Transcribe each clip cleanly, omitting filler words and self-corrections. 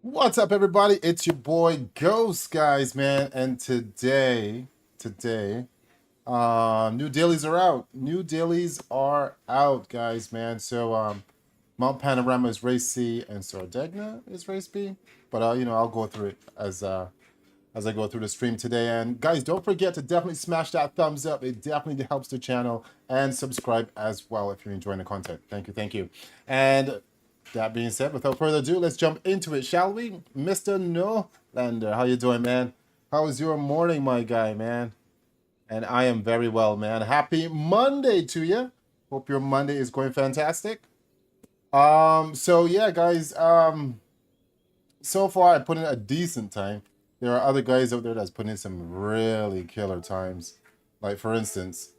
What's up, everybody? It's your boy Ghost, guys, man. And today, new dailies are out. New dailies are out, guys, man. So, Mount Panorama is race C, and Sardegna is race B. But I'll go through it as I go through the stream today. And guys, don't forget to definitely smash that thumbs up. It definitely helps the channel, and subscribe as well if you're enjoying the content. Thank you, thank you. And that being said, without further ado, let's jump into it, shall we? Mr. Nolander, how you doing, man? How was your morning, my guy, man? And I am very well, man. Happy Monday to you. Hope your Monday is going fantastic. So yeah, guys, so far I put in a decent time. There are other guys out there that's putting in some really killer times. Like for instance,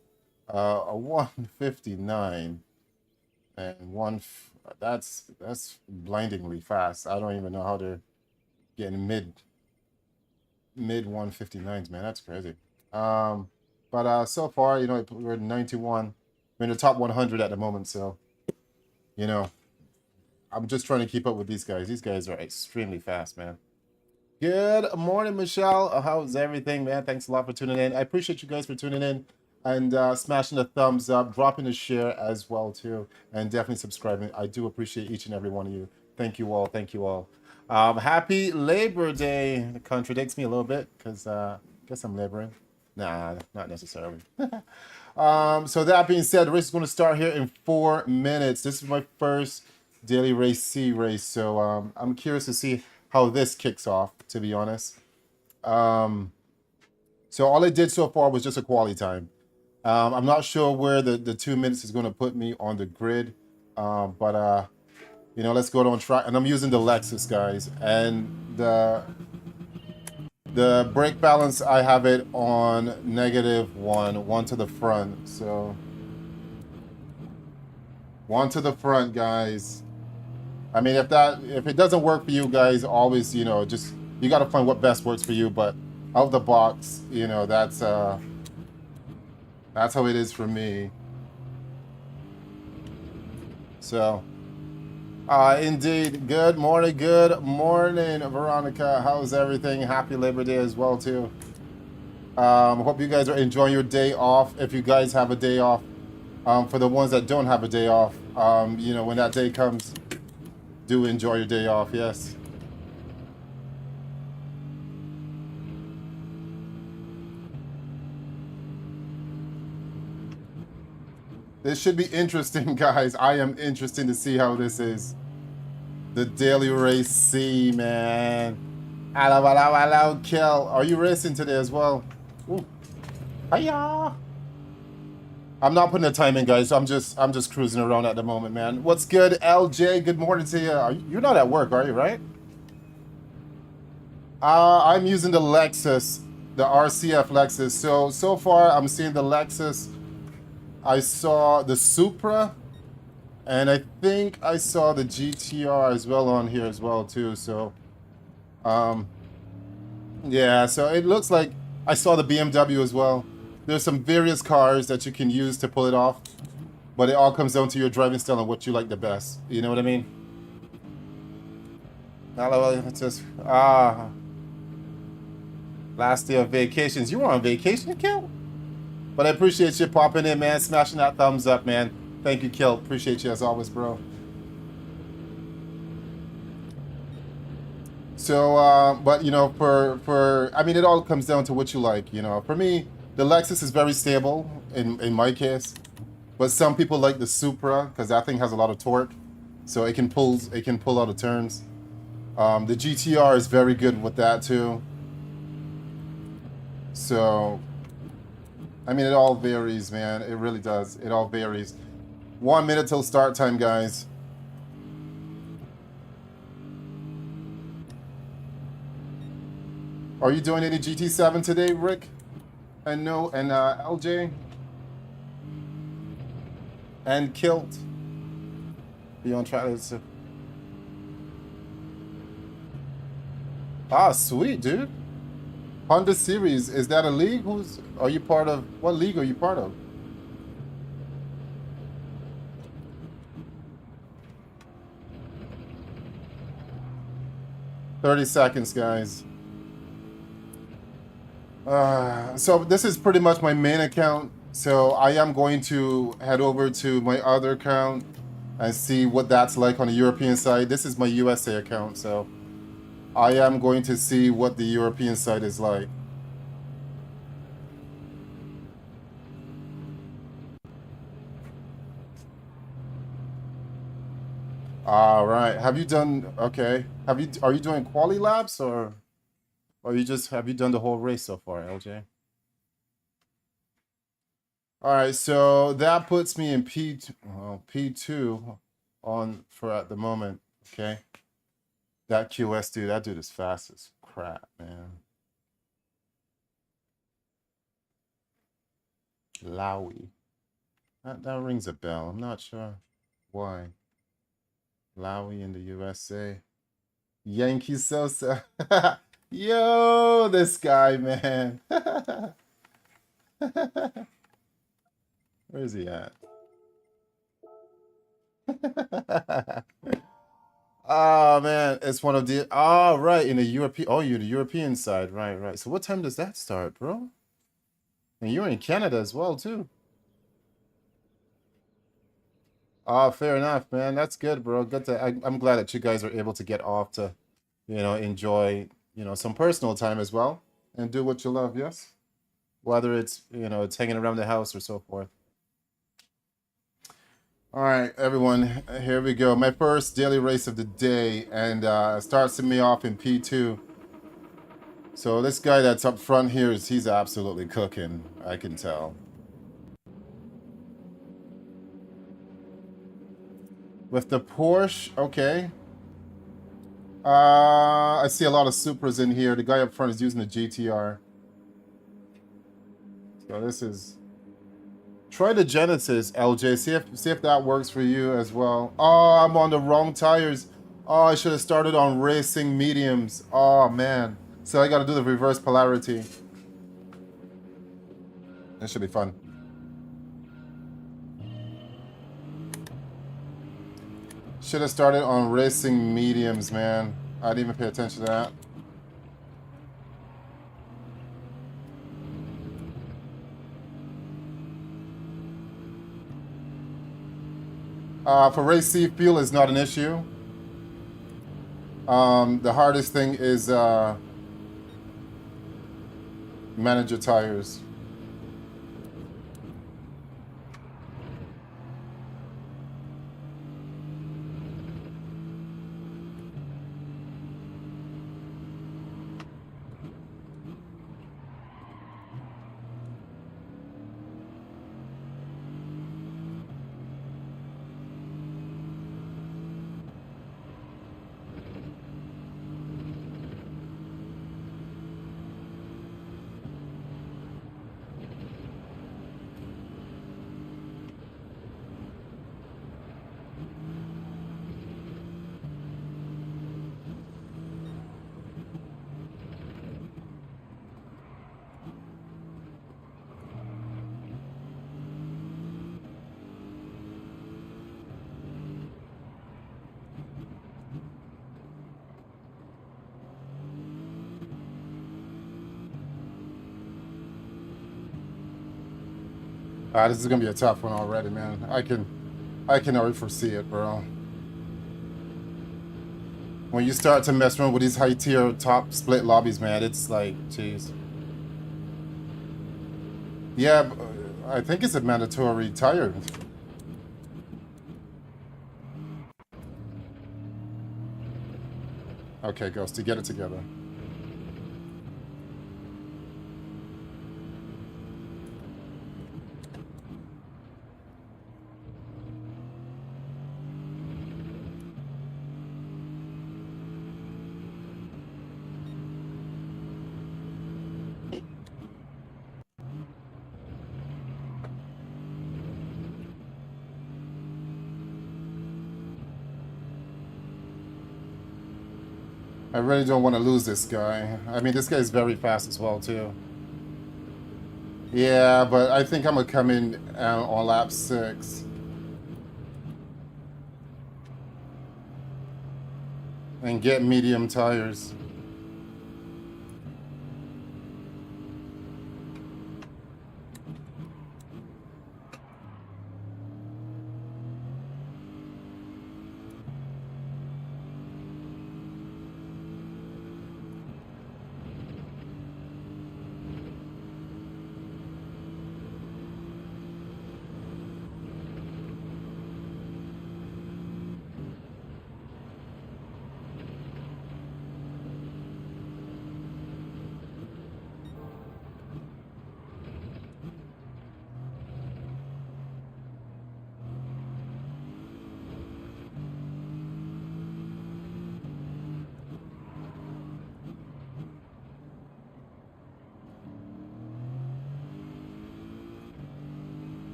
a 159 and that's blindingly fast. I don't even know how they're getting mid 159s, man. That's crazy. But so far, we're at 91. We're in the top 100 at the moment, so you know, I'm just trying to keep up with these guys. These guys are extremely fast, man. Good morning, Michelle. How's everything, man? Thanks a lot for tuning in. I appreciate you guys for tuning in and smashing the thumbs up, dropping a share as well too, and definitely subscribing. I do appreciate each and every one of you. Thank you all. Thank you all. Happy Labor Day. It contradicts me a little bit because I guess I'm laboring. Nah, not necessarily. So that being said, the race is going to start here in 4 minutes. This is my first daily race C race, so I'm curious to see how this kicks off, to be honest. So all I did so far was just a quality time. I'm not sure where the 2 minutes is going to put me on the grid, but let's go on track. And I'm using the Lexus, guys, and the brake balance, I have it on -1, one to the front. So one to the front, guys. I mean, if it doesn't work for you guys, always, just you got to find what best works for you. But out of the box, that's how it is for me. So, indeed, good morning, Veronica. How's everything? Happy Labor Day as well too. Hope you guys are enjoying your day off. If you guys have a day off, for the ones that don't have a day off, when that day comes, do enjoy your day off, yes. This should be interesting, guys. I am interested to see how this is. The daily race C, man. Hello, Kill. Are you racing today as well? Ooh. Hiya. I'm not putting a time in, guys. So I'm just cruising around at the moment, man. What's good, LJ? Good morning to you. You're not at work, are you, right? I'm using the Lexus, the RCF Lexus. So far, I'm seeing the Lexus. I saw the Supra, and I think I saw the GTR as well on here as well too. So, yeah. So it looks like I saw the BMW as well. There's some various cars that you can use to pull it off, but it all comes down to your driving style and what you like the best. You know what I mean? Hello, it's just last day of vacations. You were on vacation, Kel? But I appreciate you popping in, man. Smashing that thumbs up, man. Thank you, Kel. Appreciate you as always, bro. So, but I mean, it all comes down to what you like. For me, the Lexus is very stable in my case, but some people like the Supra because that thing has a lot of torque, so it can pull out of turns. The GTR is very good with that too. So, I mean, it all varies, man. It really does. It all varies. 1 minute till start time, guys. Are you doing any GT7 today, Rick? And LJ? And Kilt? Be on track. Ah, sweet, dude. Honda Series, is that a league? Are you part of? What league are you part of? 30 seconds, guys. So this is pretty much my main account. So I am going to head over to my other account and see what that's like on the European side. This is my USA account, so I am going to see what the European side is like. All right. Have you done okay? Are you doing quali laps or you just have you done the whole race so far, LJ? All right, so that puts me in P2 on for at the moment. Okay. That QS dude, that dude is fast as crap, man. Lowy. That rings a bell. I'm not sure why. Lowy in the USA. Yankee Sosa. Yo, this guy, man. Where is he at? Oh man, it's one of the right in the European. Oh, you're the European side, right. So what time does that start, bro? And you're in Canada as well too. Oh, fair enough, man. That's good, bro. Good to. I'm glad that you guys are able to get off to, enjoy, some personal time as well, and do what you love. Yes, whether it's hanging around the house or so forth. All right, everyone, here we go. My first daily race of the day, and starts me off in P2. So this guy that's up front here he's absolutely cooking. I can tell. With the Porsche, okay. I see a lot of Supras in here. The guy up front is using the GTR. So this is. Try the Genesis, LJ. See if that works for you as well. Oh, I'm on the wrong tires. Oh, I should have started on racing mediums. Oh man. So I got to do the reverse polarity. That should be fun. Should have started on racing mediums, man. I didn't even pay attention to that. For race C, fuel is not an issue. The hardest thing is manage your tires. This is gonna be a tough one already, man. I can already foresee it, bro. When you start to mess around with these high tier top split lobbies, man, it's like, jeez. Yeah, I think it's a mandatory tire. Okay, Ghosty, get it together. I really don't want to lose this guy. I mean, this guy is very fast as well, too. Yeah, but I think I'm going to come in on lap 6. And get medium tires.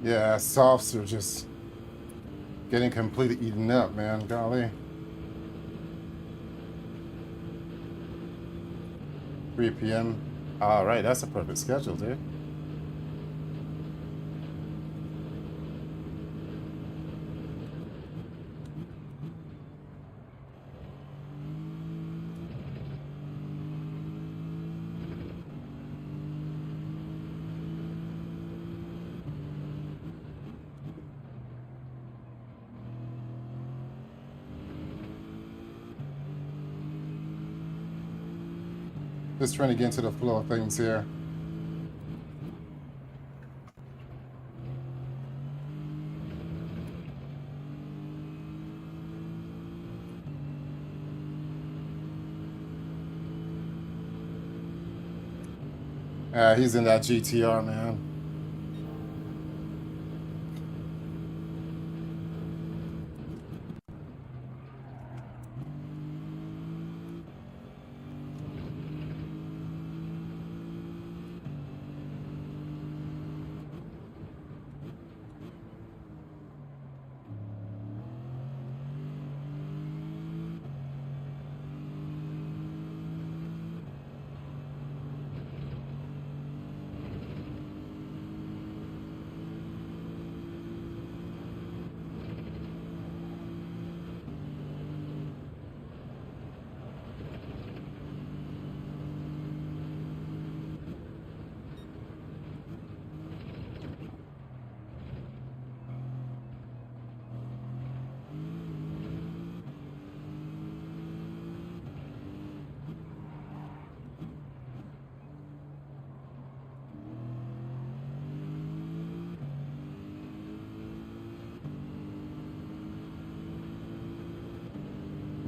Yeah, softs are just getting completely eaten up, man. Golly. 3 p.m. All right, that's a perfect schedule, dude. Just trying to get into the flow of things here. He's in that GTR, man.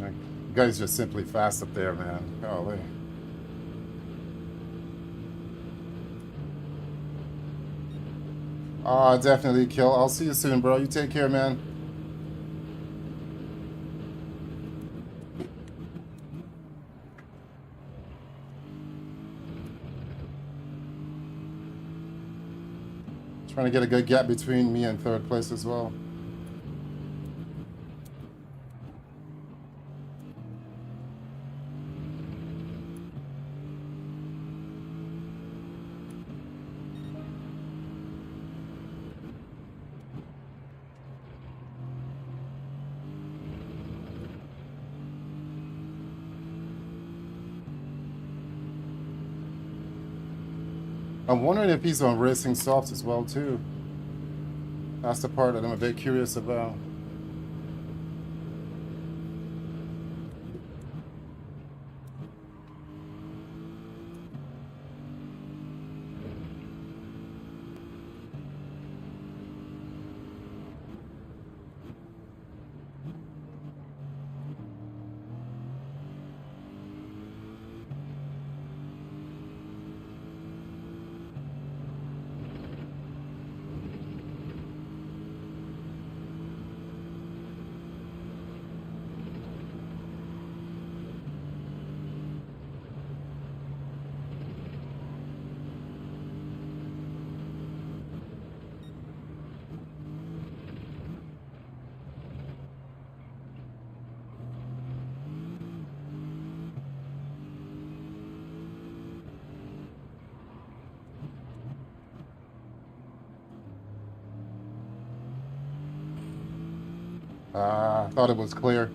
Like, you guys just simply fast up there, man. Golly. Definitely, Kill. I'll see you soon, bro. You take care, man. Trying to get a good gap between me and third place as well. I'm wondering if he's on racing softs as well, too. That's the part that I'm a bit curious about. I thought it was clear.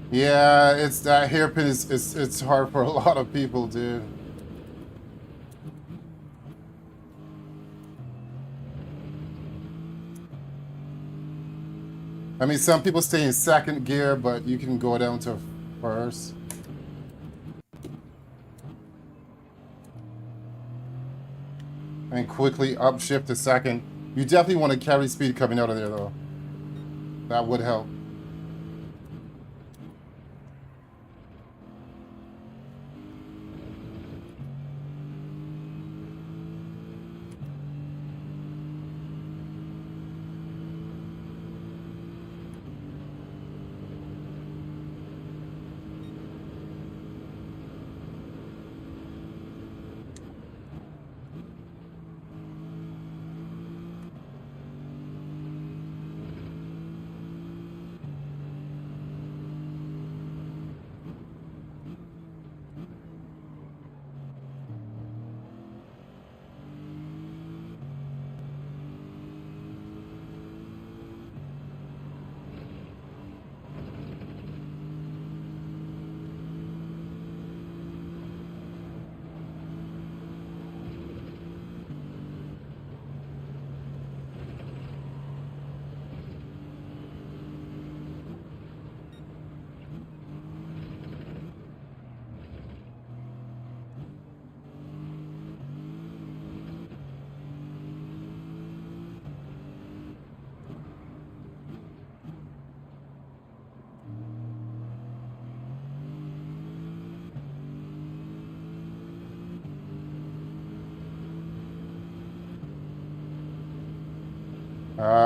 Yeah, it's that hairpin is it's hard for a lot of people, dude. I mean, some people stay in second gear, but you can go down to first. And quickly upshift to second. You definitely want to carry speed coming out of there, though. That would help.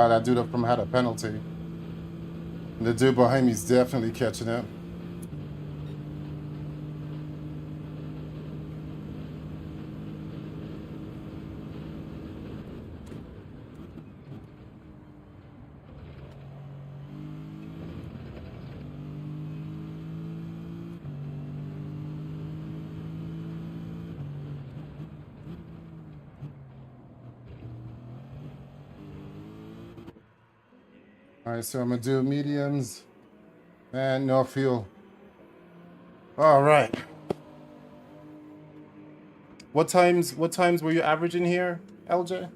That dude up from had a penalty. The dude behind me is definitely catching up. All right, so I'm gonna do mediums and no fuel. All right. What times were you averaging here, LJ?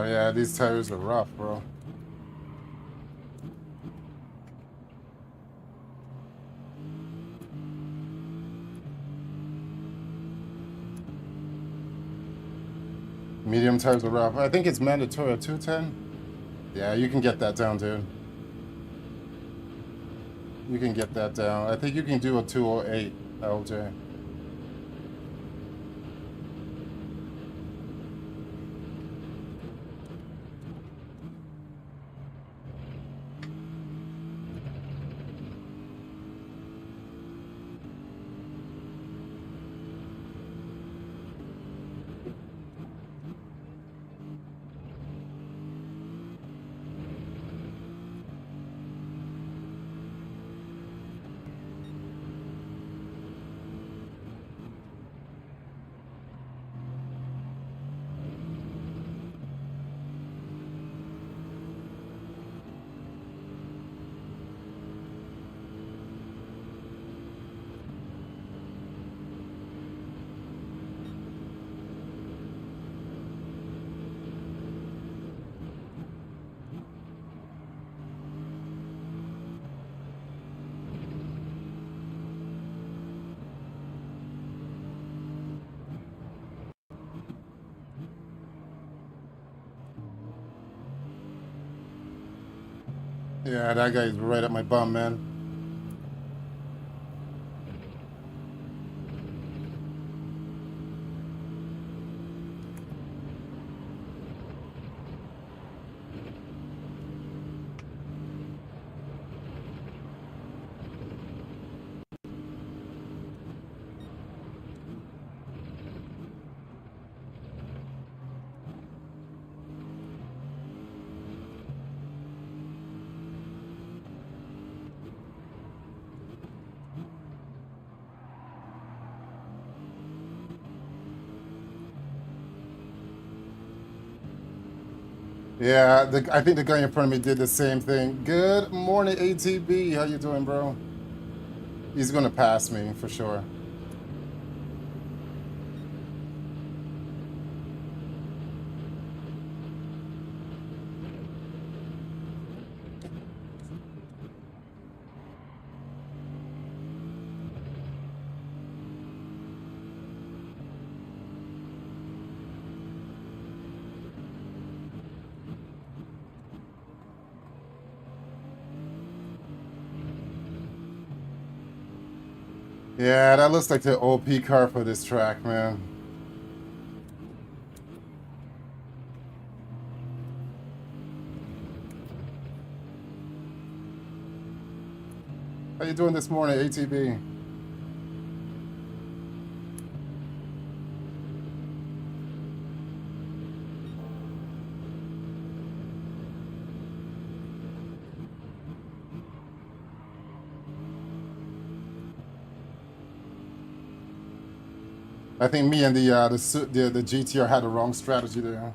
Yeah, these tires are rough, bro. Medium tires are rough. I think it's mandatory at 210. Yeah, you can get that down, dude. You can get that down. I think you can do a 208, LJ. Yeah, that guy's right up my bum, man. Yeah, I think the guy in front of me did the same thing. Good morning, ATB. How you doing, bro? He's gonna pass me for sure. Yeah, that looks like the OP car for this track, man. How you doing this morning, ATB? I think me and the GTR had the wrong strategy there.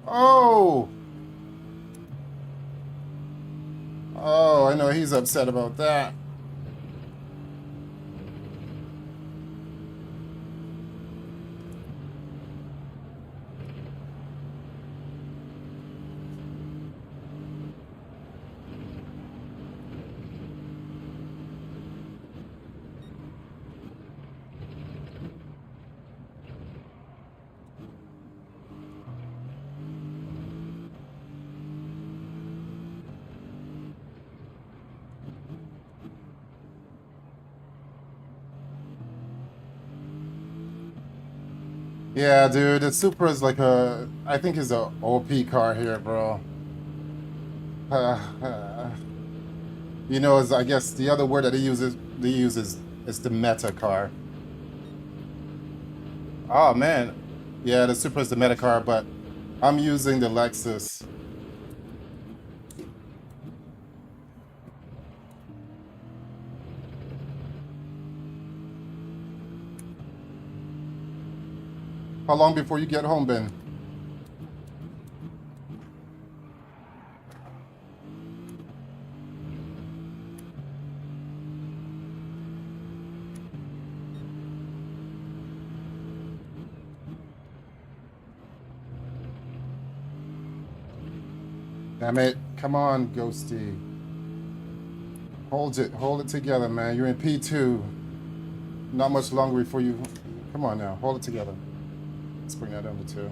Oh! Oh, I know he's upset about that. Yeah, dude, the Supra is like I think it's a OP car here, bro. You know, I guess the other word that they use is the meta car. Oh man, yeah, the Supra is the meta car, but I'm using the Lexus. How long before you get home, Ben? Damn it! Come on, Ghosty. Hold it together, man. You're in P2. Not much longer before you. Come on now, hold it together. Let's bring that down to 2.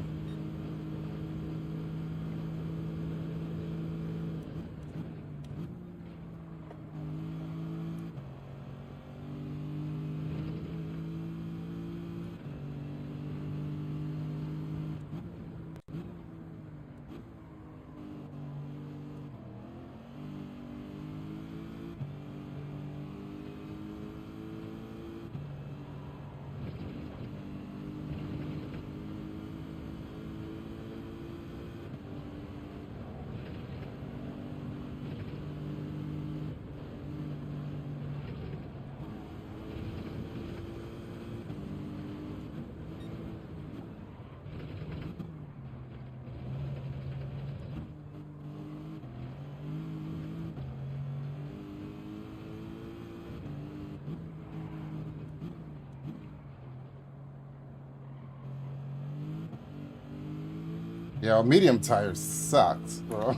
Yeah, medium tires sucks, bro.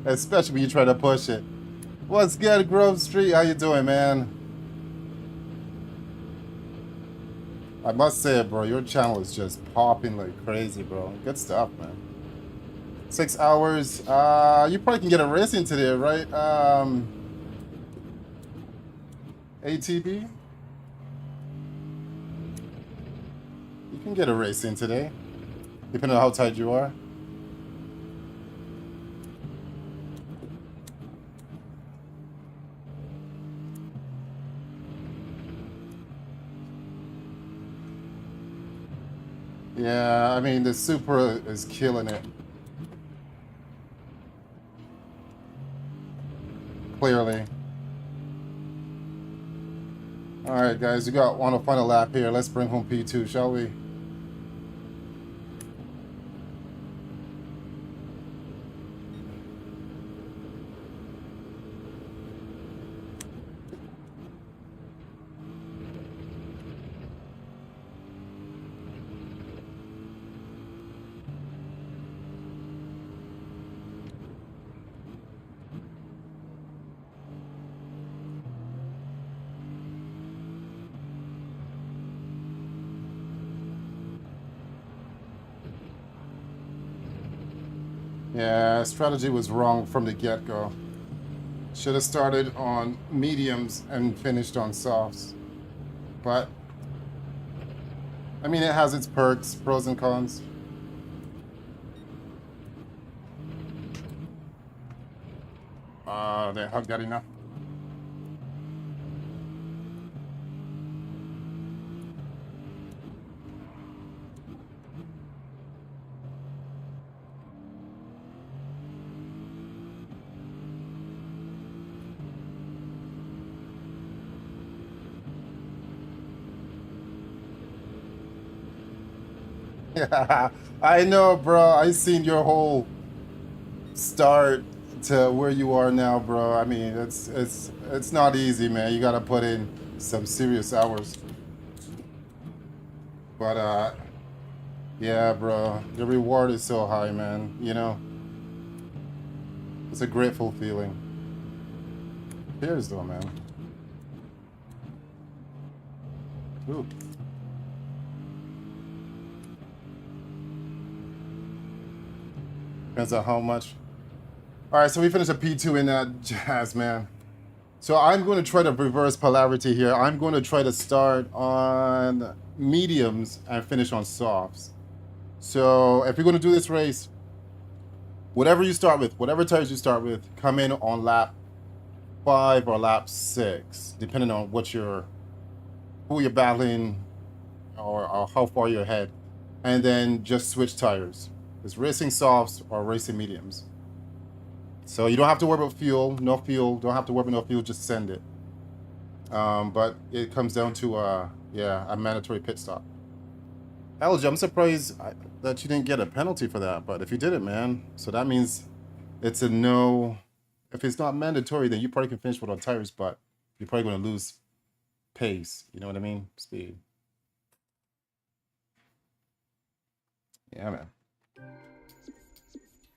Especially when you try to push it. What's good, Grove Street? How you doing, man? I must say, bro, your channel is just popping like crazy, bro. Good stuff, man. 6 hours. You probably can get a race in today, right? ATB. You can get a race in today, depending on how tight you are. Yeah, I mean, the Supra is killing it. Clearly. All right, guys, we got one final lap here. Let's bring home P2, shall we? Yeah, strategy was wrong from the get-go. Should have started on mediums and finished on softs. But, I mean, it has its perks, pros and cons. They hugged that enough. Yeah, I know, bro. I seen your whole start to where you are now, bro. I mean, it's not easy, man. You gotta put in some serious hours. But yeah, bro. The reward is so high, man. You know, it's a grateful feeling. Cheers, though, man. Ooh. Depends on how much. All right, so we finished a P2 in that jazz, man. So I'm going to try to reverse polarity here. I'm going to try to start on mediums and finish on softs. So if you're going to do this race, whatever you start with, whatever tires you start with, come in on lap 5 or lap 6, depending on who you're battling or how far you're ahead. And then just switch tires. It's racing softs or racing mediums. So you don't have to worry about fuel, no fuel. Don't have to worry about no fuel, just send it. But it comes down to, yeah, a mandatory pit stop. LG, I'm surprised that you didn't get a penalty for that. But if you did it, man, so that means it's a no. If it's not mandatory, then you probably can finish without tires, but you're probably going to lose pace. You know what I mean? Speed. Yeah, man.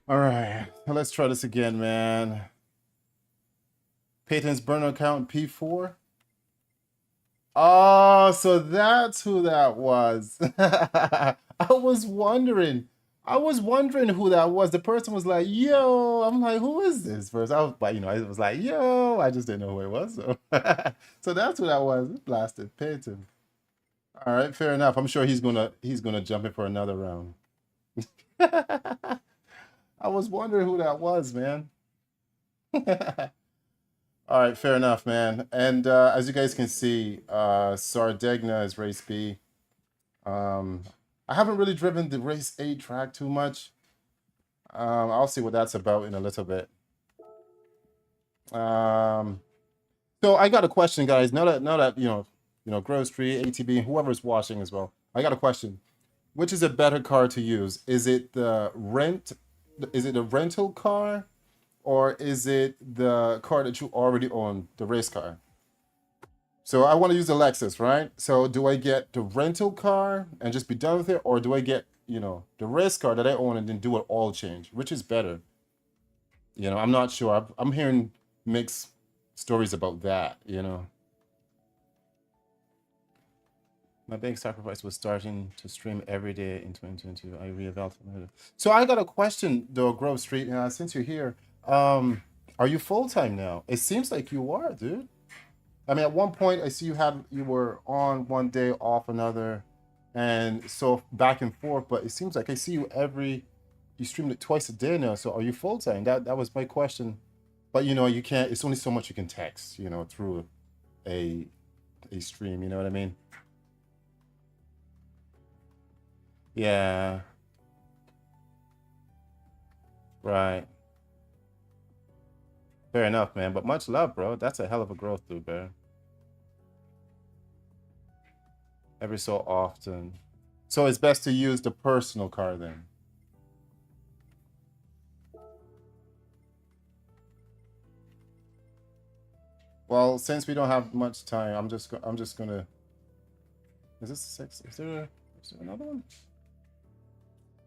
All right, let's try this again, man. Peyton's burner count P4. Oh, so that's who that was. I was wondering. I was wondering who that was. The person was like, yo. I'm like, who is this person? I was like, yo. I just didn't know who it was. So, so that's who that was. Blasted Peyton. All right, fair enough. I'm sure he's gonna jump in for another round. I was wondering who that was, man. All right, fair enough, man. And as you guys can see, Sardegna is race B. I haven't really driven the race A track too much. I'll see what that's about in a little bit. So I got a question, guys. Now that Grove Street, ATB, whoever's watching as well. I got a question. Which is a better car to use? Is it the rental car, or is it the car that you already own, the race car? So I want to use the Lexus, right? So do I get the rental car and just be done with it, or do I get, the race car that I own and then do an oil change? Which is better? I'm not sure. I'm hearing mixed stories about that. My big sacrifice was starting to stream every day in 2022. I reevaluated. So I got a question though, Grove Street. Since you're here, are you full time now? It seems like you are, dude. I mean, at one point, I see you were on one day, off another, and so back and forth. But it seems like I see you streamed it twice a day now. So are you full time? That was my question. But you can't. It's only so much you can text, through a a stream. You know what I mean? Yeah. Right. Fair enough, man. But much love, bro. That's a hell of a growth, dude, bro. Every so often. So it's best to use the personal car then. Well, since we don't have much time, I'm just gonna. Is this six? Is there another one?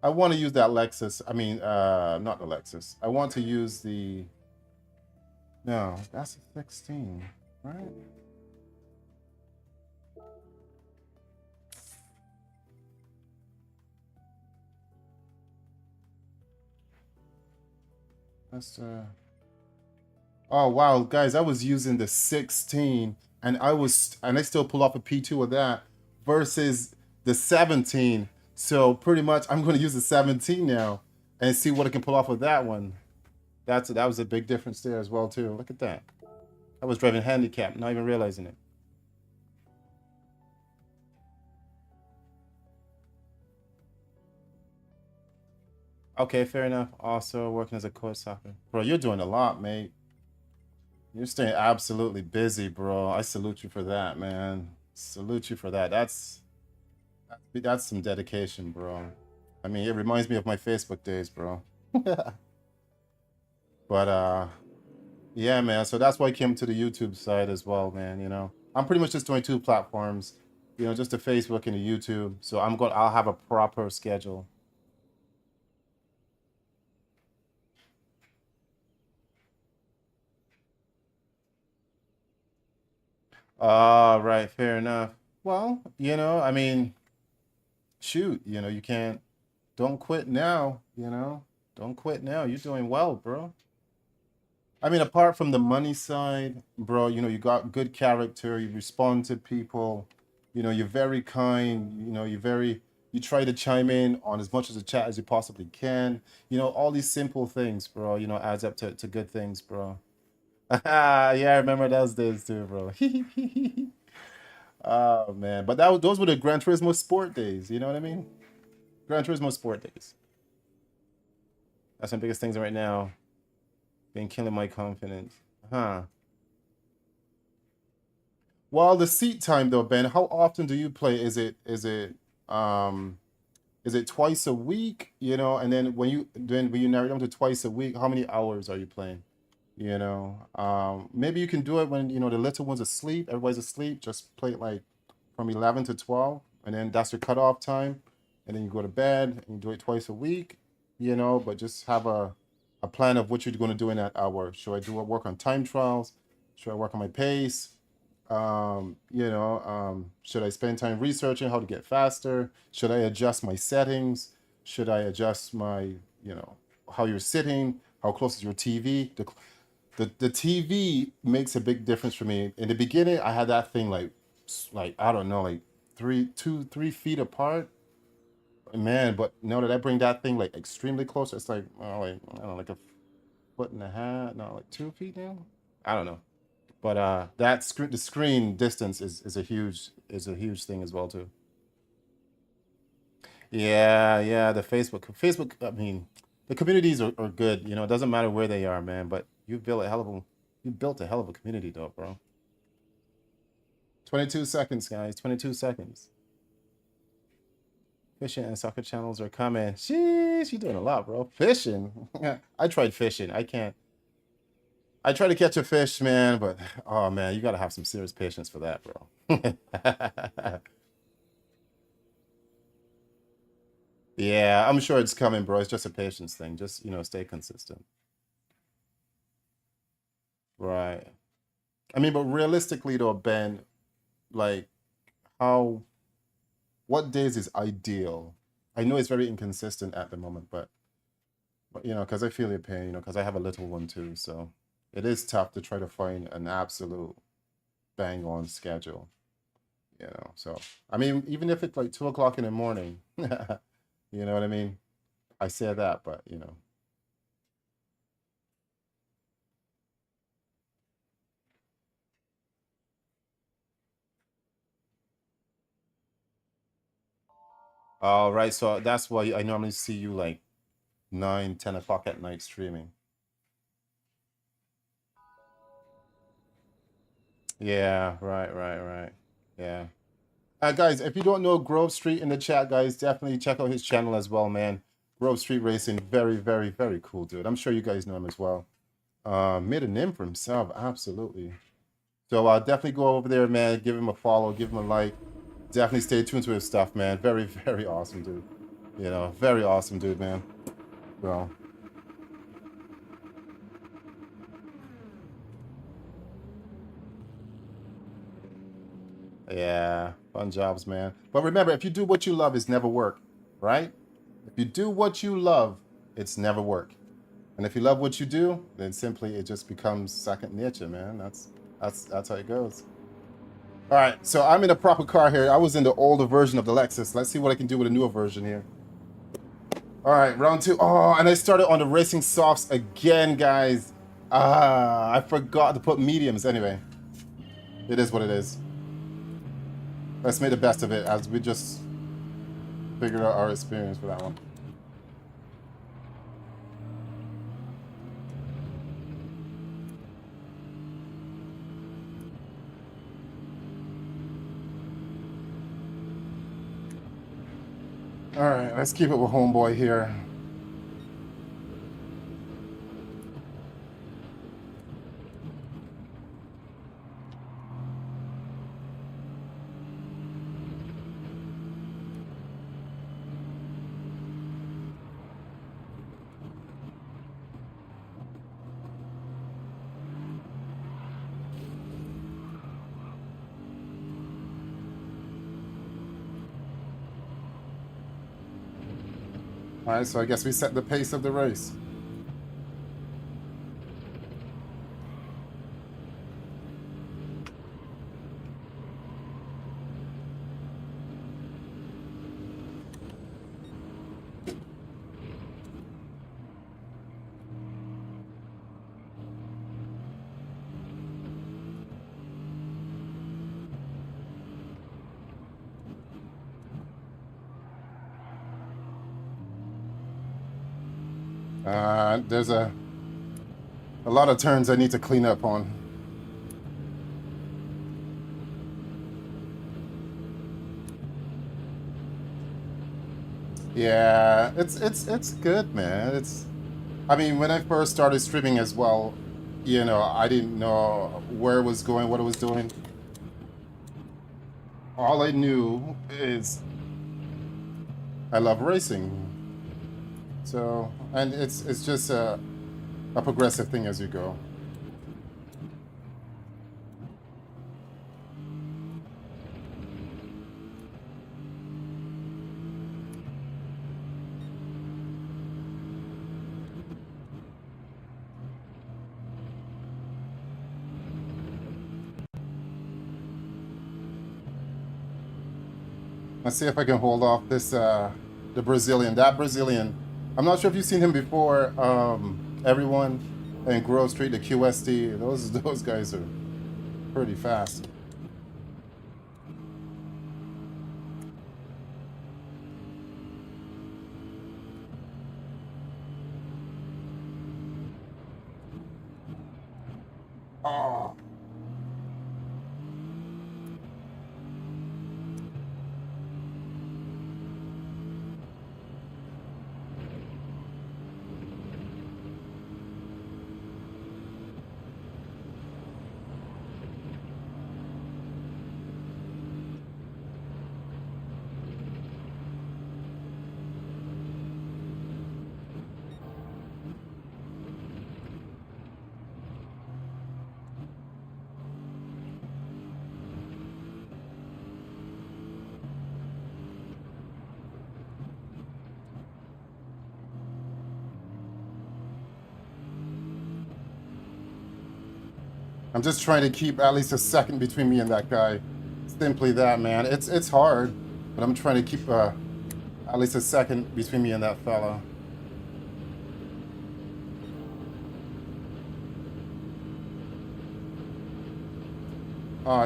I want to use that Lexus. I mean, not the Lexus. I want to use the. No, that's a 16, right? That's Oh wow, guys, I was using the 16 and I still pull off a P2 with that versus the 17. So pretty much I'm going to use the 17 now and see what I can pull off with that one. That was a big difference there as well too. Look at that. I was driving handicap, not even realizing it. Okay, fair enough. Also working as a coach soccer. Bro, you're doing a lot, mate. You're staying absolutely busy, bro. I salute you for that, man. Salute you for that. That's some dedication, bro. I mean, it reminds me of my Facebook days, bro. But yeah, man. So that's why I came to the YouTube side as well, man. I'm pretty much just doing two platforms, just the Facebook and the YouTube. So I'll have a proper schedule. Right, fair enough. Well, I mean, shoot, you can't don't quit now. Don't quit now. You're doing well, bro. I mean, apart from the money side, bro, you got good character, you respond to people, you're very kind, you try to chime in on as much of the chat as you possibly can. All these simple things, bro, adds up to good things, bro. Yeah, I remember those days too, bro. Oh man, but those were the Gran Turismo sport days, you know what I mean? Gran Turismo sport days. That's my biggest things right now. Been killing my confidence. Huh. Well, the seat time though, Ben, how often do you play? Is it twice a week? And then when you narrow it down to twice a week, how many hours are you playing? Maybe you can do it when the little one's asleep, everybody's asleep, just play it like from 11 to 12, and then that's your cutoff time, and then you go to bed and you do it twice a week, but just have a plan of what you're going to do in that hour. Should I do a work on time trials? Should I work on my pace? Should I spend time researching how to get faster? Should I adjust my settings? Should I adjust my, how you're sitting? How close is your TV? The TV makes a big difference for me. In the beginning, I had that thing like I don't know, like 3 feet apart, man. But now that I bring that thing like extremely close, it's like like I don't know, like a foot and a half, no, like 2 feet now. I don't know. But the screen distance is a huge thing as well too. Yeah, yeah, the Facebook, I mean, the communities are good, it doesn't matter where they are, man, but you built a hell of a community though, bro. 22 seconds, guys, 22 seconds. Fishing and soccer channels are coming. Sheesh, you doing a lot, bro. Fishing. I tried fishing. I can't. I try to catch a fish, man, but oh man, you gotta have some serious patience for that, bro. Yeah, I'm sure it's coming, bro. It's just a patience thing. Just, stay consistent. Right. I mean, but realistically though, Ben, like how what days is ideal? I know it's very inconsistent at the moment, but you know, because I feel your pain, you know, because I have a little one too, so it is tough to try to find an absolute bang on schedule, you know. So I mean, even if it's like 2 o'clock in the morning, you know what I mean? I say that, but you know. All right, so that's why I normally see you like 9, 10 o'clock at night streaming. Yeah, right. Yeah. Guys, if you don't know Grove Street in the chat, guys, definitely check out his channel as well, man. Grove Street Racing, very cool dude. I'm sure you guys know him as well. Made a name for himself, absolutely. So definitely go over there, man. Give him a follow, give him a like. Definitely stay tuned to his stuff, man. Very awesome dude. You know, very awesome dude, man. So yeah, fun jobs, man. But remember, if you do what you love, it's never work, right? If you do what you love, it's never work. And if you love what you do, then simply it just becomes second nature, man. That's how it goes. All right, so I'm in a proper car here. I was in the older version of the Lexus. Let's see what I can do with a newer version here. All right, round 2. Oh, and I started on the racing softs again, guys. I forgot to put mediums. Anyway, it is what it is. Let's make the best of it as we just figured out our experience for that one. All right, let's keep it with homeboy here. All right, so I guess we set the pace of the race. There's a lot of turns I need to clean up on. Yeah, it's good, man. I mean, when I first started streaming as well, you know, I didn't know where it was going, what it was doing. All I knew is I love racing. So, and it's just a progressive thing as you go. Let's see if I can hold off this the Brazilian. That Brazilian. I'm not sure if you've seen him before. Everyone in Grove Street, the QSD, those guys are pretty fast. Oh. I'm just trying to keep at least a second between me and that guy. Simply that, man. It's hard, but I'm trying to keep at least a second between me and that fella.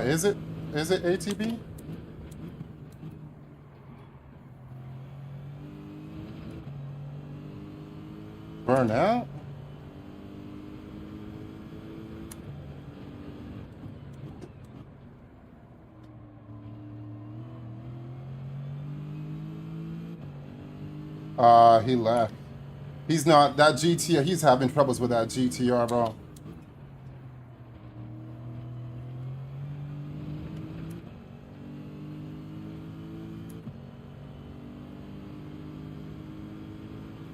Is it ATB? Burnout? He left. He's not that GTR. He's having troubles with that GTR, bro.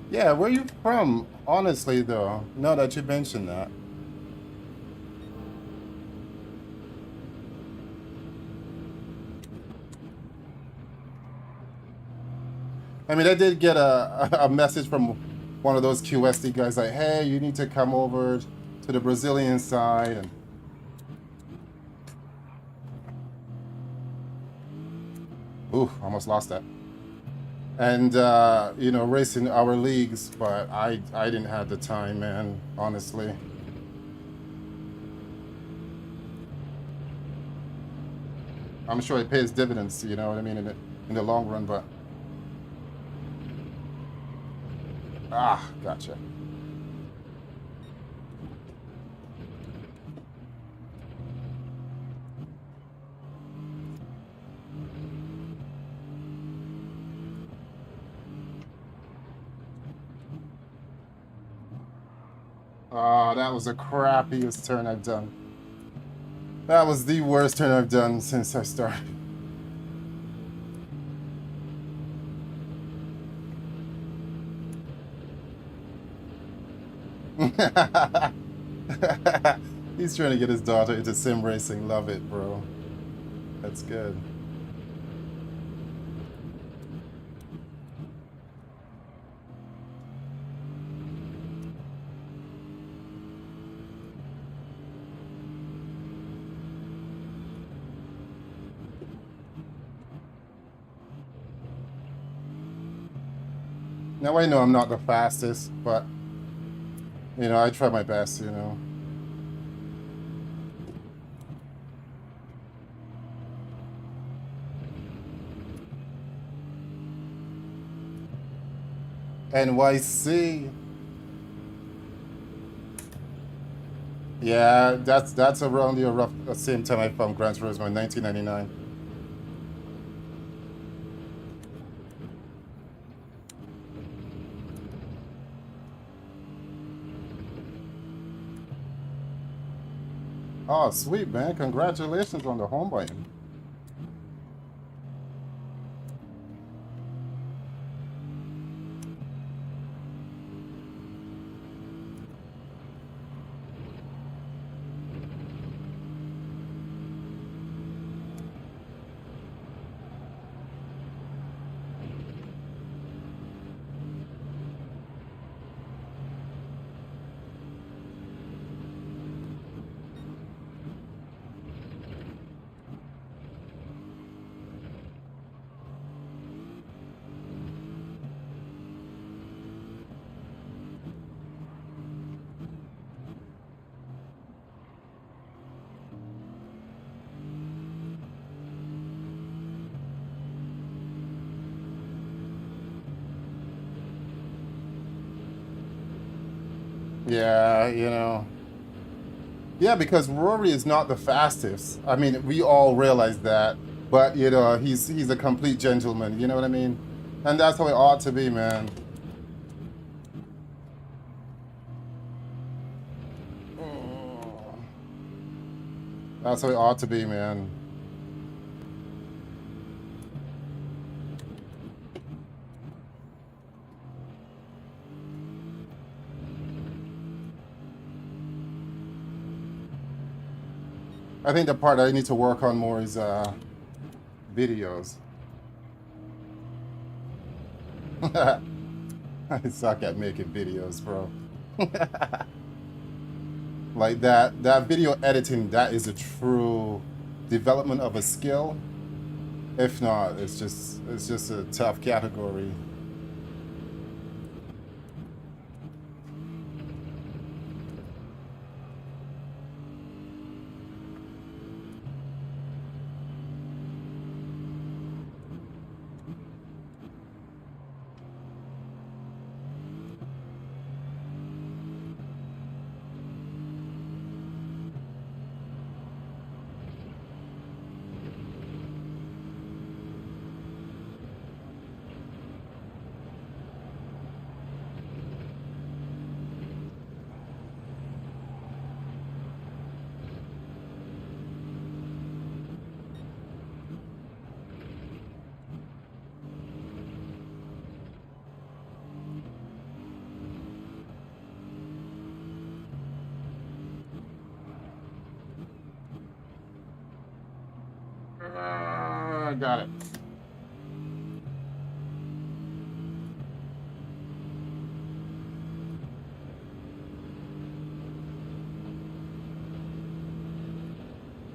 Yeah, where you from? Honestly, though, now that you mentioned that. I mean, I did get a message from one of those QSD guys like, hey, you need to come over to the Brazilian side. And ooh, almost lost that. And, you know, racing our leagues, but I didn't have the time, man, honestly. I'm sure it pays dividends, you know what I mean, in the long run, but... Ah, gotcha. Oh, that was the crappiest turn I've done. That was the worst turn I've done since I started. He's trying to get his daughter into sim racing. Love it, bro. That's good. Now I know I'm not the fastest, but you know, I try my best, you know. NYC. Yeah, that's around the same time I found Gran Turismo in 1999. Oh, sweet, man. Congratulations on the home button. Yeah, you know. Yeah, because Rory is not the fastest. I mean, we all realize that. But, you know, he's a complete gentleman, you know what I mean? And that's how it ought to be, man. That's how it ought to be, man. I think the part I need to work on more is videos. I suck at making videos, bro. Like that video editing, that is a true development of a skill. If not, it's just a tough category. Got it.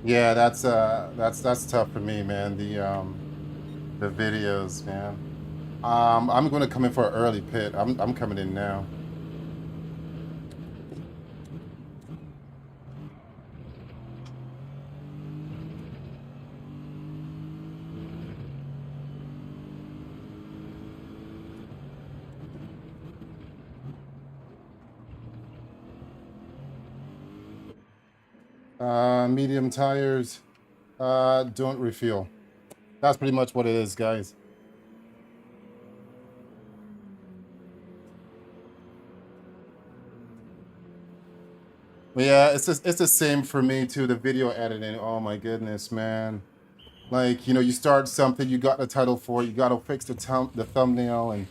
Yeah, that's tough for me, man. The videos, man. I'm gonna come in for an early pit. I'm coming in now. Medium tires. Don't refuel. That's pretty much what it is, guys. But yeah, it's the same for me too. The video editing. Oh my goodness, man. Like, you start something, you got the title for it, you got to fix the thumbnail, and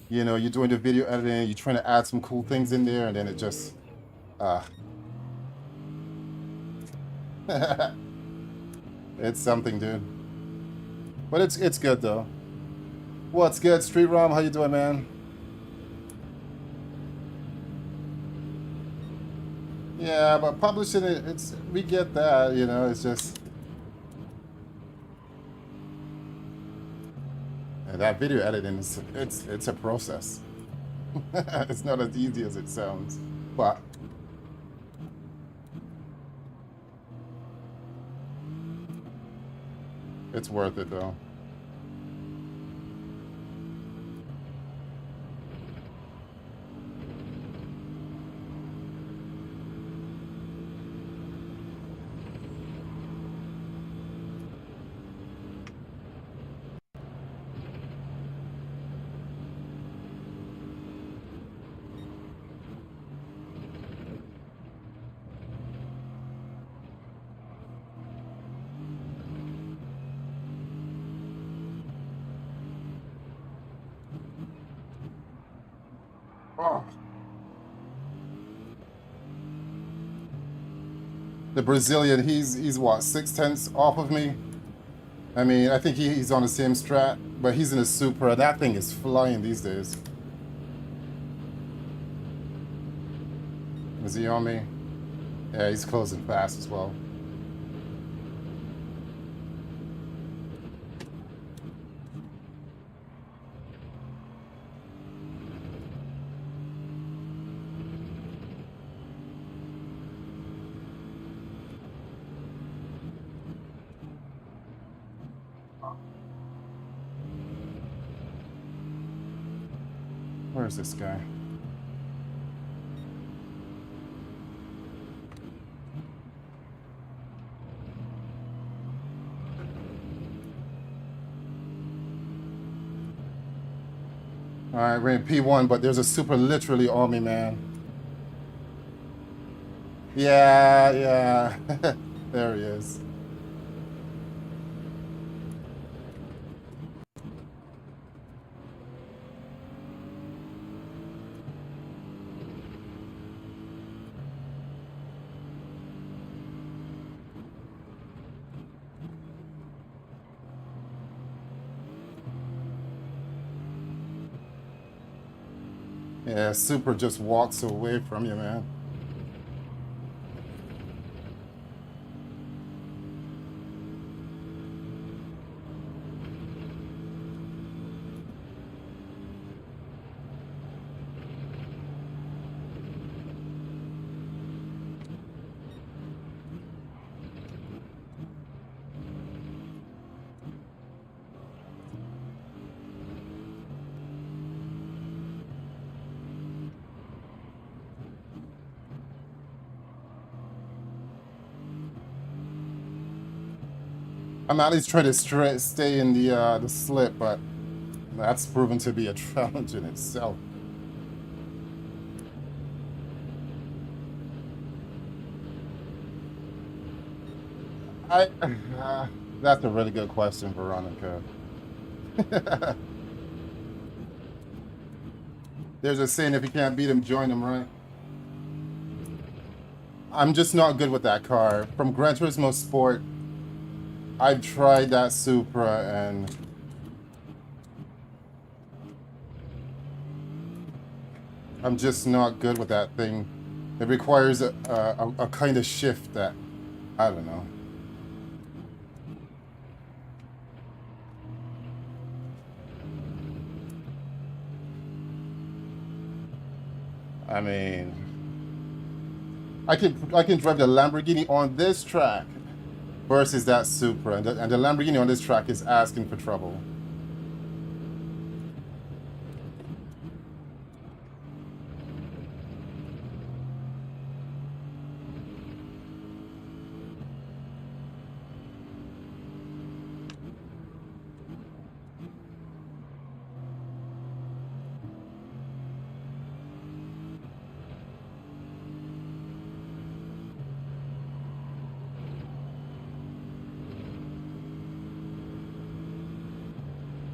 you're doing the video editing, you're trying to add some cool things in there, and then it just it's something, dude. But it's good though. What's good, Street Rom? How you doing, man? Yeah, but publishing it, we get that, it's just that video editing is it's a process. It's not as easy as it sounds, but it's worth it though. Oh. The Brazilian, he's what, 6/10 off of me? I mean, I think he's on the same strat, but he's in a Supra. That thing is flying these days. Is he on me? Yeah, he's closing fast as well. Where's this guy? All right, we're in P1, but there's a Supra literally on me, man. Yeah. There he is. Yeah, Supra just walks away from you, man. I'm at least trying to stay in the slip, but that's proven to be a challenge in itself. I that's a really good question, Veronica. There's a saying, if you can't beat him, join him, right? I'm just not good with that car. From Gran Turismo Sport, I've tried that Supra and I'm just not good with that thing. It requires a kind of shift that, I don't know. I mean, I can drive the Lamborghini on this track versus that Supra, and the Lamborghini on this track is asking for trouble.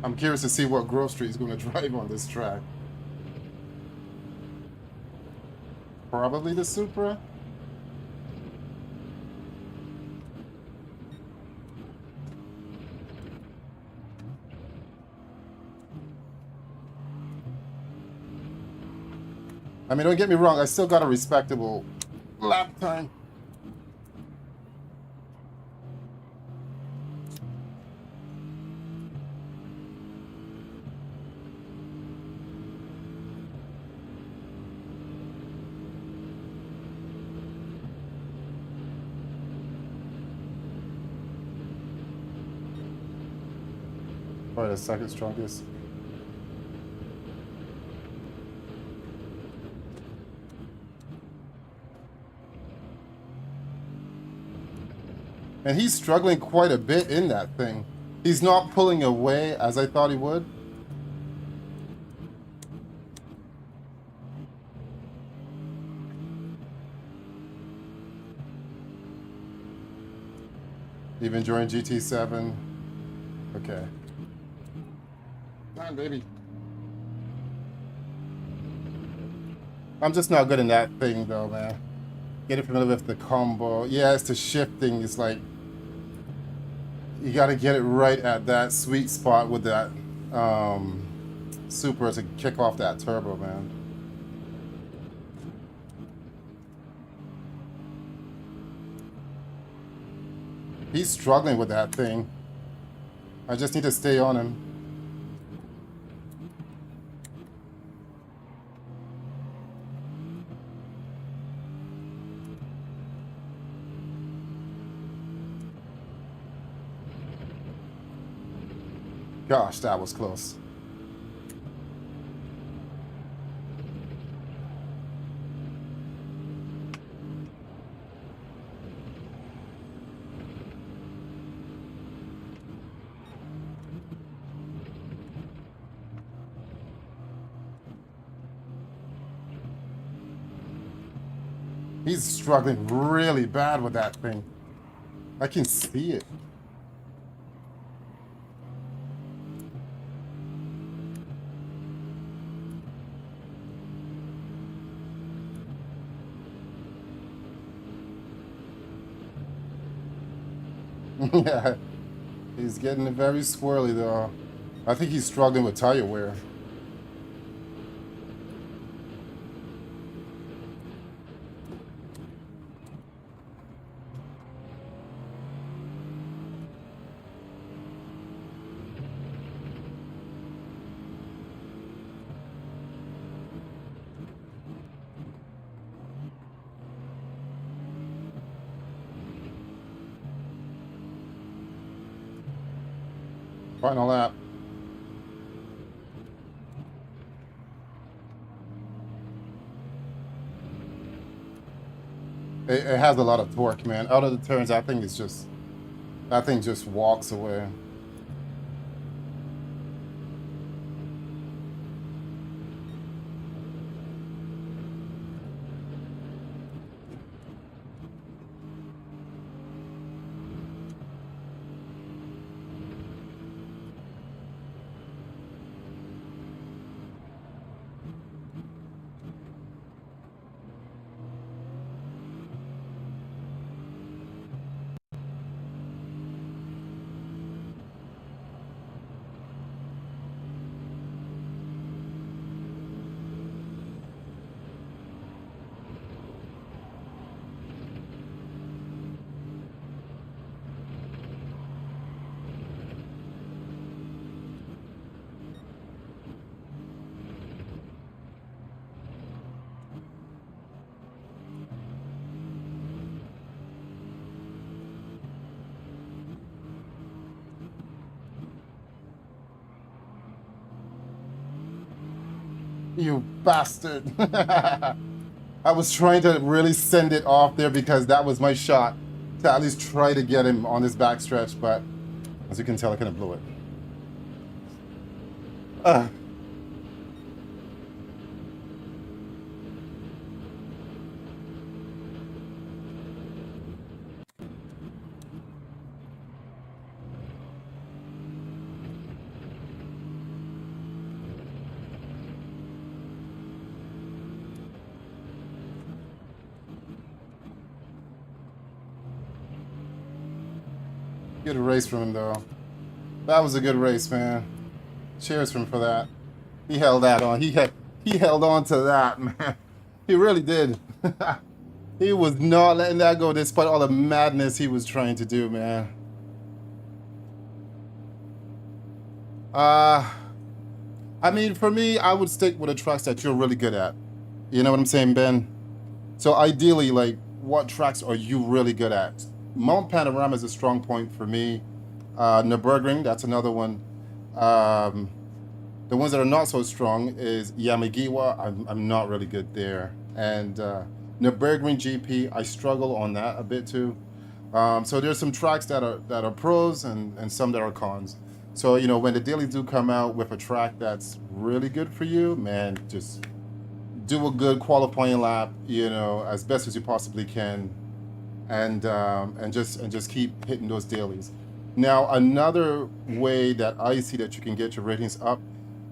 I'm curious to see what Grove Street is going to drive on this track. Probably the Supra. I mean, don't get me wrong, I still got a respectable lap time. Probably the second strongest. And he's struggling quite a bit in that thing. He's not pulling away as I thought he would. You've enjoying GT7? Okay. Come on, baby. I'm just not good in that thing, though, man. Getting familiar with the combo. Yeah, it's the shifting. It's like you got to get it right at that sweet spot with that Supra to kick off that turbo, man. He's struggling with that thing. I just need to stay on him. Gosh, that was close. He's struggling really bad with that thing. I can see it. Yeah, he's getting very squirrely though. I think he's struggling with tire wear. Final lap. It has a lot of torque, man. Out of the turns, I think it's just That thing just walks away. You bastard. I was trying to really send it off there because that was my shot to at least try to get him on his backstretch, but as you can tell, I kind of blew it. Good race from him, though. That was a good race, man. Cheers from for that. He held that on. He held on to that, man. He really did. He was not letting that go despite all the madness he was trying to do, man. I mean, for me, I would stick with the tracks that you're really good at. You know what I'm saying, Ben? So ideally, like, what tracks are you really good at? Mount Panorama is a strong point for me. Nürburgring, that's another one. The ones that are not so strong is Yamagiwa. I'm not really good there. And Nürburgring GP, I struggle on that a bit too. So there's some tracks that are pros and some that are cons. So, you know, when the dailies do come out with a track that's really good for you, man, just do a good qualifying lap, you know, as best as you possibly can, and just keep hitting those dailies. Now, another way that I see that you can get your ratings up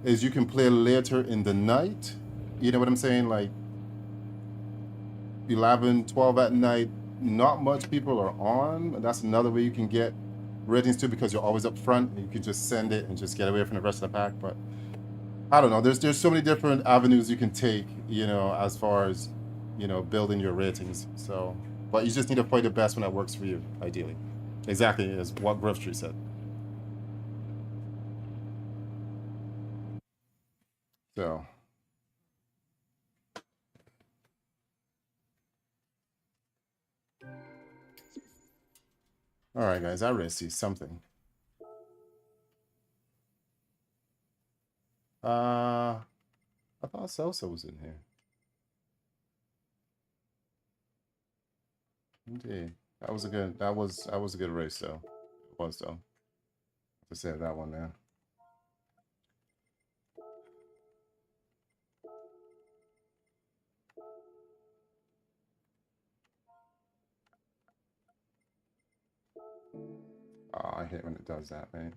is you can play later in the night. You know what I'm saying? Like 11, 12 at night, not much people are on. And that's another way you can get ratings too, because you're always up front and you can just send it and just get away from the rest of the pack. But I don't know. There's so many different avenues you can take, you know, as far as, you know, building your ratings. So, but you just need to play the best one that works for you, ideally. Exactly as what Grove Street said. So, all right, guys, I really see something. I thought Sosa was in here. Indeed, that was a good race though. It was though. To say that one there. Oh, I hate when it does that, man.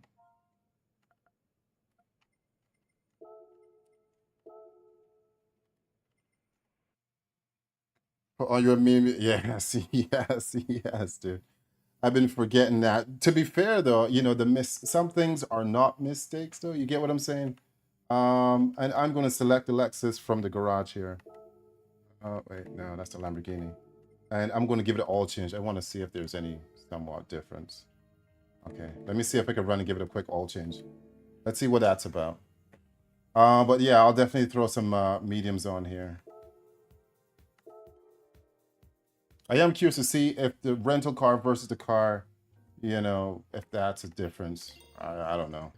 Oh, you're a meme. Yes, yes, yes, dude. I've been forgetting that. To be fair, though, you know, some things are not mistakes, though. You get what I'm saying? And I'm going to select the Lexus from the garage here. Oh, wait, no, that's the Lamborghini. And I'm going to give it an oil change. I want to see if there's any somewhat difference. Okay, let me see if I can run and give it a quick oil change. Let's see what that's about. But yeah, I'll definitely throw some mediums on here. I am curious to see if the rental car versus the car, you know, if that's a difference. I don't know.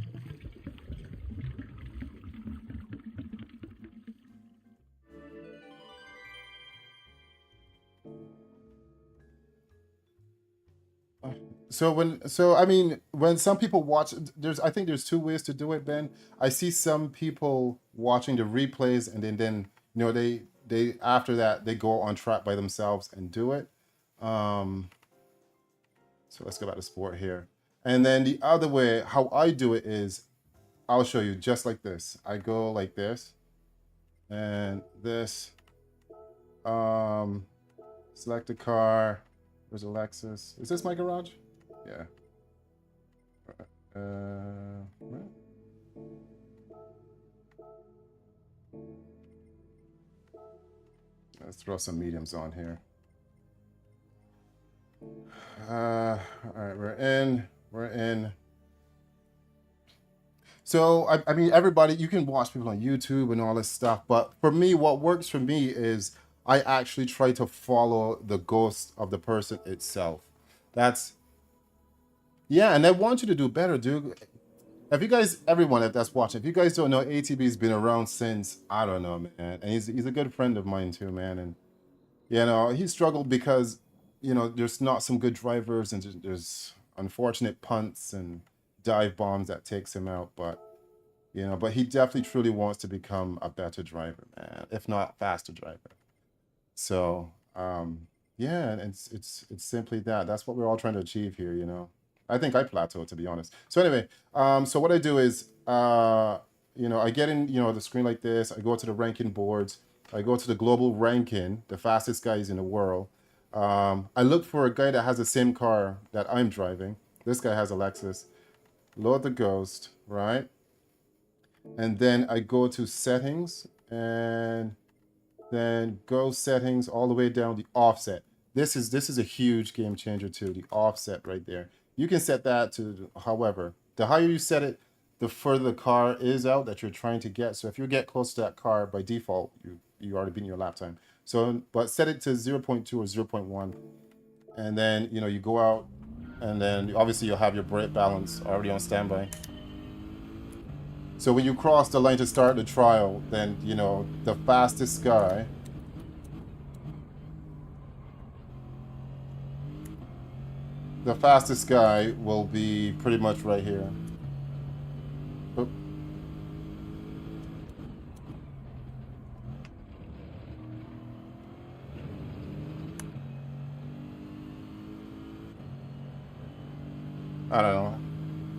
I mean, when some people watch, I think there's two ways to do it, Ben. I see some people watching the replays, and then they after that they go on track by themselves and do it. Um, so let's go back to sport here. And then the other way, how I do it is, I'll show you just like this. I go like this, and this. Select a car. There's a Lexus. Is this my garage? Yeah. Right. Let's throw some mediums on here. All right, we're in. We're in. So, I mean, everybody, you can watch people on YouTube and all this stuff, but for me, what works for me is I actually try to follow the ghost of the person itself. That's, yeah, and I want you to do better, dude. If you guys, everyone that's watching, if you guys don't know, ATB's been around since, I don't know, man. And he's a good friend of mine too, man. And, he struggled because, there's not some good drivers and there's unfortunate punts and dive bombs that takes him out. But he definitely truly wants to become a better driver, man, if not faster driver. So, yeah, and it's simply that. That's what we're all trying to achieve here. I think I plateaued, to be honest. So anyway, so what I do is, I get in, the screen like this. I go to the ranking boards. I go to the global ranking, the fastest guys in the world. I look for a guy that has the same car that I'm driving. This guy has a Lexus. Load the Ghost, right? And then I go to settings and then go settings all the way down the offset. This is a huge game changer too, the offset right there. You can set that to, however, the higher you set it, the further the car is out that you're trying to get. So if you get close to that car by default, you already beat your lap time. So, but set it to 0.2 or 0.1, and then you go out, and then obviously you'll have your brake balance already on standby. So when you cross the line to start the trial, then the fastest guy. The fastest guy will be pretty much right here. Oop. I don't know.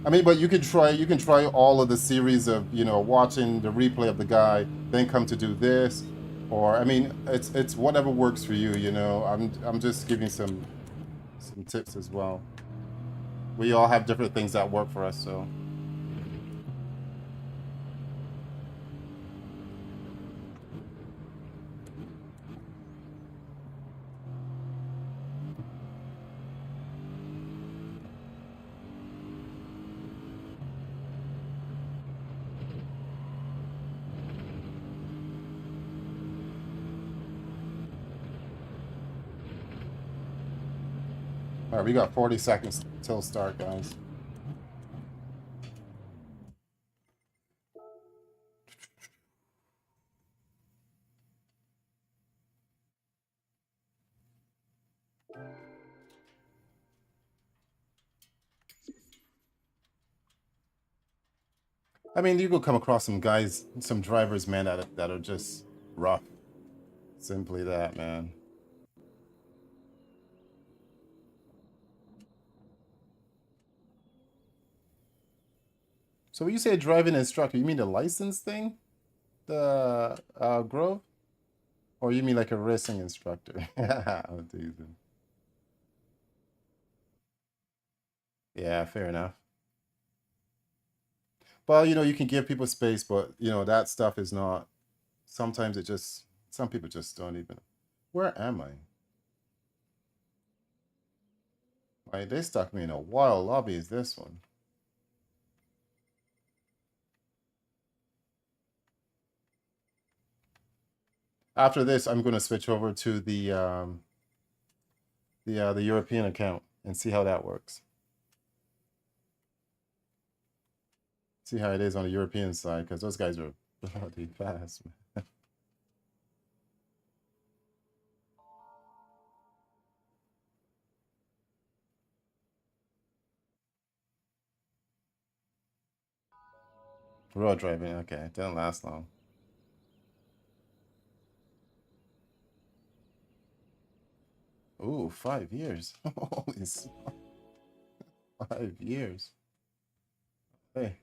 I mean, but you can try all of the series of, watching the replay of the guy, then come to do this. Or I mean, it's whatever works for you. I'm just giving some tips as well. We all have different things that work for us, so. All right, we got 40 seconds till start, guys. I mean, you could come across some guys, some drivers, man, that are just rough. Simply that, man. So when you say driving instructor, you mean the license thing? The Grove? Or you mean like a racing instructor? I'm teasing. Yeah, fair enough. Well, you can give people space, but that stuff is not. Sometimes some people just don't even. Where am I? Right, they stuck me in a wild lobby. Is this one? After this, I'm going to switch over to the European account and see how that works. See how it is on the European side, because those guys are bloody fast, man. Road driving, okay. Didn't last long. Ooh, 5 years. Holy 5 years. Hey.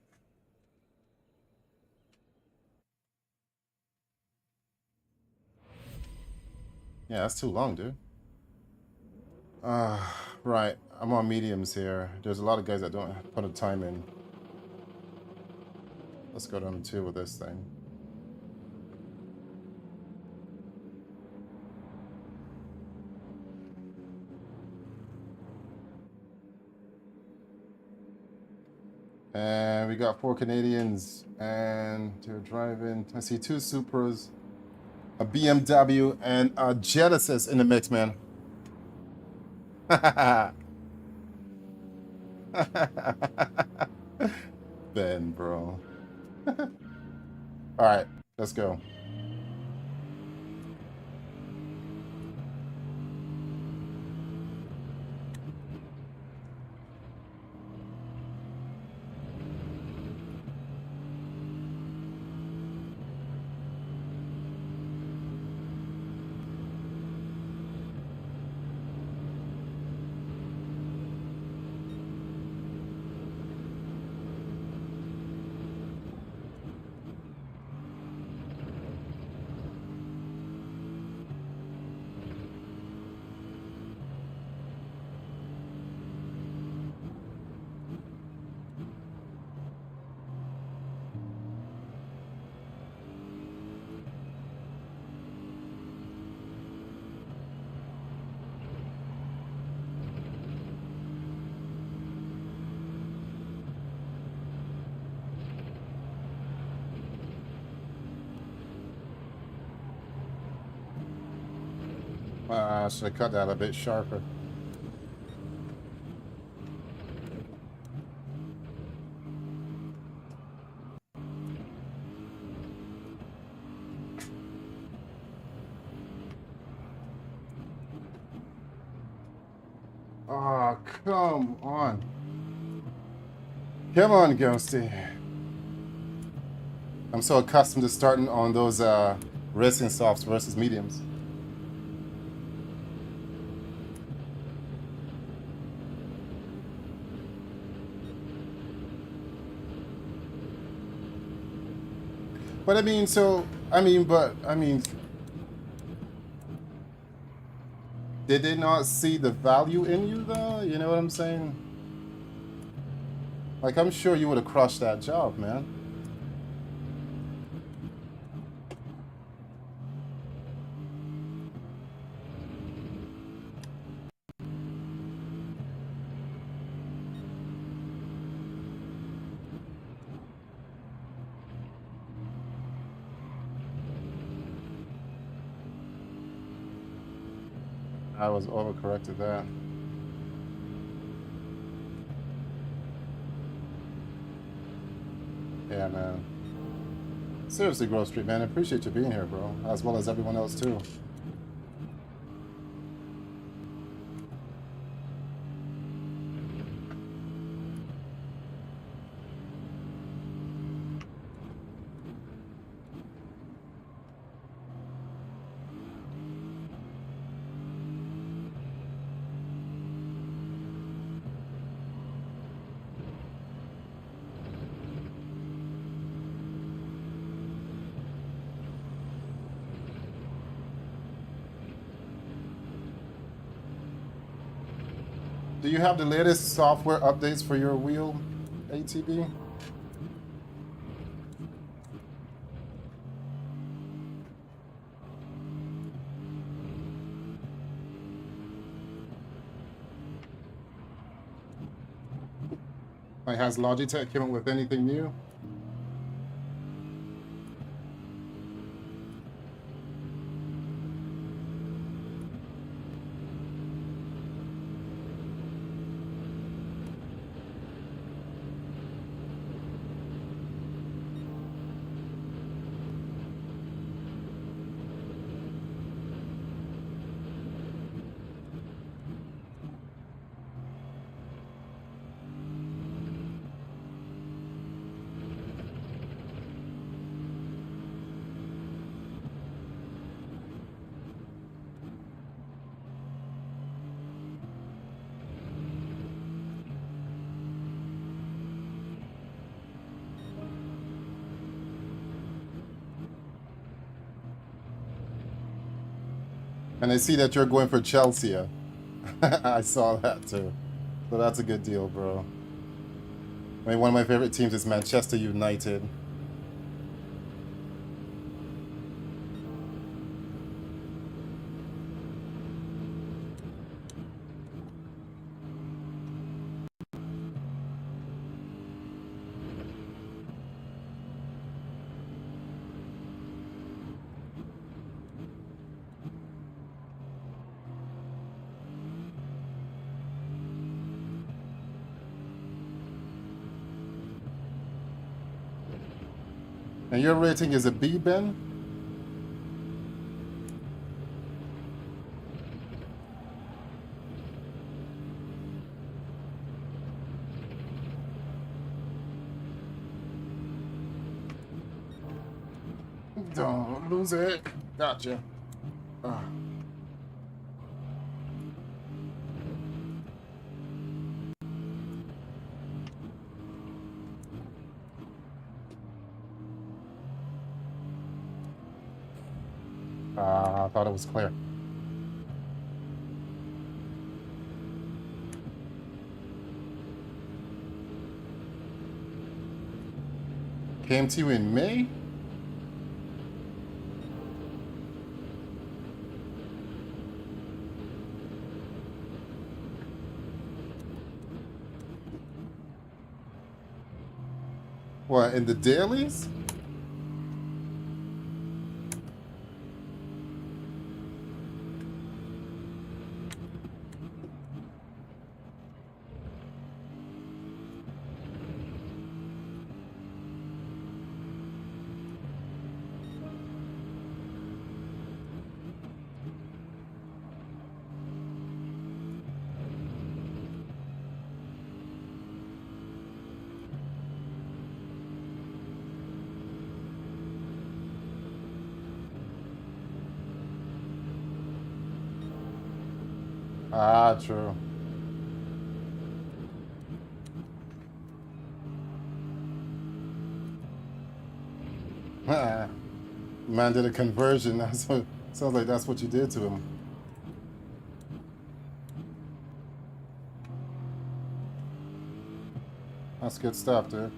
Yeah, that's too long, dude. Right. I'm on mediums here. There's a lot of guys that don't put a time in. Let's go down to 2 with this thing. And we got 4 Canadians, and they're driving. I see 2 Supras, a BMW, and a Genesis in the mix, man. Ben, bro. All right, let's go. Should have cut that a bit sharper. Oh, come on. Come on, Ghosty. I'm so accustomed to starting on those racing softs versus mediums. But I mean, did they not see the value in you, though? You know what I'm saying? Like, I'm sure you would have crushed that job, man. I was overcorrected there. Yeah, man. Seriously, Grove Street, man. I appreciate you being here, bro. As well as everyone else, too. Do you have the latest software updates for your wheel, ATB? Like, has Logitech come up with anything new? And I see that you're going for Chelsea. I saw that too. So that's a good deal, bro. I mean, one of my favorite teams is Manchester United. And your rating is a B, Ben? Don't lose it. Gotcha. Ah. I thought it was clear. Came to you in May? What, in the dailies? Ah, true. Man did a conversion. That's what sounds like. That's what you did to him. That's good stuff, dude.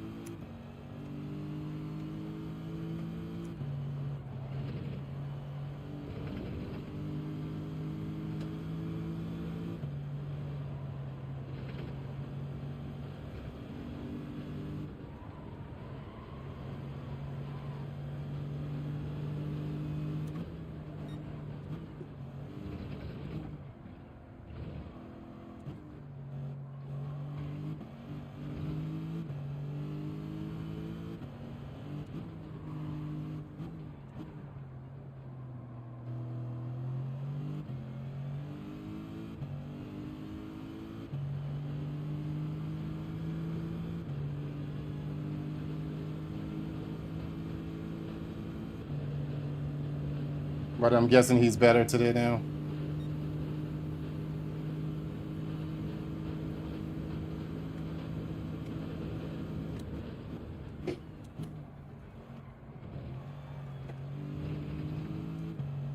But I'm guessing he's better today now.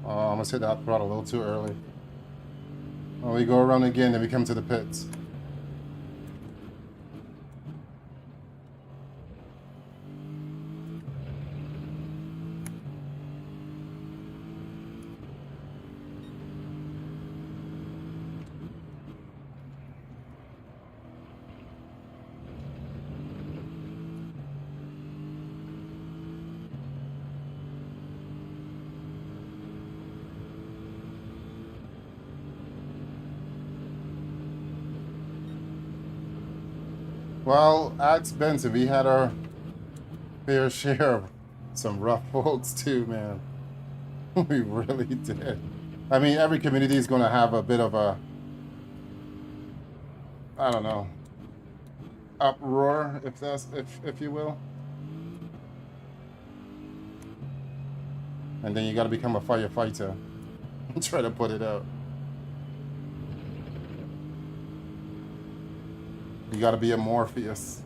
Oh, I almost hit that throttle a little too early. Oh, we go around again, then we come to the pits. Well, ask Benson, we had our fair share of some rough folks too, man. We really did. I mean, every community is going to have a bit of a, I don't know, uproar, if you will. And then you got to become a firefighter and try to put it out. You got to be a Morpheus.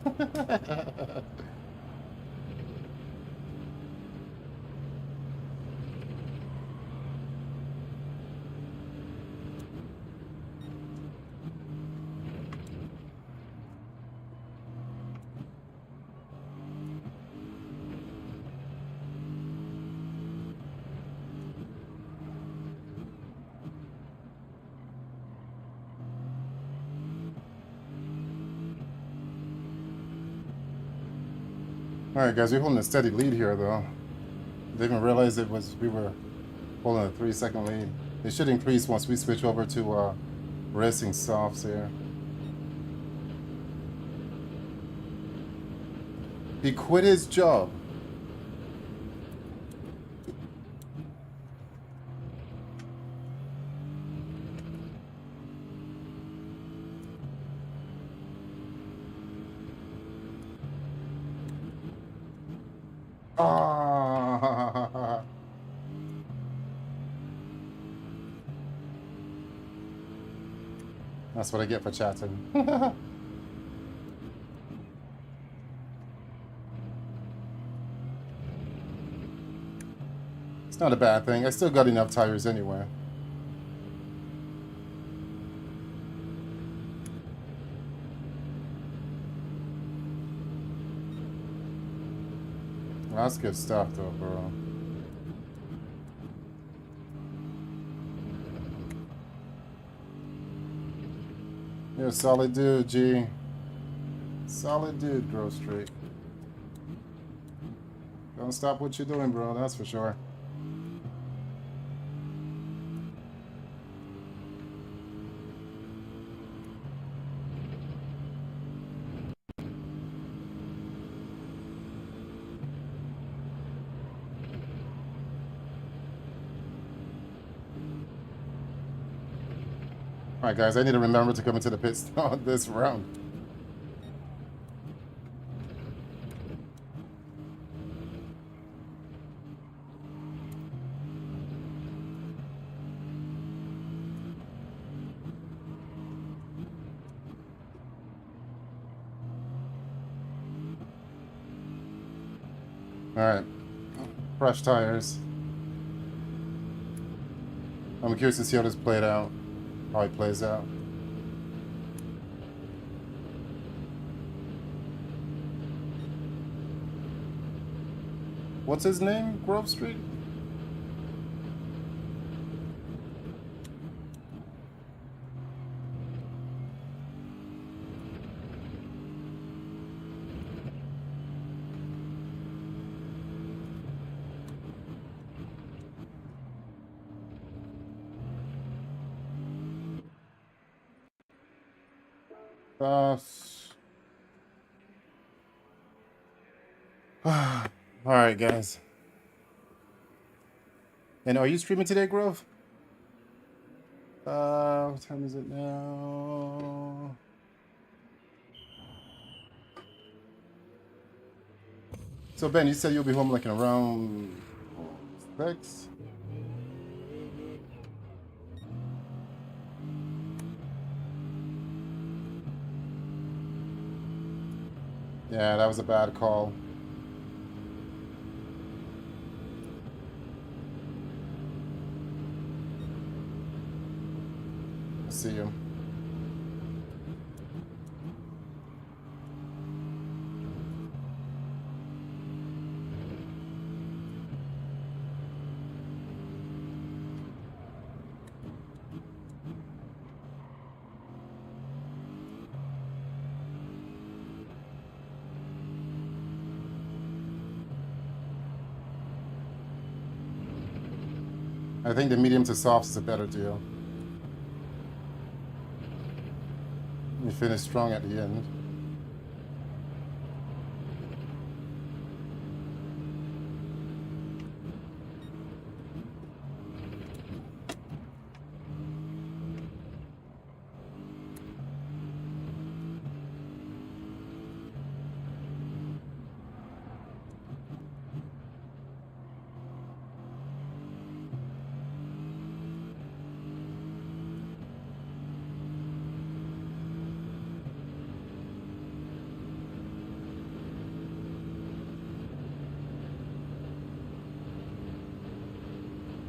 Alright guys, we're holding a steady lead here though. They didn't realize we were holding a 3-second lead. It should increase once we switch over to racing softs here. He quit his job. Ah. That's what I get for chatting. It's not a bad thing. I still got enough tires anyway. Well, that's good stuff though, bro. You're a solid dude, G. Solid dude, Grove Street. Don't stop what you're doing, bro. That's for sure. Alright guys, I need to remember to come into the pits on this round. Alright. Fresh tires. I'm curious to see how this played out. How it plays out. What's his name? Grove Street? Alright, guys. And are you streaming today, Grove? What time is it now? So, Ben, you said you'll be home like in around 6? Yeah, that was a bad call. See you. I think the medium to soft is a better deal. You finish strong at the end.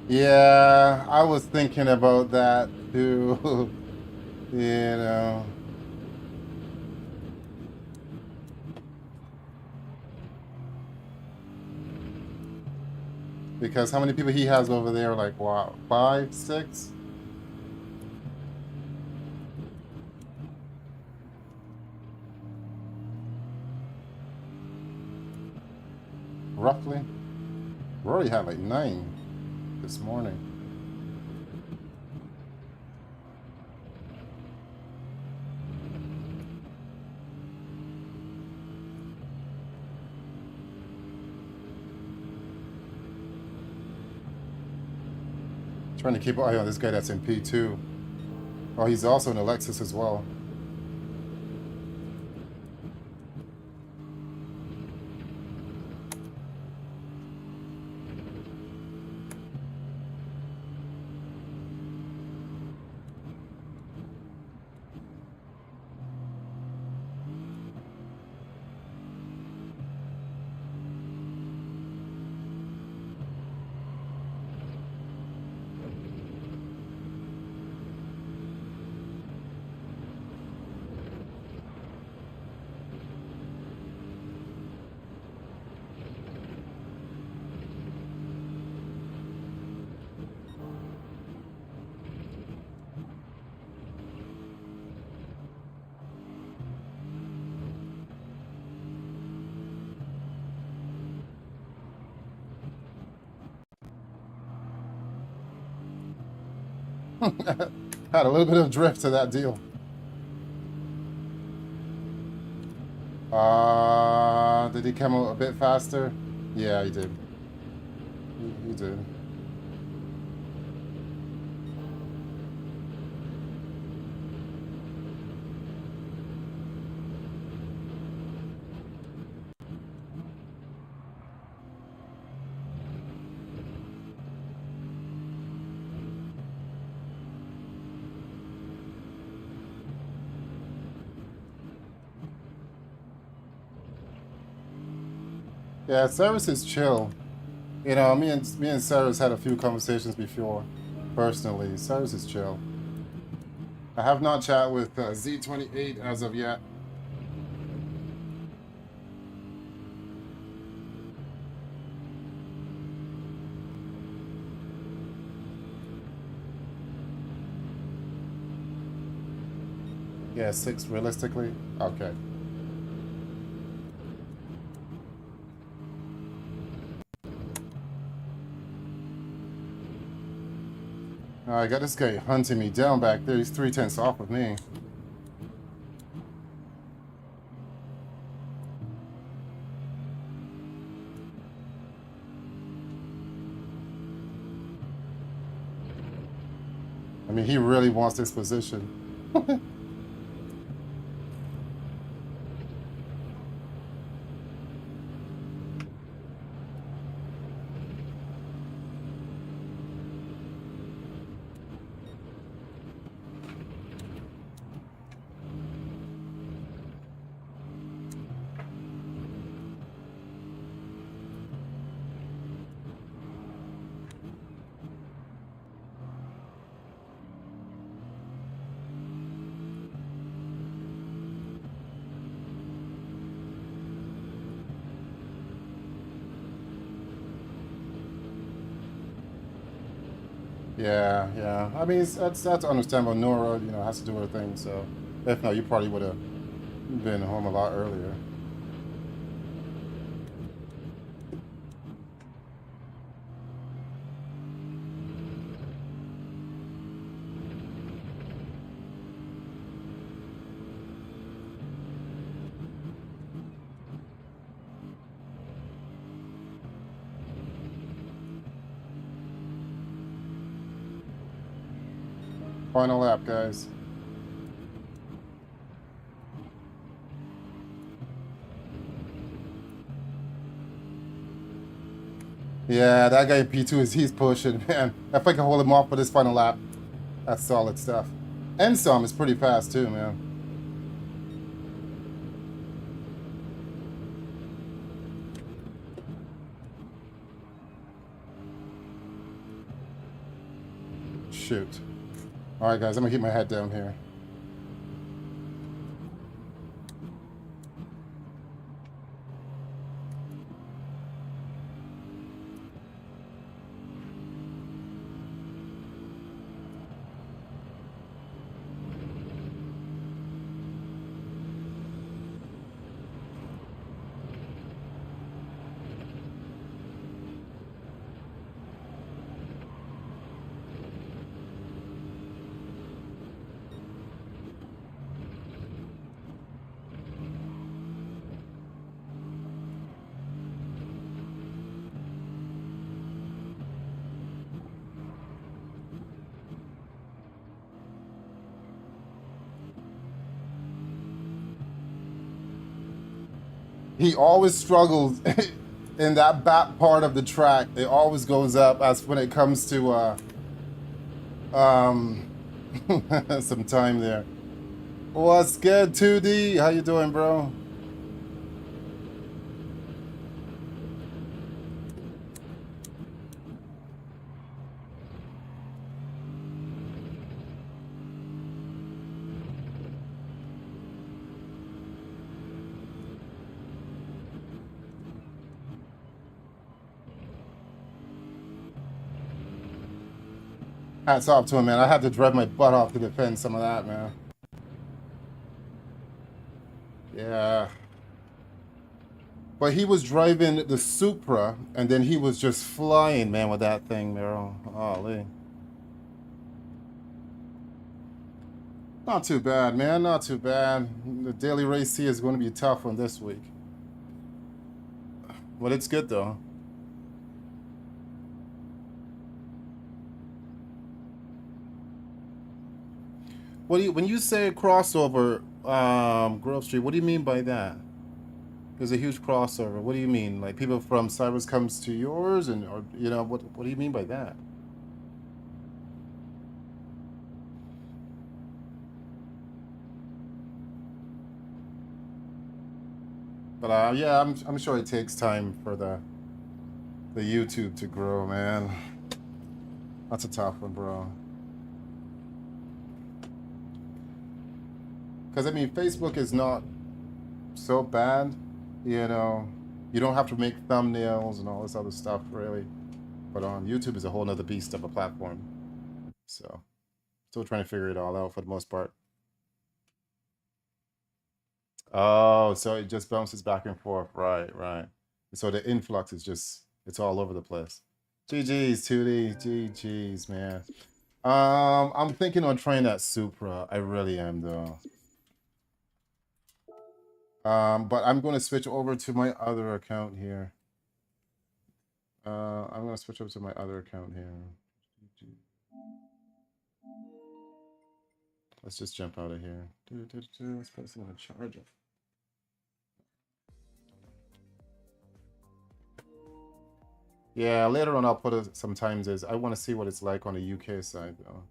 Yeah, I was thinking about that too. You know. Because how many people he has over there? Like, what, 5, 6? roughly. We already had like 9 this morning. Trying to keep an eye on this guy that's in P2. Oh, he's also in a Lexus as well. Had a little bit of drift to that deal. Did he come a bit faster? Yeah, he did. He did. Yeah, service is chill. You know, me and Cyrus had a few conversations before, personally. Cyrus is chill. I have not chatted with Z28 as of yet. Yeah, 6 realistically? Okay. I got this guy hunting me down back there. He's 3/10 off of me. I mean, he really wants this position. Yeah, yeah. I mean, that's understandable. Nora, you know, has to do her thing. So, if not, you probably would have been home a lot earlier. Final lap, guys. Yeah, that guy in P2 he's pushing, man. If I can hold him off for this final lap, that's solid stuff. And some is pretty fast too, man. Shoot. All right, guys, I'm gonna keep my head down here. He always struggles in that back part of the track. It always goes up as when it comes to um some time there. What's good, 2D? How you doing, bro? Hats off to him, man. I had to drive my butt off to defend some of that, man. Yeah. But he was driving the Supra, and then he was just flying, man, with that thing, bro. Golly. Not too bad, man. Not too bad. The daily race here is going to be a tough one this week. But it's good, though. What do you, when you say crossover, Grove Street, what do you mean by that? There's a huge crossover. What do you mean? Like people from Cyrus comes to yours, and or you know what do you mean by that? But yeah, I'm sure it takes time for the YouTube to grow, man. That's a tough one, bro. Because I mean, Facebook is not so bad, you know. You don't have to make thumbnails and all this other stuff, really. But YouTube is a whole nother beast of a platform. So, still trying to figure it all out for the most part. Oh, so it just bounces back and forth. Right, right. So the influx is just, it's all over the place. GG's, 2D, GG's, man. I'm thinking on trying that Supra. I really am, though. But I'm going to switch over to my other account here. I'm going to switch over to my other account here. Let's just jump out of here. Let's put this on a charger. Yeah, later on I'll put it sometimes as I want to see what it's like on the UK side, though.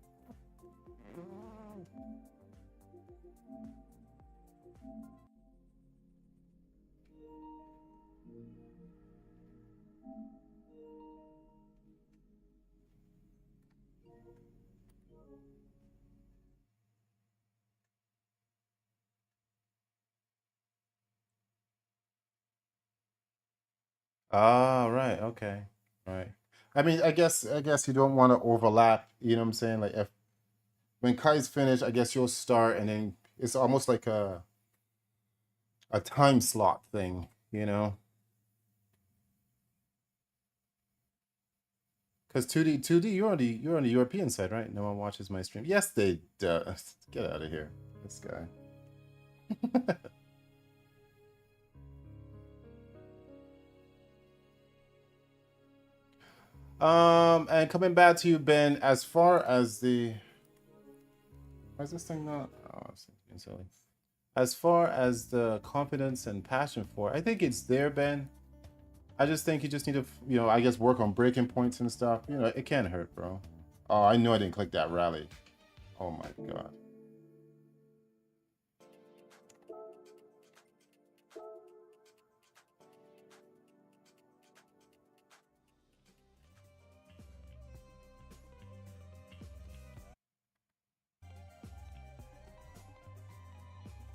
Ah, right, okay. Right. I mean, I guess you don't want to overlap, you know what I'm saying? Like if when Kai's finished, I guess you'll start and then it's almost like a time slot thing, you know? Because 2D, you're on the European side, right? No one watches my stream. Yes, they do. Get out of here. This guy. And coming back to you, Ben, as far as the why is this thing not it's being silly. As far as the confidence and passion for it, I think it's there, Ben. I just think you just need to, you know, I guess work on breaking points and stuff. You know, it can't hurt, bro. Oh, I know I didn't click that rally. Oh my god.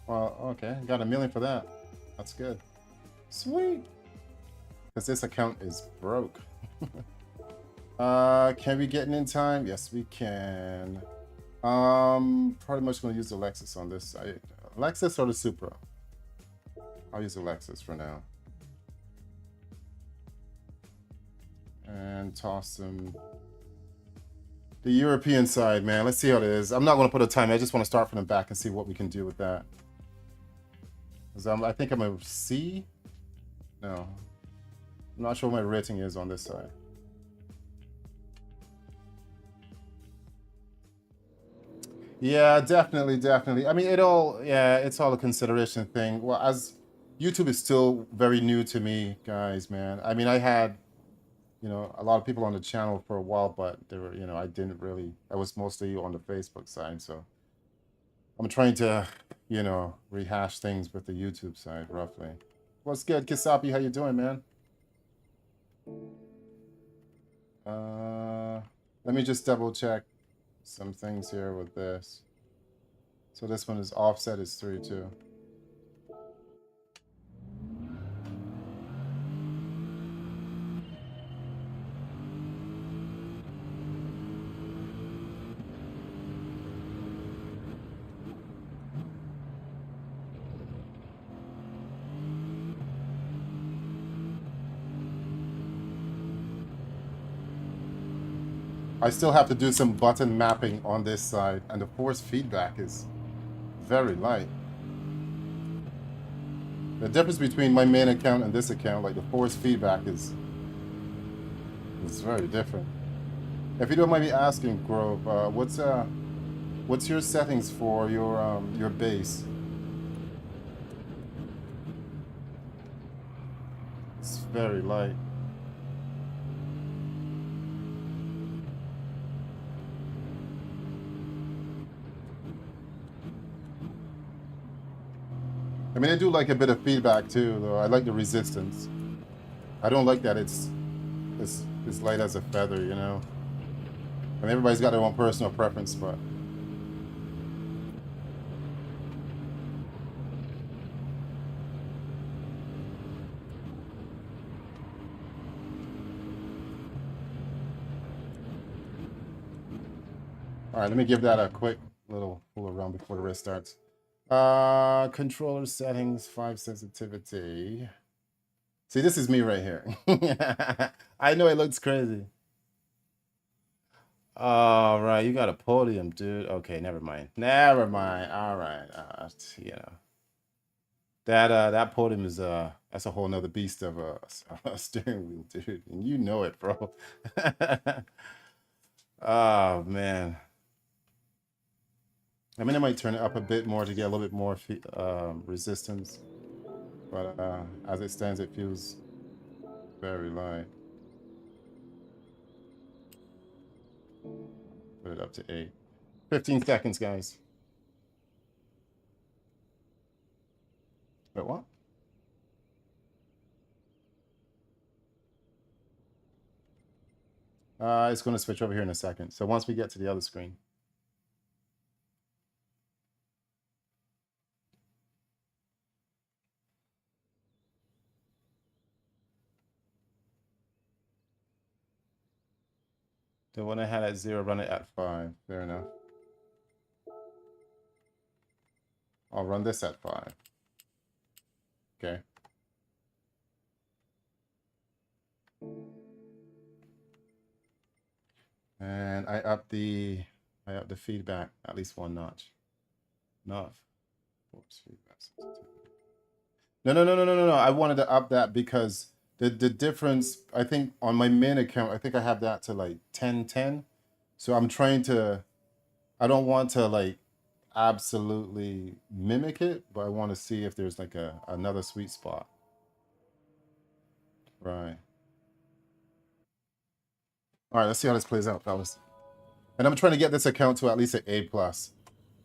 Well, okay, got a million for that. That's good. Sweet. Because this account is broke. Can we get in time? Yes, we can. Pretty much gonna use the Lexus on this side. Lexus or the Supra? I'll use the Lexus for now. And toss them the European side, man. Let's see how it is. I'm not gonna put a time. I just want to start from the back and see what we can do with that. I think I'm a C. No, I'm not sure what my rating is on this side. Yeah, definitely, definitely. I mean, yeah, it's all a consideration thing. Well, as YouTube is still very new to me, guys, man. I mean, I had, you know, a lot of people on the channel for a while, but they were, you know, I was mostly on the Facebook side, so I'm trying to, you know, rehash things with the YouTube side, roughly. What's good, Kisapi? How you doing, man? Let me just double check some things here with this. So this one is offset is 3 too. I still have to do some button mapping on this side, and the force feedback is very light. The difference between my main account and this account, like the force feedback is very different. If you don't mind me asking, Grove, what's your settings for your base? It's very light. I mean, I do like a bit of feedback too, though. I like the resistance. I don't like that it's light as a feather, you know. I mean, everybody's got their own personal preference, but all right, let me give that a quick little fool around before the race starts. Controller settings, 5 sensitivity. See, this is me right here. I know it looks crazy. All right, you got a podium, dude. Okay, never mind. Never mind. All right. You know. That podium is that's a whole nother beast of a steering wheel, dude. And you know it, bro. Oh man. I mean, I might turn it up a bit more to get a little bit more resistance, but as it stands, it feels very light. Put it up to 8. 15 seconds, guys. Wait, what? It's going to switch over here in a second. So once we get to the other screen. The one I had at 0, run it at 5. Fair enough. I'll run this at 5. Okay. And I up the feedback at least 1 notch. Not force feedback sensitivity. No. I wanted to up that because the difference, I think on my main account, I think I have that to like 1010. So I'm trying to, I don't want to like absolutely mimic it, but I want to see if there's like another sweet spot. Right. All right, let's see how this plays out, fellas. And I'm trying to get this account to at least an A+.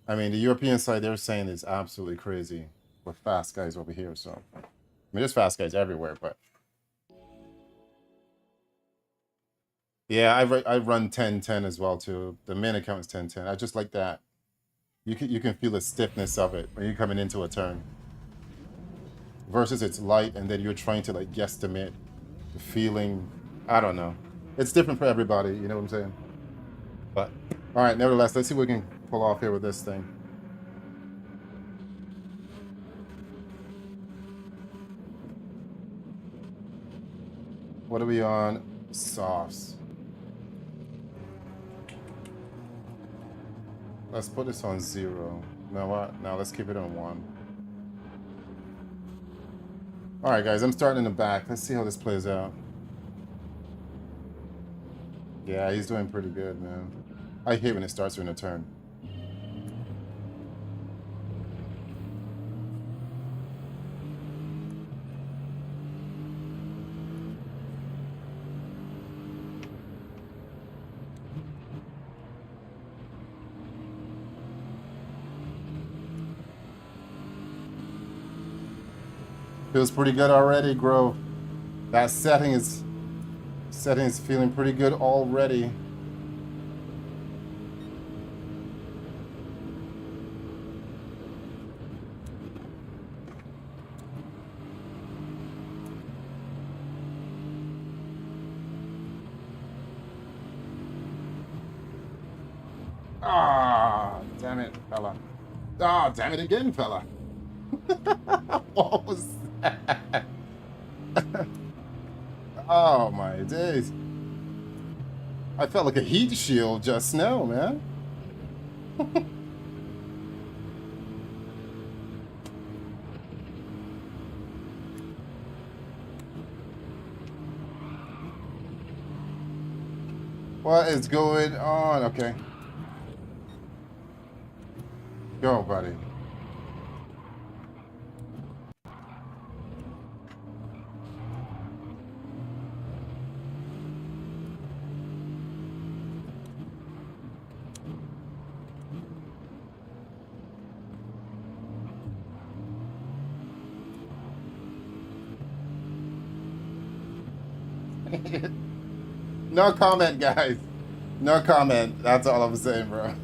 I mean, the European side, they're saying is absolutely crazy with fast guys over here. So, I mean, there's fast guys everywhere, but yeah, I run 1010 as well too. The main account is 1010. I just like that. You can feel the stiffness of it when you're coming into a turn. Versus it's light, and then you're trying to like guesstimate the feeling. I don't know. It's different for everybody. You know what I'm saying? But all right, nevertheless, let's see what we can pull off here with this thing. What are we on? Softs. Let's put this on 0. You know what? Now let's keep it on 1. All right, guys, I'm starting in the back. Let's see how this plays out. Yeah, he's doing pretty good, man. I hate when it starts during a turn. Feels pretty good already, Grove. That setting is feeling pretty good already. Ah, damn it, fella. Ah, damn it again, fella. What was that? Oh my days. I felt like a heat shield just now, man. What is going on? Okay. Go, buddy. No comment, guys. No comment. That's all I'm saying, bro.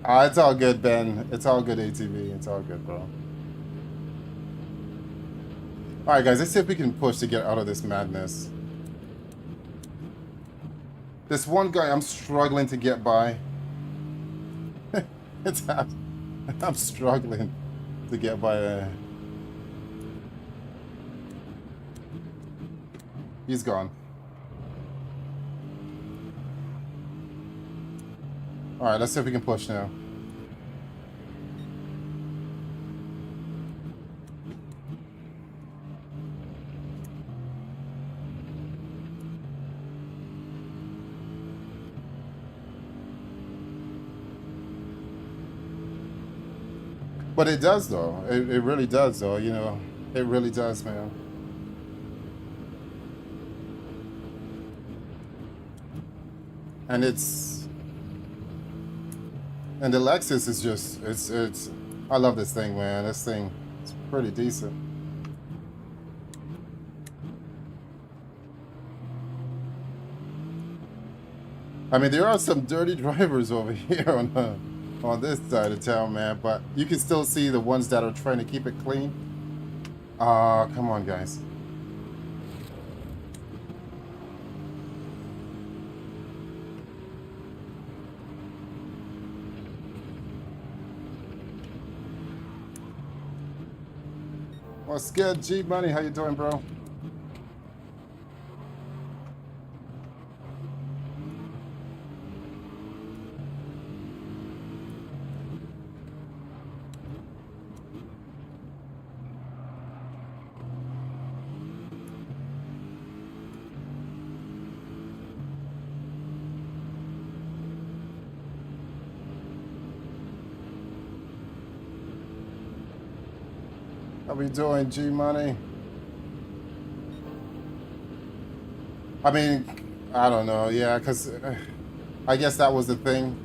It's all good, Ben. It's all good, ATV. It's all good, bro. All right, guys. Let's see if we can push to get out of this madness. This one guy I'm struggling to get by. I'm struggling to get by. He's gone. All right, let's see if we can push now. But it does, though. It really does, though. You know, it really does, man. And the Lexus is just, it's, I love this thing, man. This thing is pretty decent. I mean, there are some dirty drivers over here on this side of town, man, but you can still see the ones that are trying to keep it clean. Come on, guys. What's good, G Money? How you doing, bro? How we doing, G Money? I mean, I don't know. Yeah, because I guess that was the thing.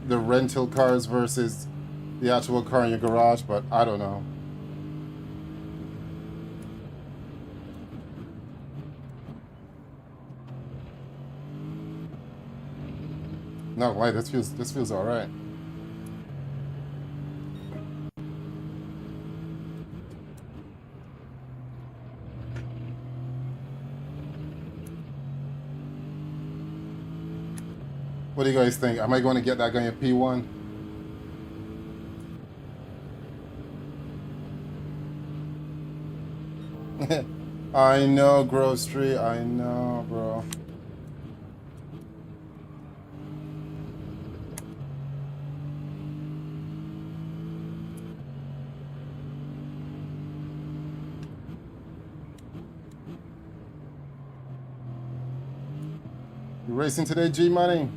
The rental cars versus the actual car in your garage, but I don't know. No, wait, this feels all right. What do you guys think? Am I going to get that guy a P1? I know, Grove Street. I know, bro. You racing today, G Money?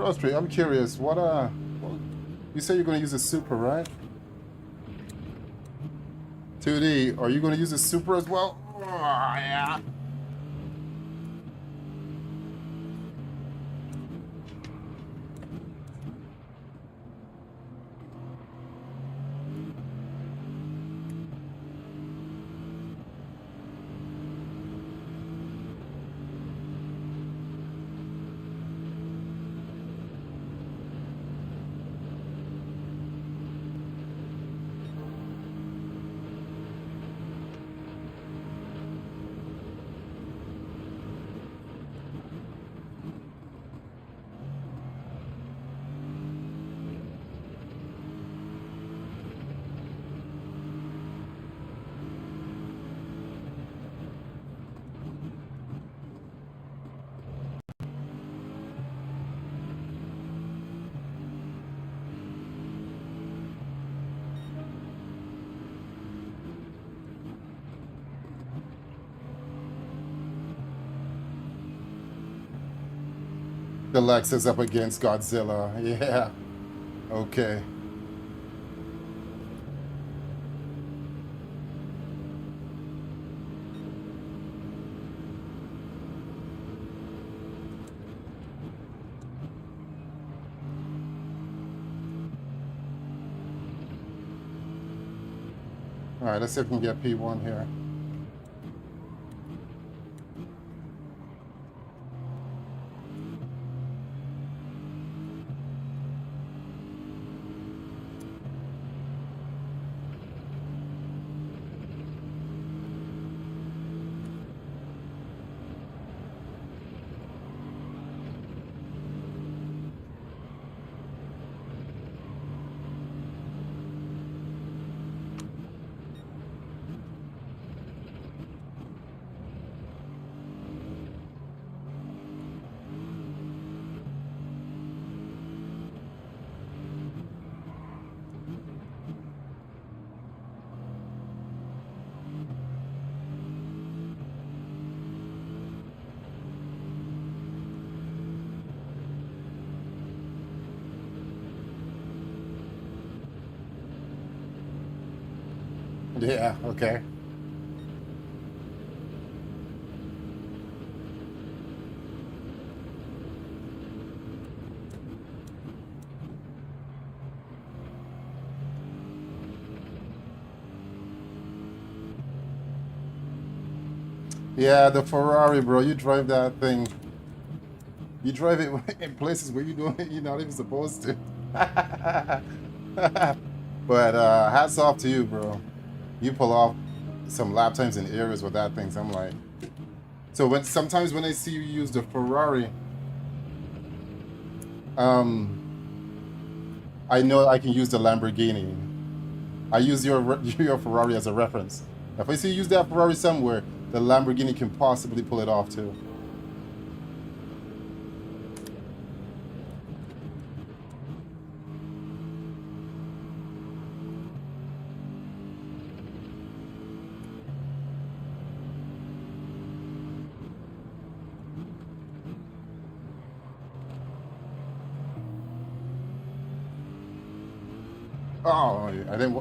Cross Street, I'm curious. You say you're going to use a Super, right? 2D, are you going to use a Super as well? Oh, yeah. The Lexus up against Godzilla. Yeah. Okay. All right, let's see if we can get P1 here. Yeah, okay. Yeah, the Ferrari, bro. You drive that thing. You drive it in places where you're not even supposed to. But hats off to you, bro. You pull off some lap times in areas with that thing. So I'm like, so sometimes when I see you use the Ferrari, I know I can use the Lamborghini. I use your Ferrari as a reference. If I see you use that Ferrari somewhere, the Lamborghini can possibly pull it off too. Oh,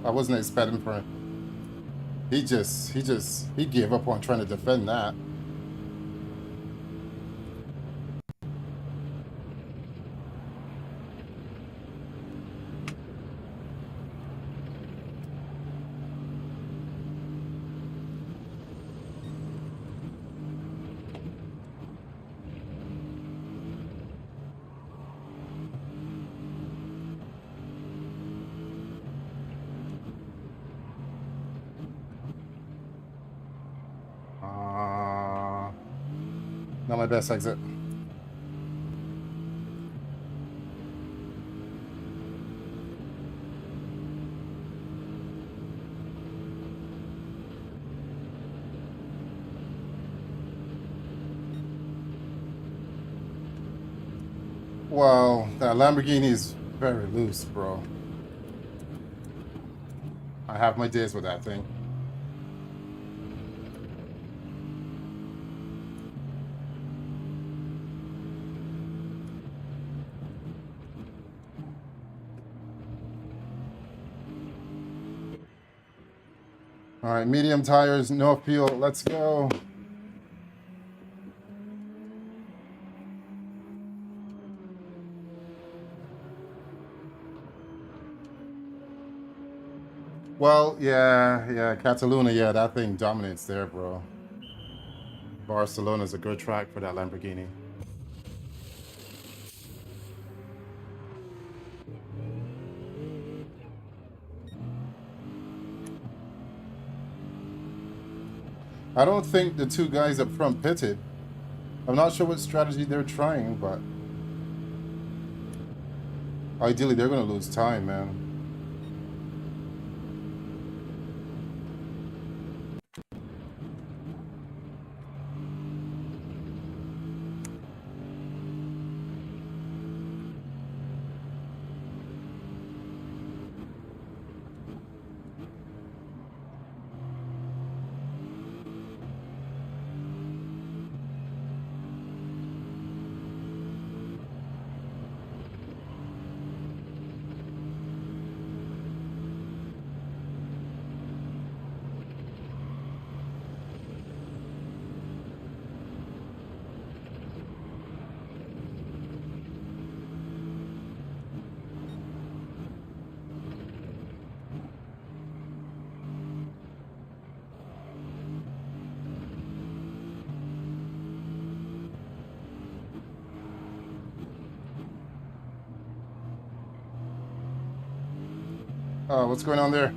I wasn't expecting for him. He gave up on trying to defend that. Not my best exit. Well, that Lamborghini is very loose, bro. I have my days with that thing. All right, medium tires, no fuel. Let's go. Well, yeah, Cataluna, yeah, that thing dominates there, bro. Barcelona's a good track for that Lamborghini. I don't think the two guys up front pitted. I'm not sure what strategy they're trying, but ideally they're going to lose time, man. Oh, what's going on there?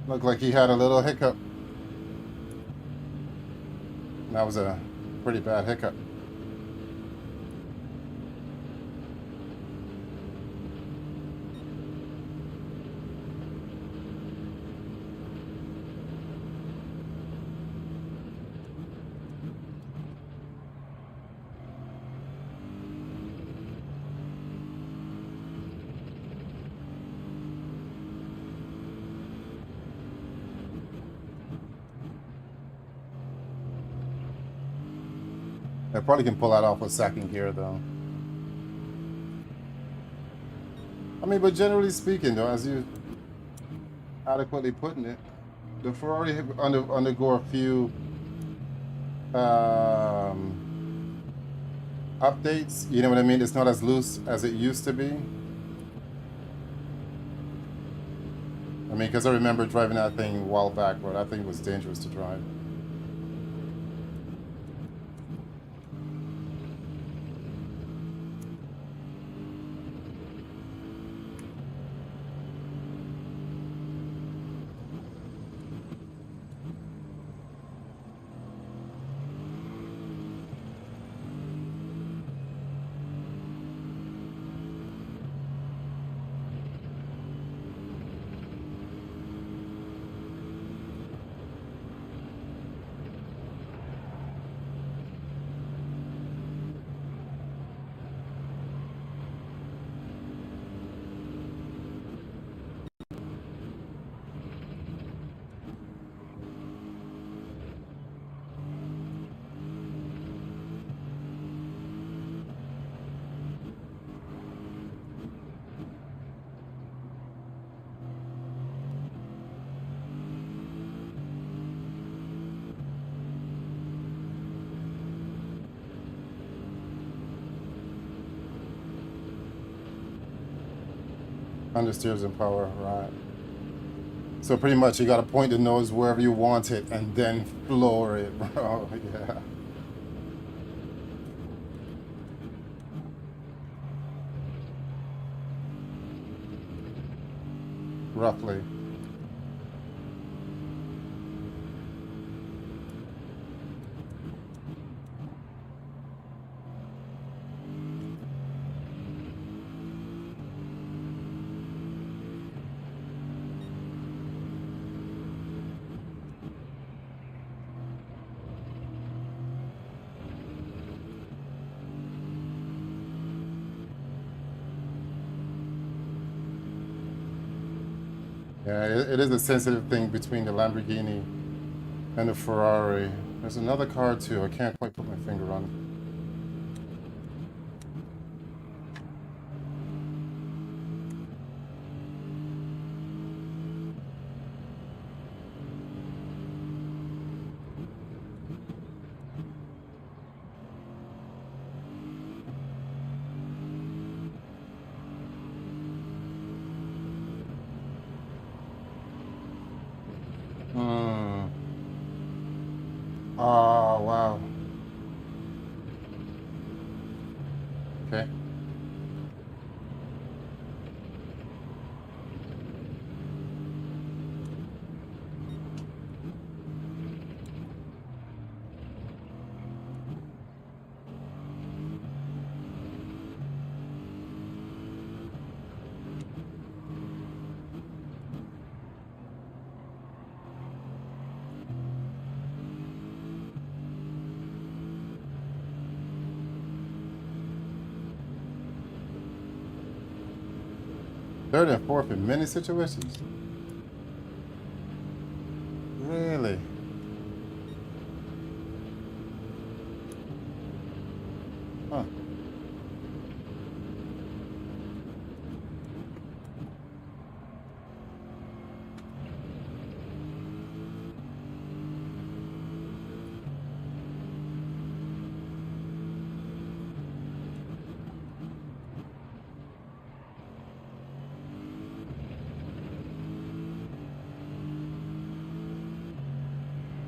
Looked like he had a little hiccup. That was a pretty bad hiccup. I probably can pull that off with second gear, though. I mean, but generally speaking, though, as you adequately putting it, the Ferrari undergo a few updates. You know what I mean? It's not as loose as it used to be. I mean, because I remember driving that thing a while back, bro. That thing was dangerous to drive. Understeers and power, right. So pretty much you got to point the nose wherever you want it and then floor it, bro. Yeah. Roughly. Yeah, it is a sensitive thing between the Lamborghini and the Ferrari. There's another car too. I can't quite put my finger on it. Third and fourth in many situations. Really? Huh.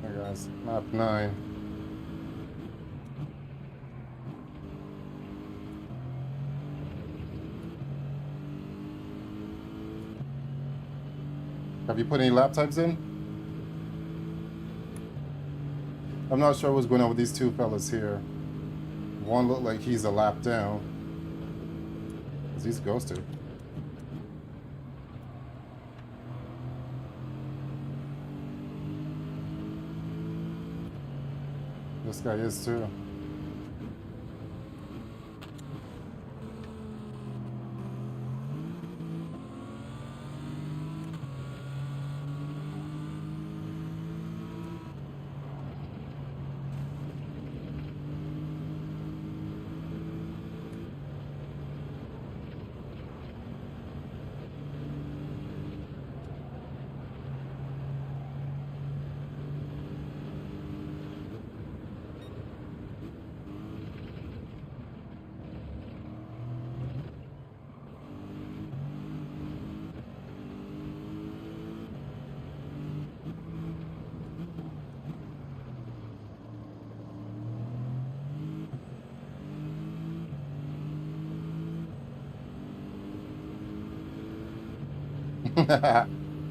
Hey guys, map 9. Have you put any lap times in? I'm not sure what's going on with these two fellas here. One looked like he's a lap down. 'Cause he's ghosted. This guy is too.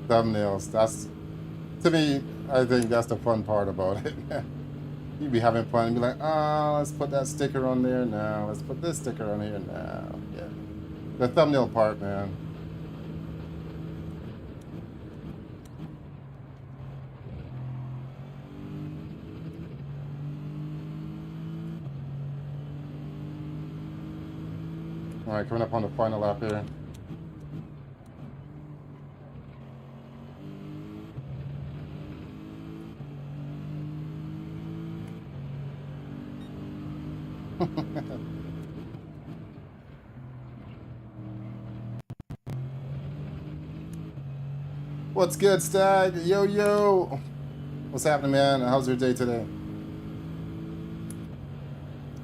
Thumbnails. That's, to me, I think that's the fun part about it. You be having fun and be like, oh, let's put that sticker on there now. Let's put this sticker on here now. Yeah. The thumbnail part, man. All right, coming up on the final lap here. What's good, Stag? Yo, yo. What's happening, man? How's your day today?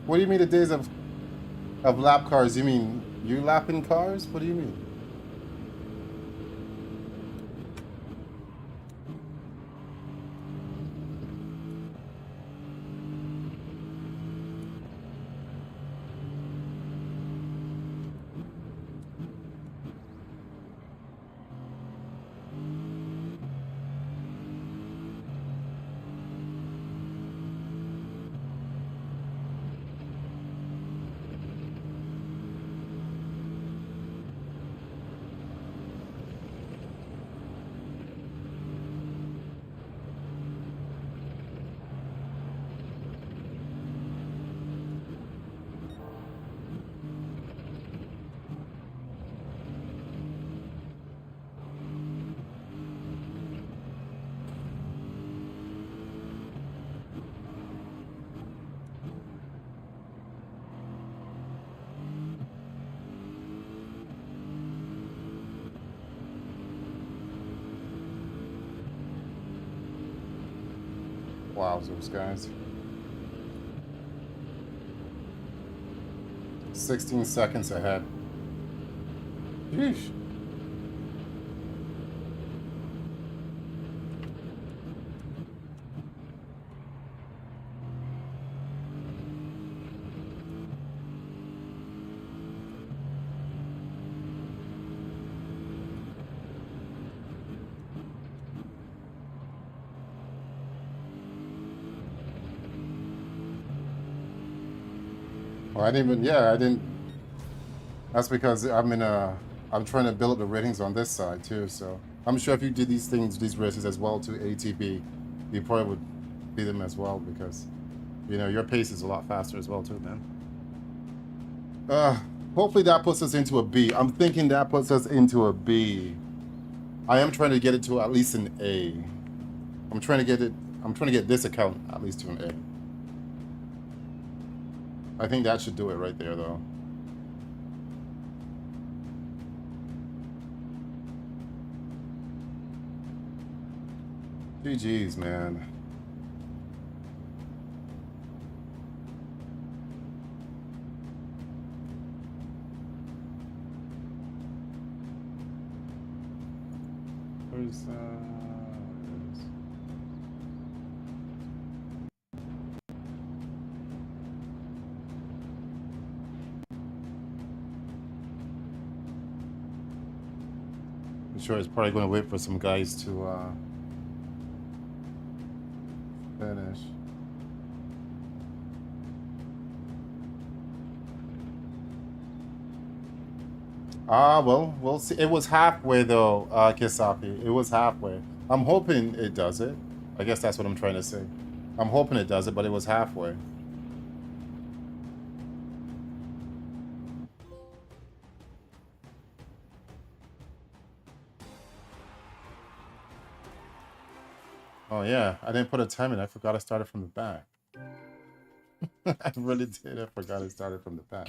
What do you mean the days of lap cars? You mean you lapping cars? What do you mean? Wowzers, guys. 16 seconds ahead. Yeesh. Well, I didn't even, yeah, I didn't. That's because I'm trying to build up the ratings on this side too. So I'm sure if you did these things, these races as well to ATB, you probably would beat them as well because, you know, your pace is a lot faster as well too, man. Hopefully that puts us into a B. I'm thinking that puts us into a B. I am trying to get it to at least an A. I'm trying to get this account at least to an A. I think that should do it right there, though. GG's, man. Where's I'm sure it's probably going to wait for some guys to finish. Well, we'll see. It was halfway though, Kisapi. It was halfway. I'm hoping it does it. I guess that's what I'm trying to say. I'm hoping it does it, but it was halfway. Oh yeah, I didn't put a time in. I forgot I started from the back. I really did. I forgot I started from the back.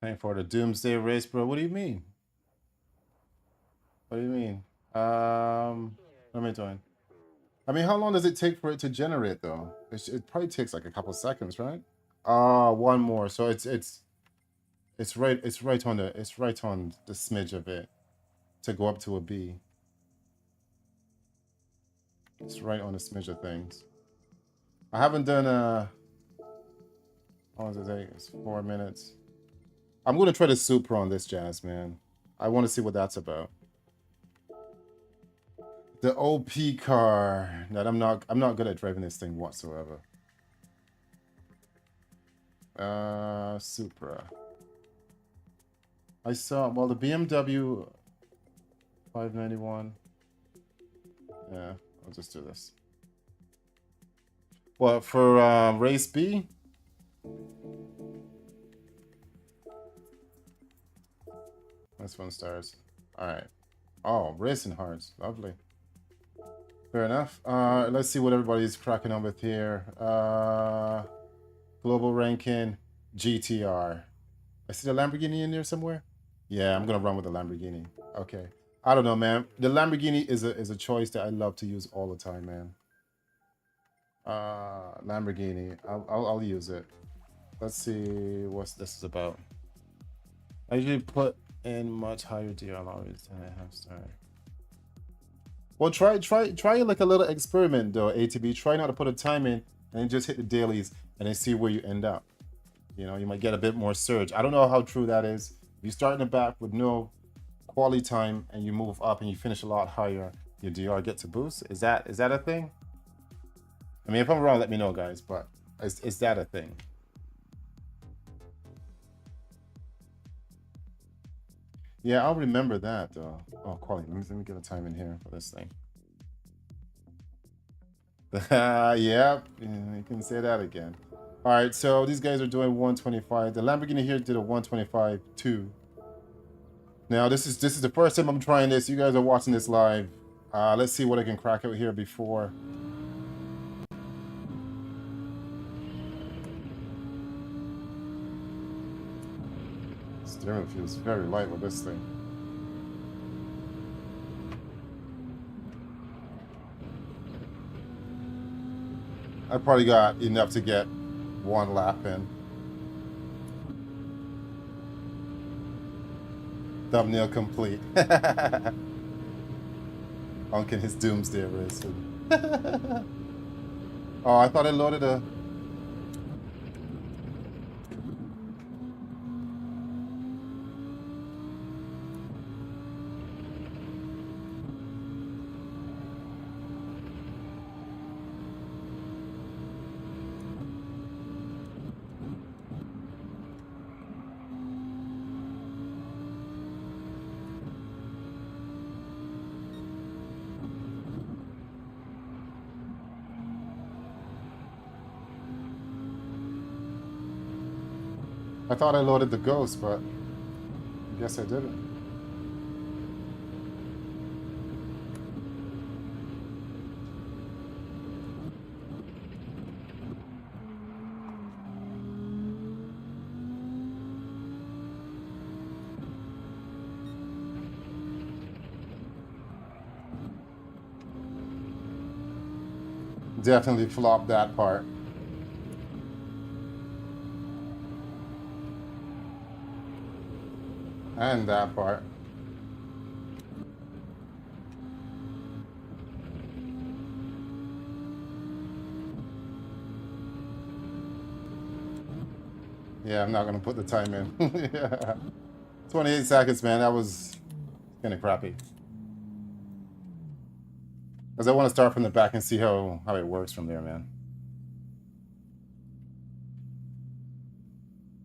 Time for the doomsday race, bro. What do you mean? What do you mean? What am I doing? I mean, how long does it take for it to generate though? It probably takes like a couple seconds, right? One more. So it's right on the smidge of it to go up to a B. It's right on the smidge of things. I haven't done how long does it take? It's 4 minutes. I'm gonna try to super on this jazz, man. I want to see what that's about. The OP car. That I'm not good at driving this thing whatsoever. Supra. I saw, well, the BMW 591. Yeah, I'll just do this. Well, for race B? This one stars. Alright. Oh, racing hearts. Lovely. Fair enough. Let's see what everybody's cracking on with here. Global ranking, GTR. I see the Lamborghini in there somewhere. Yeah, I'm gonna run with the Lamborghini. Okay. I don't know, man. The Lamborghini is a choice that I love to use all the time, man. Lamborghini. I'll use it. Let's see what this is about. I usually put in much higher DLRs than I have started. Well, try like a little experiment though, ATB. Try not to put a time in and then just hit the dailies and then see where you end up. You know, you might get a bit more surge. I don't know how true that is. If you start in the back with no quality time and you move up and you finish a lot higher, your DR gets a boost. Is that a thing? I mean, if I'm wrong, let me know, guys. But is that a thing? Yeah, I'll remember that though. Oh, quality. Let me get a time in here for this thing. Yeah, you can say that again. All right, so these guys are doing 125. The Lamborghini here did a 125 too. Now this is the first time I'm trying this. You guys are watching this live. Let's see what I can crack out here before. Steering feels very light with this thing. I probably got enough to get one lap in. Thumbnail complete. Unkin his doomsday race. Oh, I thought I loaded a... I thought I loaded the Ghost, but I guess I didn't. Definitely flopped that part. And that part. Yeah, I'm not gonna put the time in. Yeah. 28 seconds, man. That was kind of crappy. Because I want to start from the back and see how it works from there, man.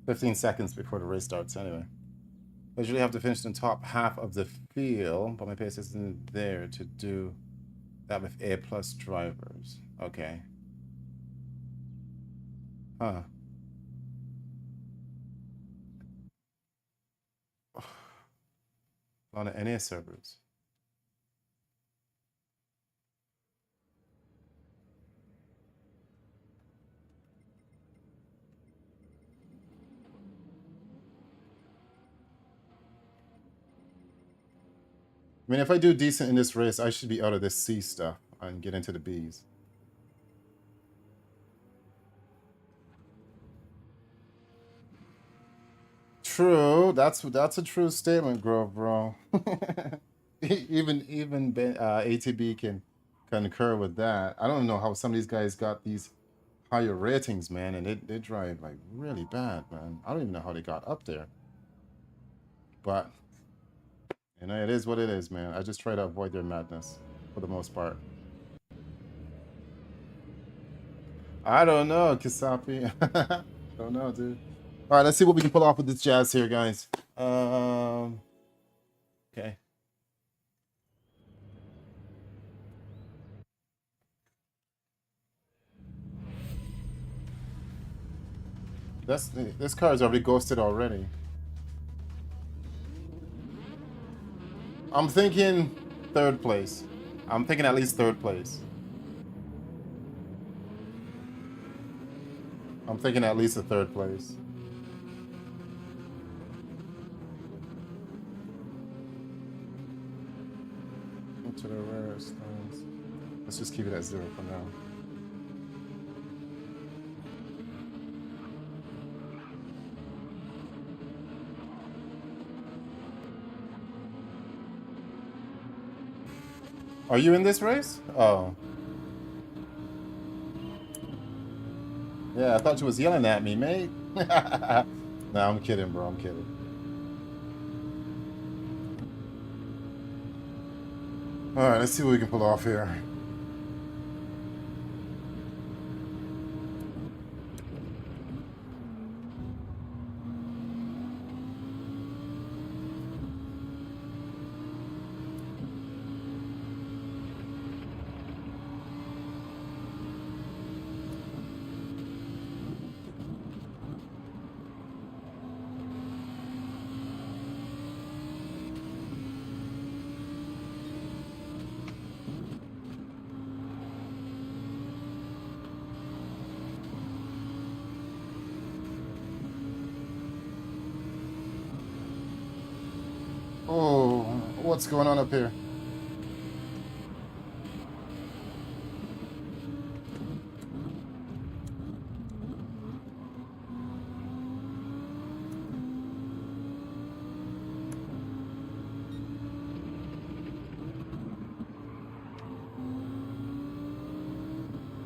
15 seconds before the race starts, anyway. I usually have to finish in the top half of the field, but my pace isn't there to do that with A+ drivers. Okay. Huh. On the NA servers. I mean, if I do decent in this race, I should be out of this C stuff and get into the Bs. True, that's a true statement, Grove, bro. even ATB can concur with that. I don't know how some of these guys got these higher ratings, man, and they drive like really bad, man. I don't even know how they got up there. But you know, it is what it is, man. I just try to avoid their madness for the most part. I don't know, Kisapi. Don't know, dude. All right, let's see what we can pull off with this jazz here, guys. Okay. This car is already ghosted already. I'm thinking third place. I'm thinking at least third place. I'm thinking at least a third place. Into the rare stones. Let's just keep it at 0 for now. Are you in this race? Oh. Yeah, I thought you was yelling at me, mate. Nah, I'm kidding, bro. I'm kidding. All right, let's see what we can pull off here. Oh, what's going on up here?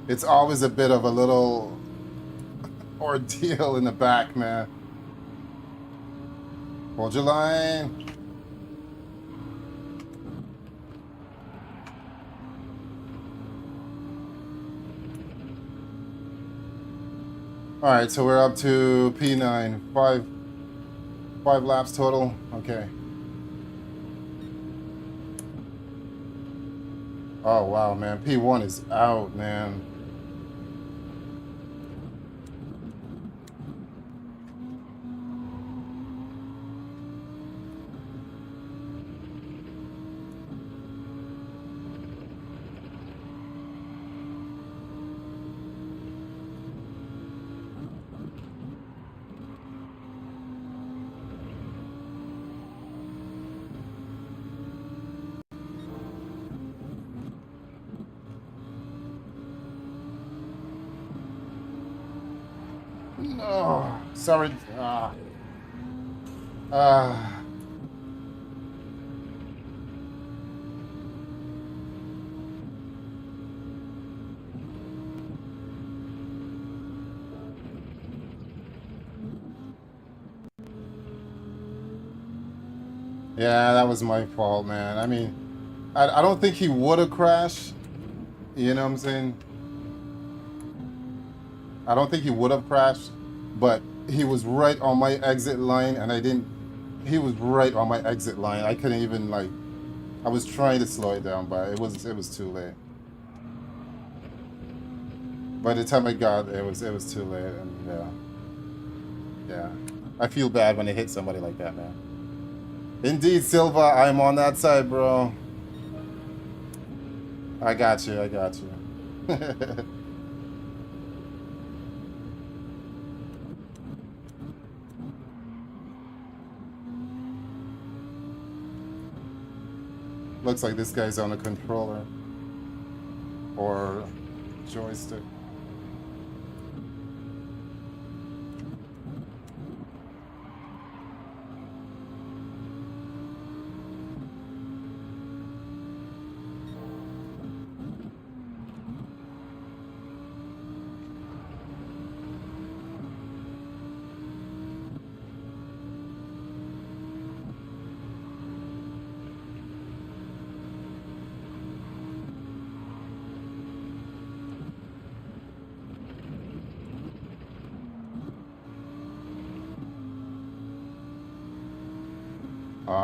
It's always a bit of a little ordeal in the back, man. Hold your line. All right, so we're up to P9. Five laps total. Okay. Oh, wow, man. P1 is out, man. No, sorry. Ah. Yeah, that was my fault, man. I mean, I don't think he would have crashed. You know what I'm saying? I don't think he would have crashed, but he was right on my exit line, and I didn't. He was right on my exit line. I couldn't even like. I was trying to slow it down, but it was too late. By the time I got there, it was too late, and yeah. I feel bad when I hit somebody like that, man. Indeed, Silva, I'm on that side, bro. I got you. I got you. Looks like this guy's on a controller or joystick.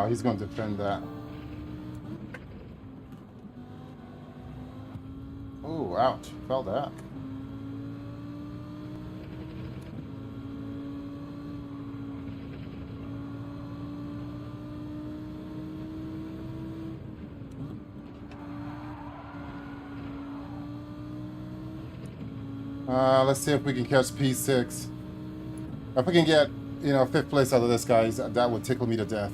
He's going to defend that. Oh, ouch. Felt that. Let's see if we can catch P6. If we can get, 5th place out of this, guys, that would tickle me to death.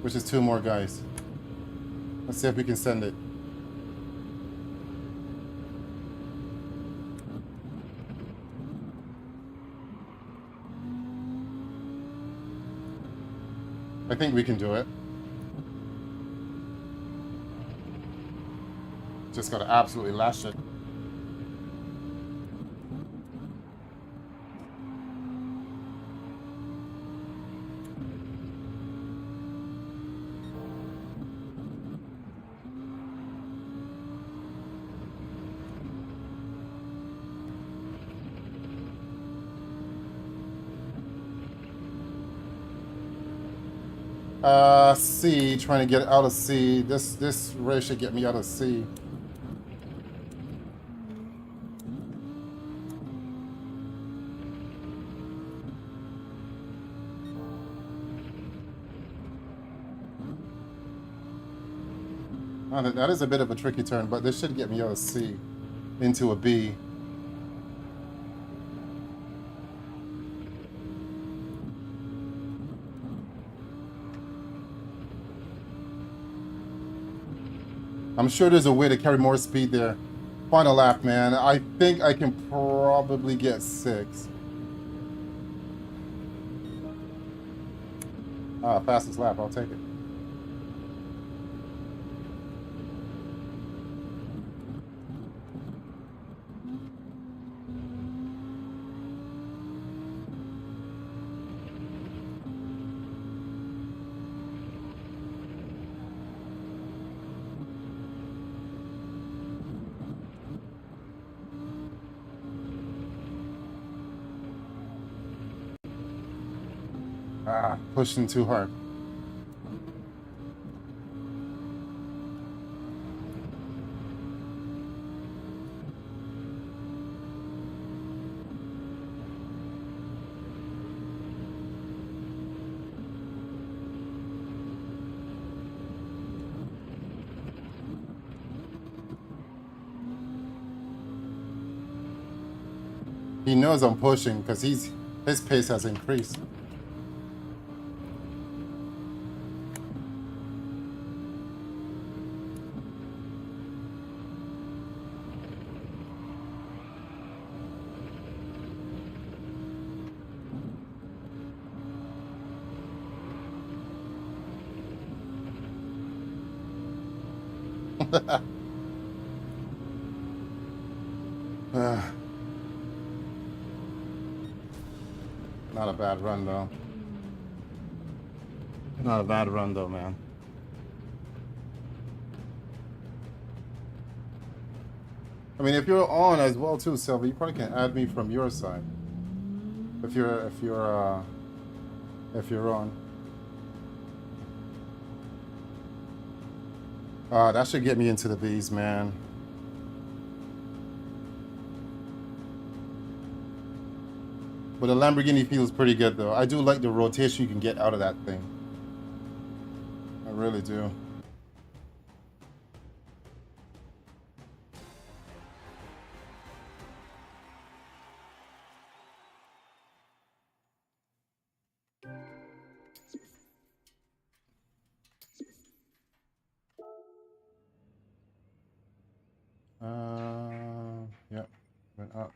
Which is 2 more guys. Let's see if we can send it. I think we can do it. Just gotta absolutely lash it. C, trying to get out of C. This race should get me out of C. Oh, that is a bit of a tricky turn, but this should get me out of C into a B. I'm sure there's a way to carry more speed there. Final lap, man. I think I can probably get 6. Fastest lap. I'll take it. Pushing too hard. He knows I'm pushing because his pace has increased. Not a bad run though. Not a bad run though, man. I mean, if you're on as well too, Silva, you probably can add me from your side. If you're on. That should get me into the V's, man. But the Lamborghini feels pretty good though. I do like the rotation you can get out of that thing. I really do. Yep, went up.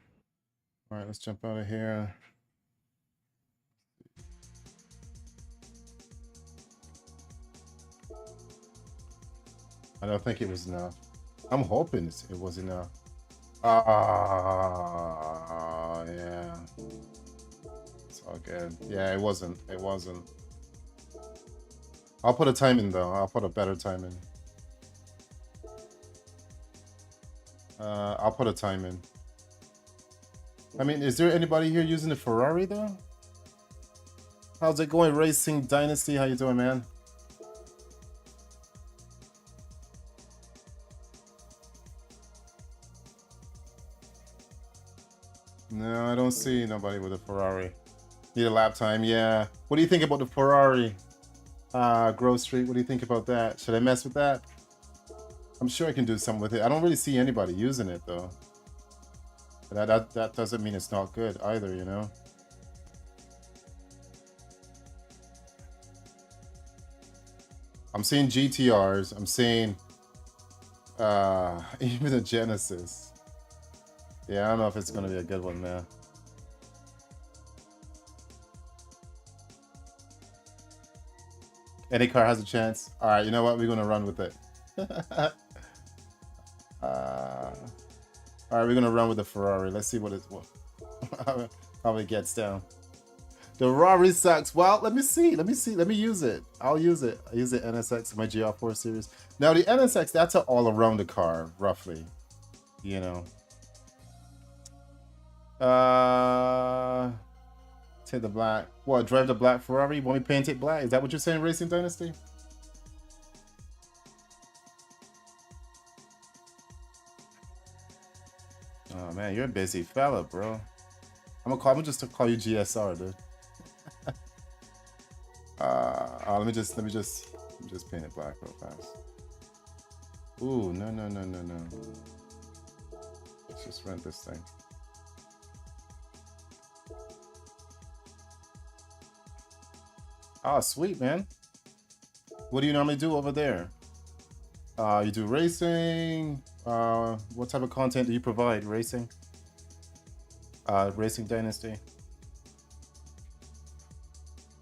All right, let's jump out of here. I don't think it was enough. I'm hoping it was enough. Yeah. It's all good. Yeah, it wasn't. It wasn't. I'll put a time in though. I'll put a better time in. I'll put a time in. I mean, is there anybody here using the Ferrari though? How's it going, Racing Dynasty? How you doing, man? No, I don't see nobody with a Ferrari. Need a lap time, yeah. What do you think about the Ferrari? Grove Street, what do you think about that? Should I mess with that? I'm sure I can do something with it. I don't really see anybody using it though. But that doesn't mean it's not good either, you know? I'm seeing GTRs. I'm seeing even a Genesis. Yeah, I don't know if it's gonna be a good one, man. Any car has a chance. All right, you know what? We're gonna run with it. All right, we're gonna run with the Ferrari. Let's see how it gets down. The Ferrari sucks. Well, let me see. Let me use it. I'll use it. I use the NSX in my GR4 series. Now the NSX, that's an all-around the car, roughly. You know. Take the black. What? Drive the black Ferrari? Want me to paint it black? Is that what you're saying, Racing Dynasty? Oh man, you're a busy fella, bro. I'm just call you GSR, dude. Let me just paint it black real fast. Ooh, no. Let's just rent this thing. Ah, sweet, man. What do you normally do over there? You do racing. What type of content do you provide? Racing? Racing Dynasty.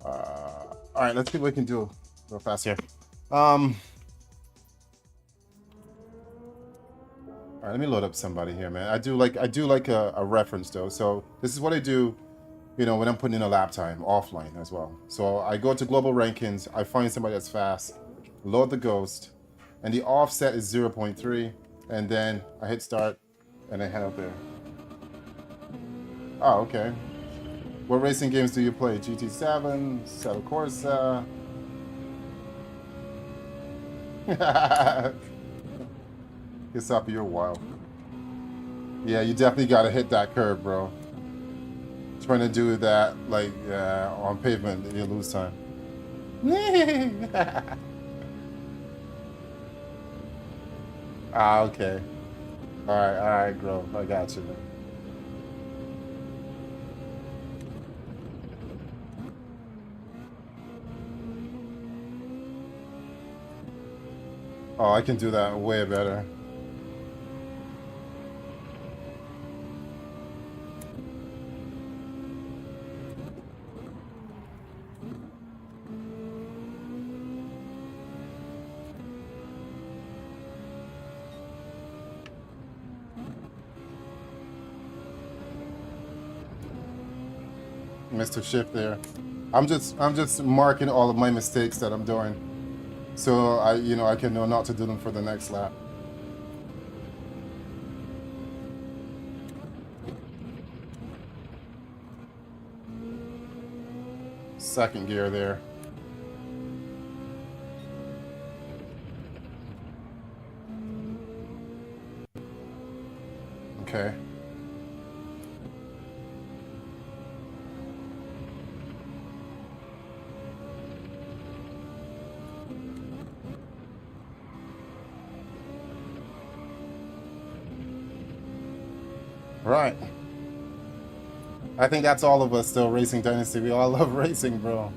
All right, let's see what we can do real fast here. All right, let me load up somebody here, man. I do like a reference though. So this is what I do, you know, when I'm putting in a lap time offline as well. So I go to global rankings. I find somebody that's fast, load the Ghost, and the offset is 0.3, and then I hit start, and I head out there. Oh, okay. What racing games do you play? GT7, Assetto Corsa. It's up, you're wild. Yeah, you definitely gotta hit that curb, bro. Trying to do that like on pavement, you lose time. Ah, okay. All right, Grove. I got you, man. Oh, I can do that way better. Mr. Shift there. I'm just marking all of my mistakes that I'm doing, so I can know not to do them for the next lap. Second gear there. Okay. Right. I think that's all of us still racing Dynasty. We all love racing, bro.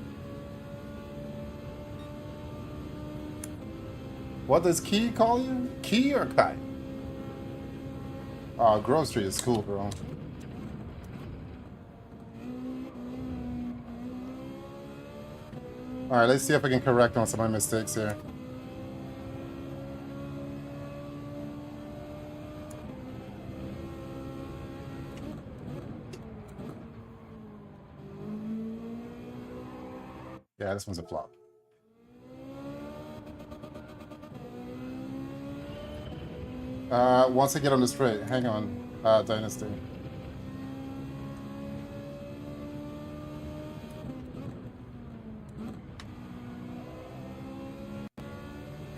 What does Key call you? Key or Kai? Oh, Grove Street is cool, bro. Alright, let's see if I can correct on some of my mistakes here. Yeah, this one's a flop. Once I get on the straight, hang on, Dynasty.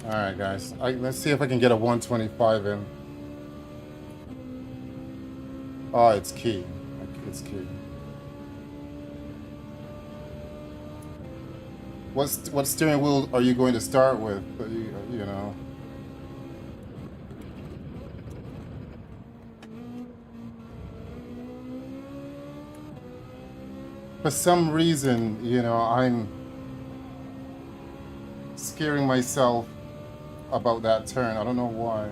Alright, guys. Let's see if I can get a 125 in. Oh, it's Key. It's Key. What steering wheel are you going to start with? You know. For some reason, I'm scaring myself about that turn. I don't know why.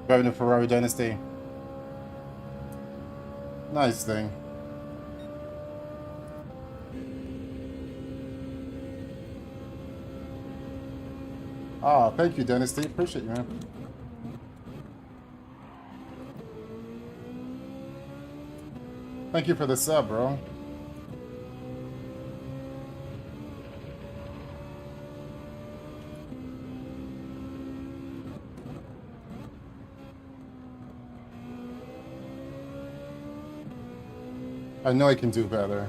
Driving a Ferrari Dynasty. Nice thing. Ah, thank you, Dynasty. Appreciate you, man. Thank you for the sub, bro. I know I can do better.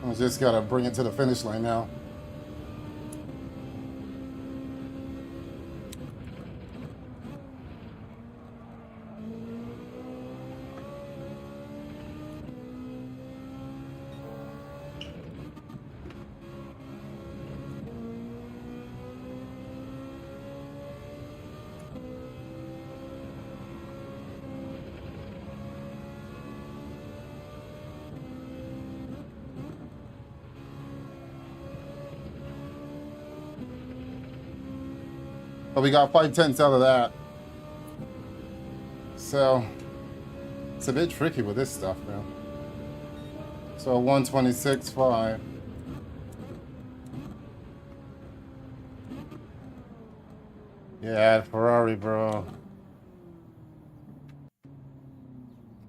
I just gotta bring it to the finish line now. But we got 5/10 out of that. So it's a bit tricky with this stuff now. So 126.5. Yeah, Ferrari, bro.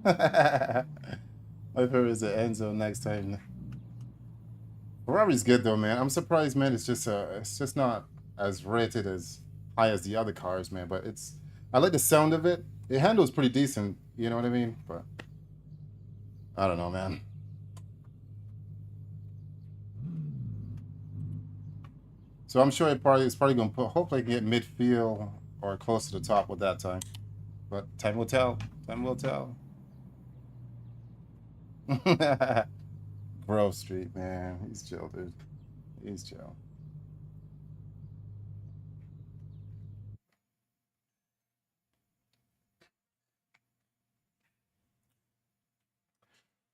My favorite is the end zone next time. Ferrari's good though, man. I'm surprised, man. It's just not as rated as high as the other cars, man. But it's I like the sound of it. It handles pretty decent. You know what I mean? But I don't know, man. So I'm sure it's probably gonna put. Hopefully, I can get midfield or close to the top with that time. But time will tell. Time will tell. Grove Street, man. He's chill, dude. He's chill.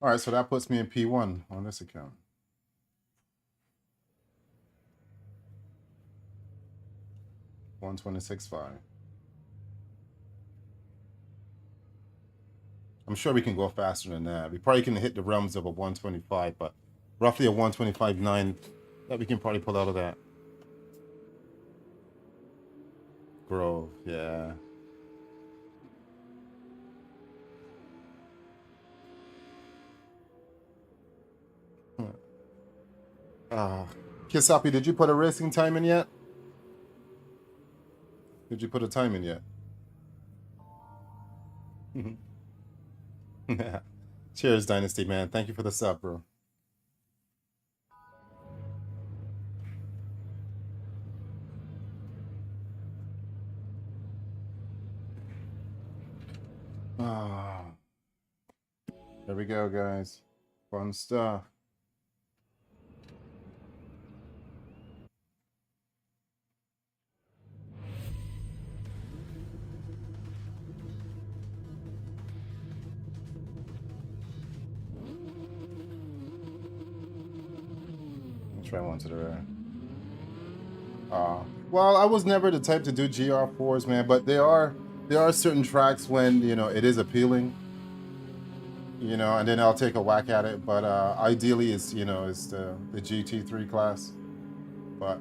All right, so that puts me in P1 on this account. $126.5. I'm sure we can go faster than that. We probably can hit the realms of a 125, but roughly a 125.9 that we can probably pull out of that. Grove, yeah. Kisapi, did you put a racing time in yet? Did you put a time in yet? Cheers, Dynasty, man. Thank you for the sub, bro. Ah, there we go, guys. Fun stuff. Try one to the right. Well, I was never the type to do GR4s, man, but there are certain tracks when it is appealing, and then I'll take a whack at it. But ideally, it's it's the GT3 class. But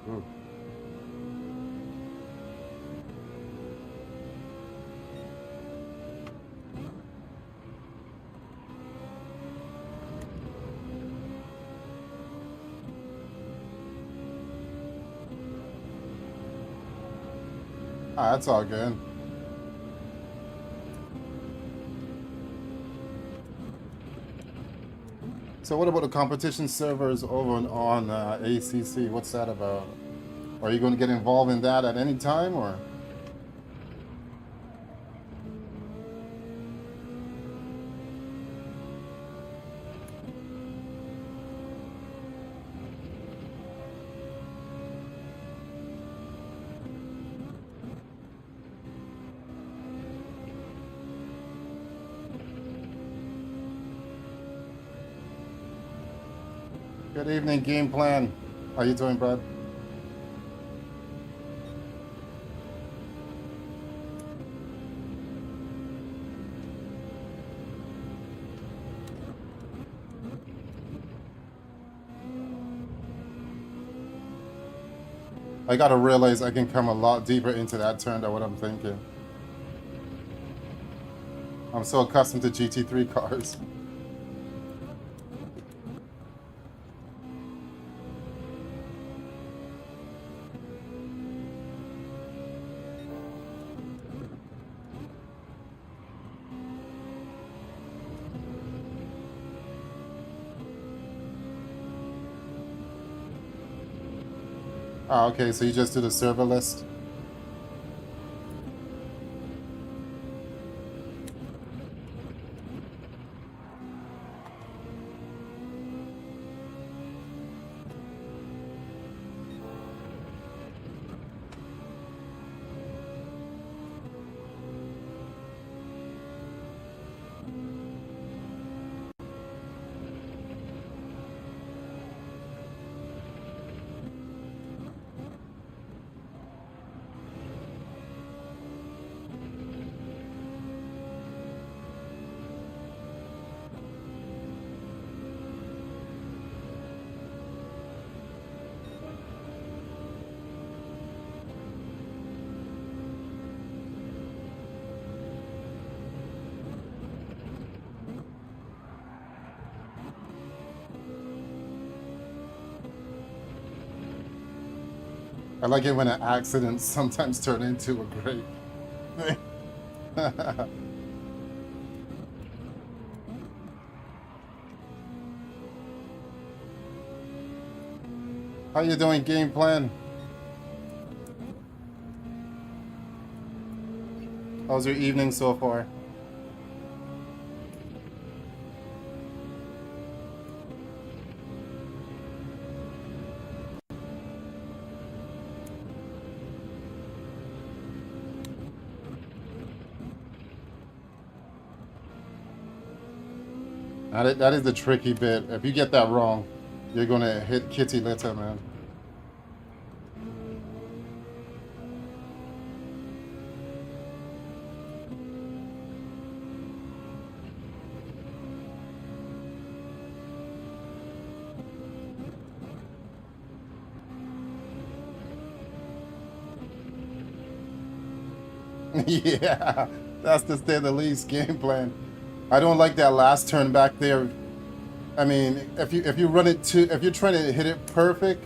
ooh. That's all good. So what about the competition servers over on ACC? What's that about? Are you going to get involved in that at any time, or? Good evening, Game Plan. How you doing, bud? I gotta realize I can come a lot deeper into that turn than what I'm thinking. I'm so accustomed to GT3 cars. Okay, so you just do the server list? I like it when an accident sometimes turn into a great thing. How you doing, game plan? How's your evening so far? That is the tricky bit. If you get that wrong, you're gonna hit Kitty later, man. Yeah, that's to say the least game plan. I don't like that last turn back there. I mean, if you run it to if you're trying to hit it perfect,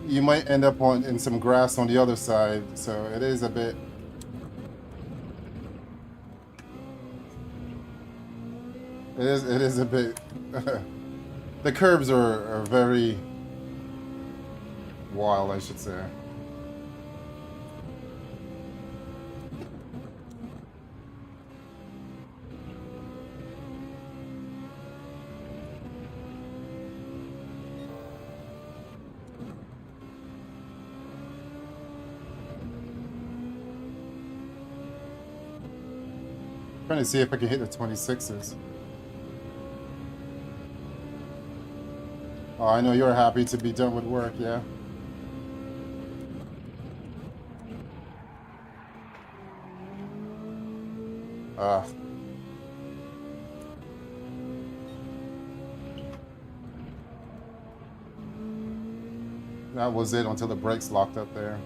you might end up in some grass on the other side. So it is a bit. It is a bit. The curves are very wild, I should say. Trying to see if I can hit the 26s. Oh, I know you're happy to be done with work, yeah. That was it until the brakes locked up there.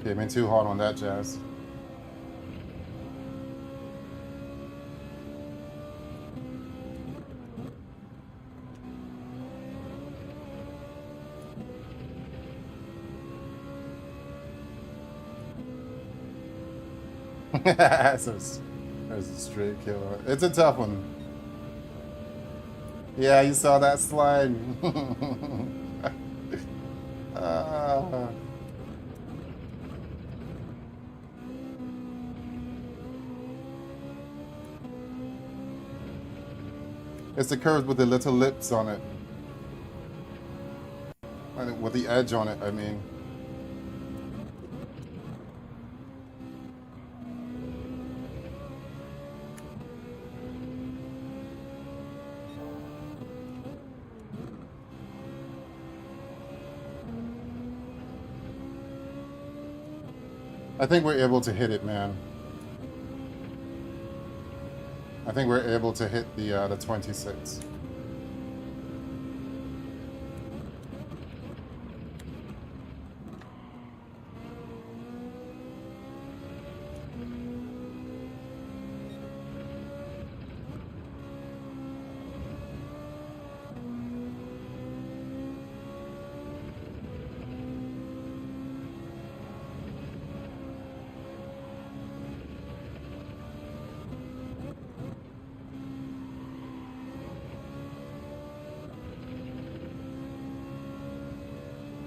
Came in too hard on that jazz. That's a straight killer. It's a tough one. Yeah, you saw that slide. It's the curves with the little lips on it. With the edge on it, I mean. I think we're able to hit it, man. I think we're able to hit the 26.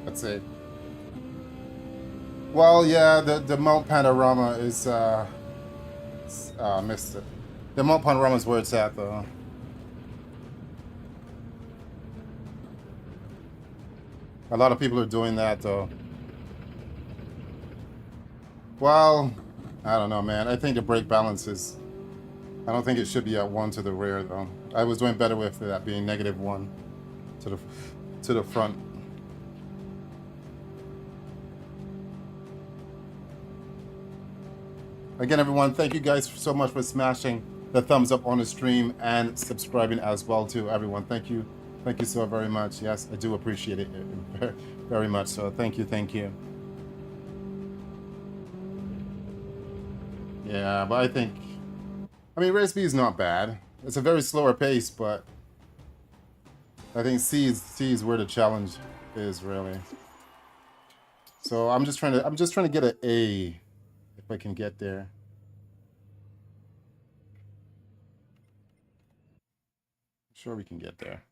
Let's see. Well, yeah, the Mount Panorama is missed it. The Mount Panorama is where it's at, though. A lot of people are doing that, though. Well, I don't know, man. I think the brake balance is. I don't think it should be at 1 to the rear, though. I was doing better with that being -1 to the front. Again, everyone, thank you guys so much for smashing the thumbs up on the stream and subscribing as well to everyone. Thank you so very much. Yes, I do appreciate it very much. So thank you. Yeah, but I mean, race B is not bad. It's a very slower pace, but I think C is where the challenge is, really. So I'm just trying to get an A if I can get there. I'm sure we can get there.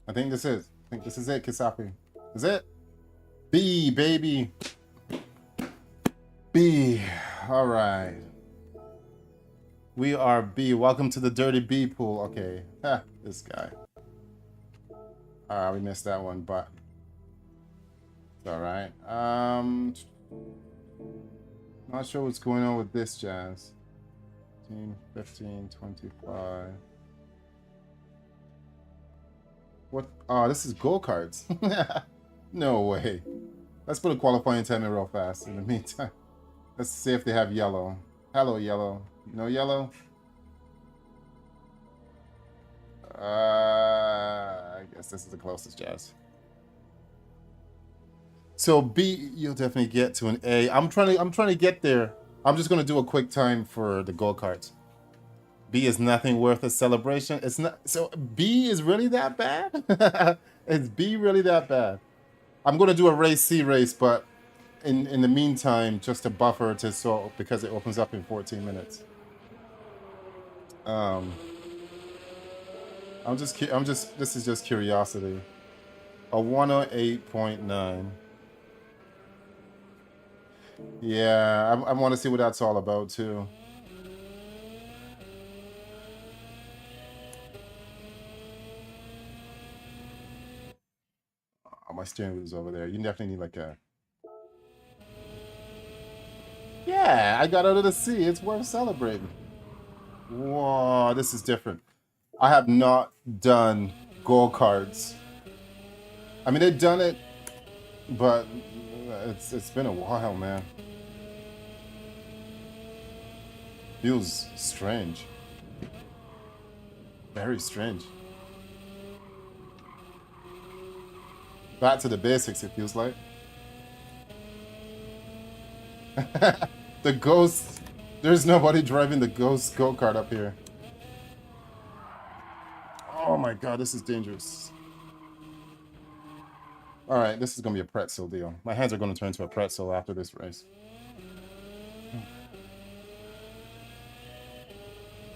I think this is it, Kisapi. Is it? B, baby. B. All right. We are B. Welcome to the dirty B pool. Okay. Ha, this guy. We missed that one, but it's all right. Not sure what's going on with this jazz. 15, 15, 25. What? Oh, this is go-karts. No way. Let's put a qualifying time in real fast in the meantime. Let's see if they have yellow. Hello, yellow. No yellow? I guess this is the closest, Jazz. So B, you'll definitely get to an A. I'm trying to get there. I'm just gonna do a quick time for the go-karts. B is nothing worth a celebration. It's not. So B is really that bad? Is B really that bad? I'm gonna do a race C race, but in the meantime, just a buffer to so because it opens up in 14 minutes. I'm just this is just curiosity. A 108.9. Yeah, I want to see what that's all about too. Oh, my steering wheel is over there. You definitely need like a. Yeah, I got out of the sea. It's worth celebrating. Whoa, this is different. I have not done go-karts. I mean, they've done it, but it's been a while, man. Feels strange. Very strange. Back to the basics, it feels like. The ghost. There's nobody driving the ghost go-kart up here. Oh my god, this is dangerous. All right, this is going to be a pretzel deal. My hands are going to turn into a pretzel after this race.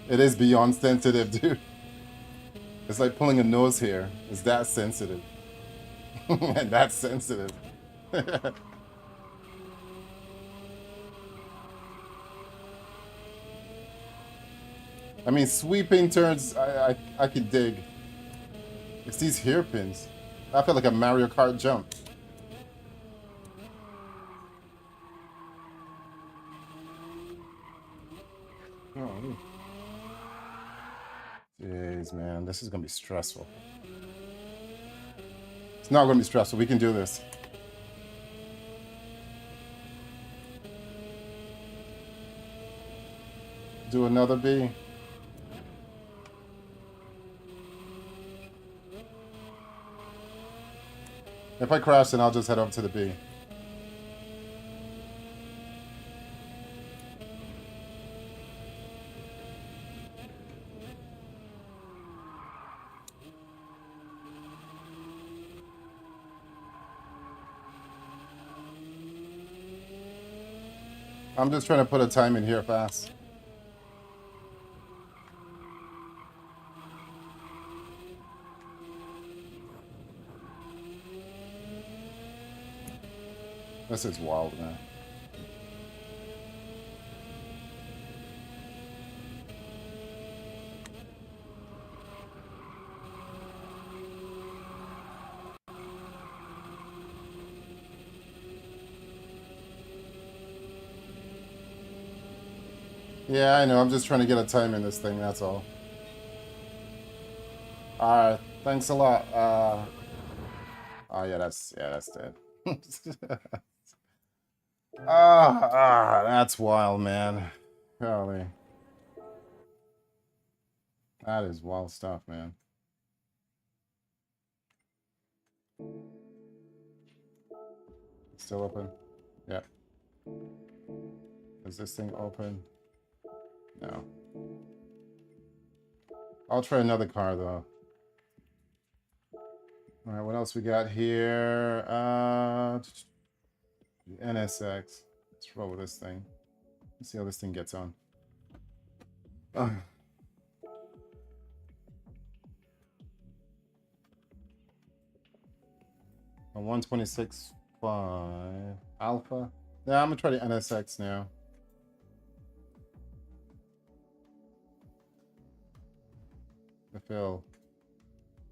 It is beyond sensitive, dude. It's like pulling a nose hair. It's that sensitive. And that's sensitive. I mean, sweeping turns, I could dig. It's these hairpins. I feel like a Mario Kart jump. Oh, jeez, man, this is gonna be stressful. It's not gonna be stressful. We can do this. Do another B. If I crash, then I'll just head over to the B. I'm just trying to put a time in here fast. This is wild, man. Yeah, I know. I'm just trying to get a time in this thing, that's all. Alright, thanks a lot. Oh yeah, that's dead. That's wild, man. Golly. That is wild stuff, man. Still open? Yep. Is this thing open? No. I'll try another car, though. All right, what else we got here? NSX. Let's roll with this thing. Let's see how this thing gets on. A 126.5 alpha. Yeah, I'm gonna try the NSX now.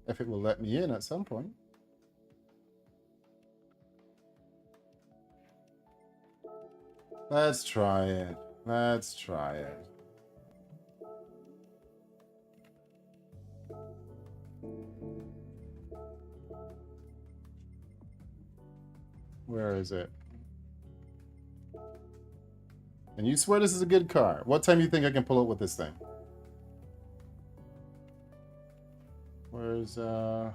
If it will let me in at some point. Let's try it. Let's try it. Where is it? And you swear this is a good car. What time do you think I can pull it with this thing? Where's I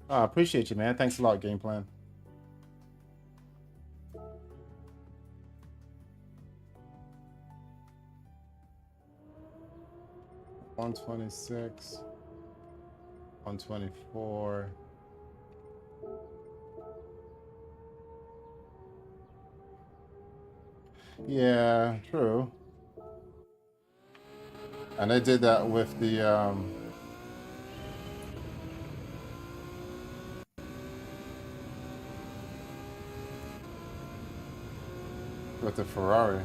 appreciate you, man. Thanks a lot, Game Plan. $126, $124. Yeah, true. And I did that with the Ferrari.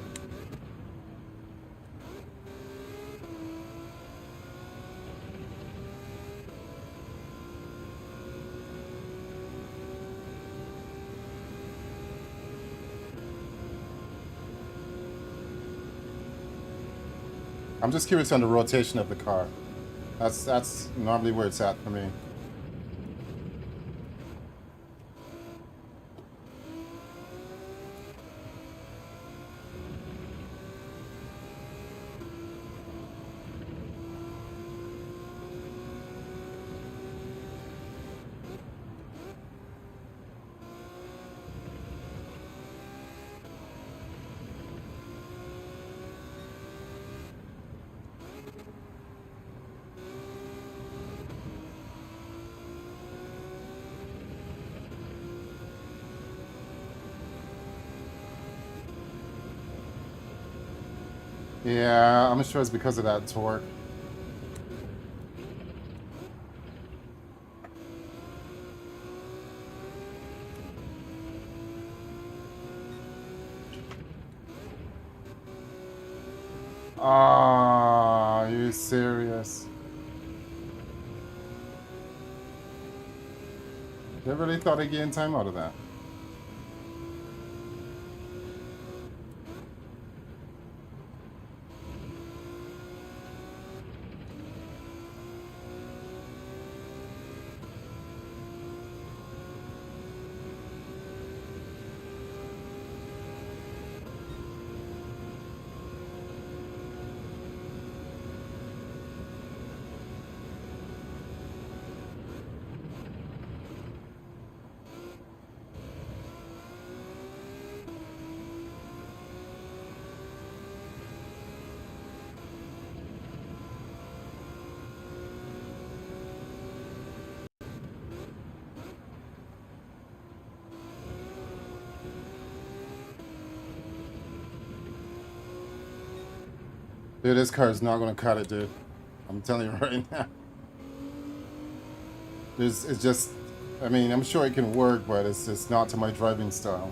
I'm just curious on the rotation of the car. That's normally where it's at for me. Yeah, I'm sure it's because of that torque. Ah, are you serious? They really thought I'd gain time out of that. Dude, this car is not going to cut it, dude. I'm telling you right now. It's just, I mean, I'm sure it can work, but it's just not to my driving style.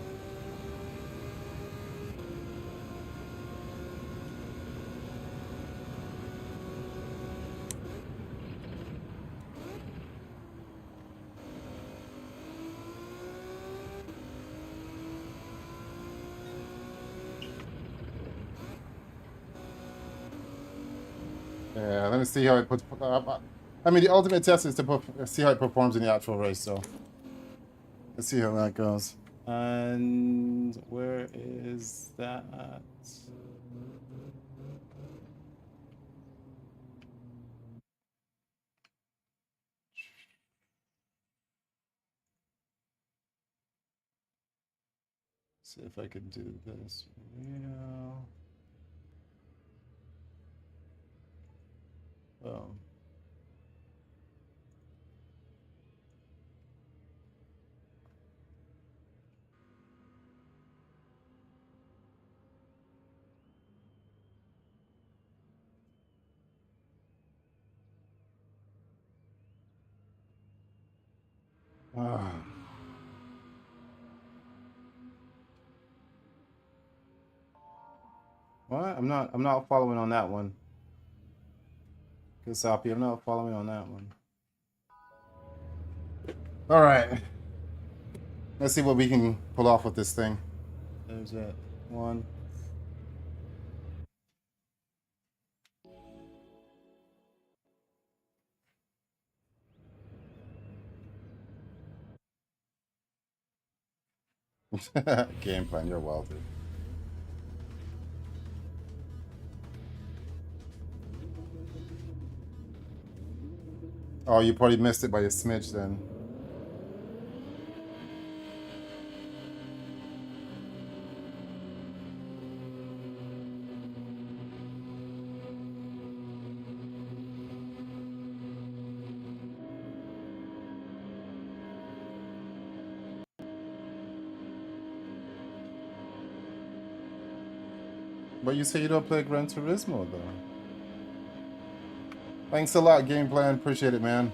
Yeah, let me see how it puts. I mean, the ultimate test is to see how it performs in the actual race. So let's see how that goes. And where is that at? See if I can do this. Yeah. Oh. Ah. What? I'm not following on that one. Kasapi, I'm not following on that one. All right. Let's see what we can pull off with this thing. There's that one. Game plan, you're wild, dude. Oh, you probably missed it by a smidge then. But you say you don't play Gran Turismo, though. Thanks a lot, Game Plan. Appreciate it, man.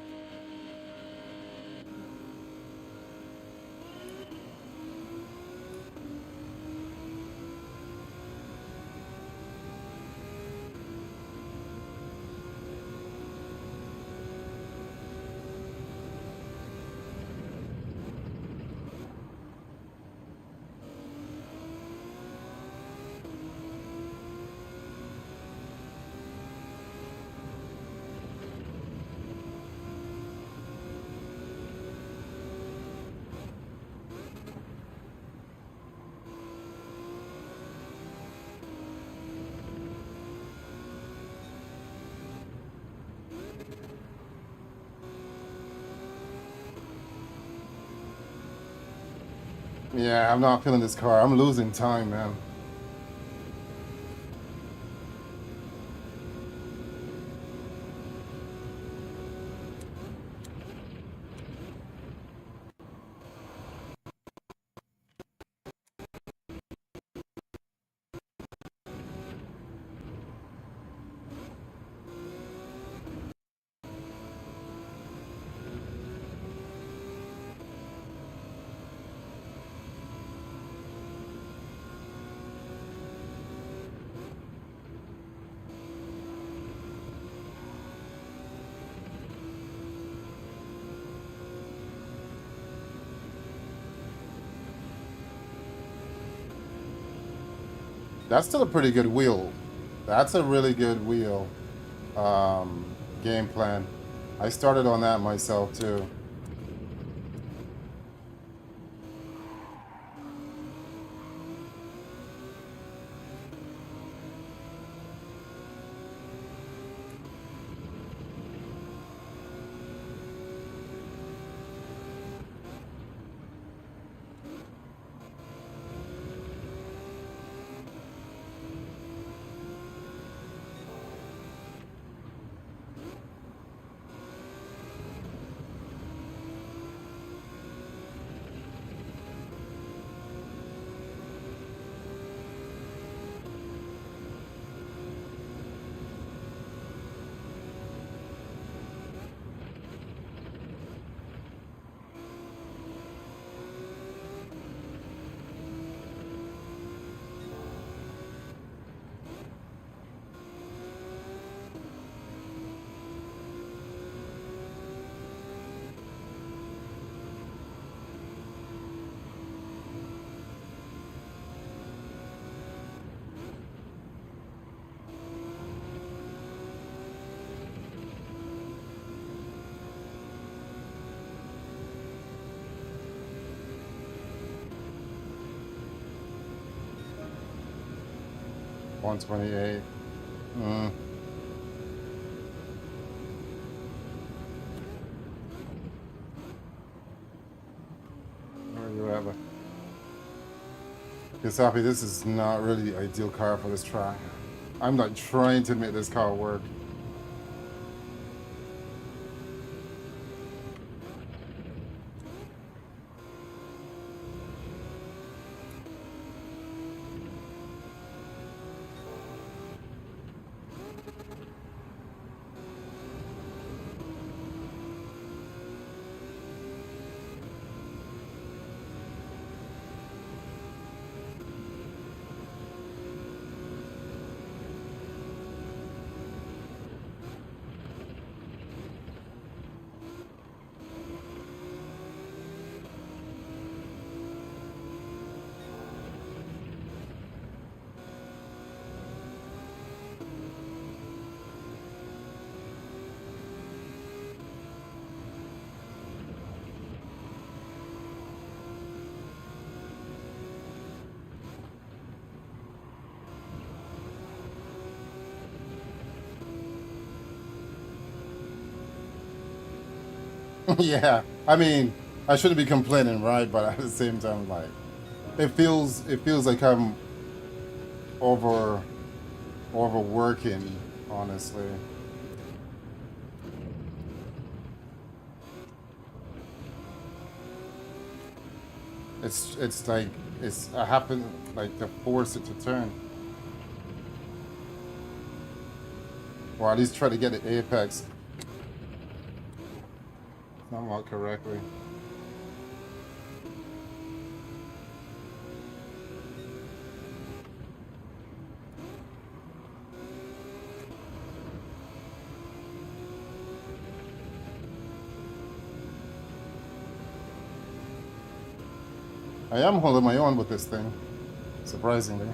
Yeah, I'm not feeling this car. I'm losing time, man. That's still a pretty good wheel. That's a really good wheel. Game plan. I started on that myself too. $128. Where are you at? Kasapi, this is not really the ideal car for this track. I'm like trying to make this car work. Yeah, I mean, I shouldn't be complaining, right? But at the same time, like, it feels like I'm over overworking, honestly. It's like I happen like to force it to turn, or at least try to get the apex somewhat correctly. I am holding my own with this thing, surprisingly.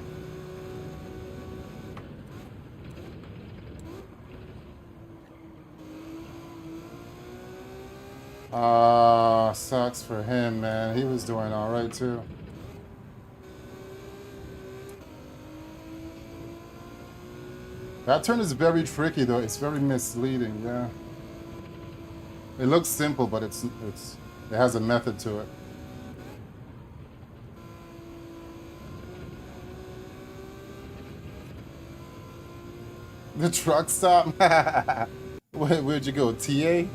Sucks for him, man. He was doing all right too. That turn is very tricky though. It's very misleading. Yeah, it looks simple, but it has a method to it. The truck stop. Where'd you go, TA?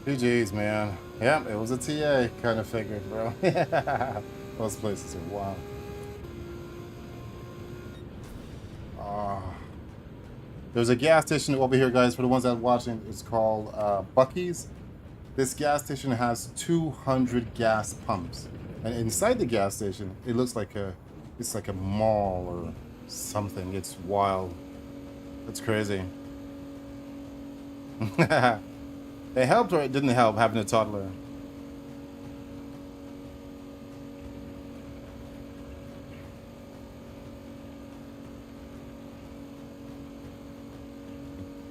GG's, man. Yep, it was a TA. Kind of figured, bro. Those places are wild. Uh, there's a gas station over here, guys. For the ones that are watching, it's called Bucky's. This gas station has 200 gas pumps, and inside the gas station, it's like a mall or something. It's wild. It's crazy. It helped or it didn't help having a toddler.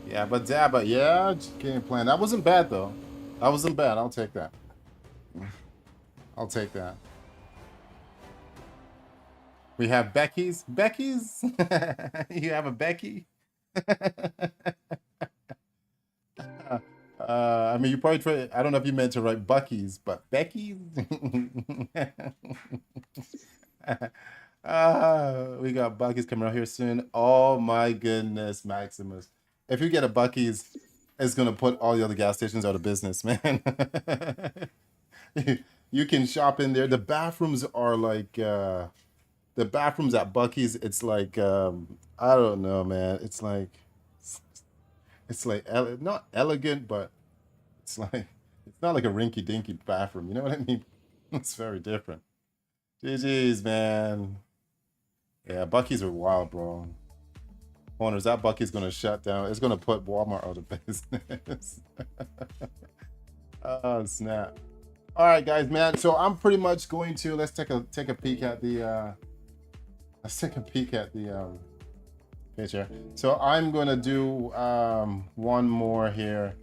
Yeah, but yeah, game plan. That wasn't bad though. That wasn't bad. I'll take that. I'll take that. We have Becky's. Becky's? You have a Becky? I mean, you probably try. I don't know if you meant to write Bucky's, but Becky's. We got Bucky's coming out here soon. Oh my goodness, Maximus! If you get a Bucky's, it's gonna put all the other gas stations out of business, man. You can shop in there. The bathrooms are like the bathrooms at Bucky's. It's like I don't know, man. It's like not elegant, but it's like it's not like a rinky dinky bathroom. You know what I mean? It's very different. GG's, man. Yeah, Bucky's are wild, bro. Owners, that Bucky's gonna shut down. It's gonna put Walmart out of business. Oh snap! All right, guys, man. So I'm pretty much going to let's take a peek at the picture. So I'm gonna do one more here.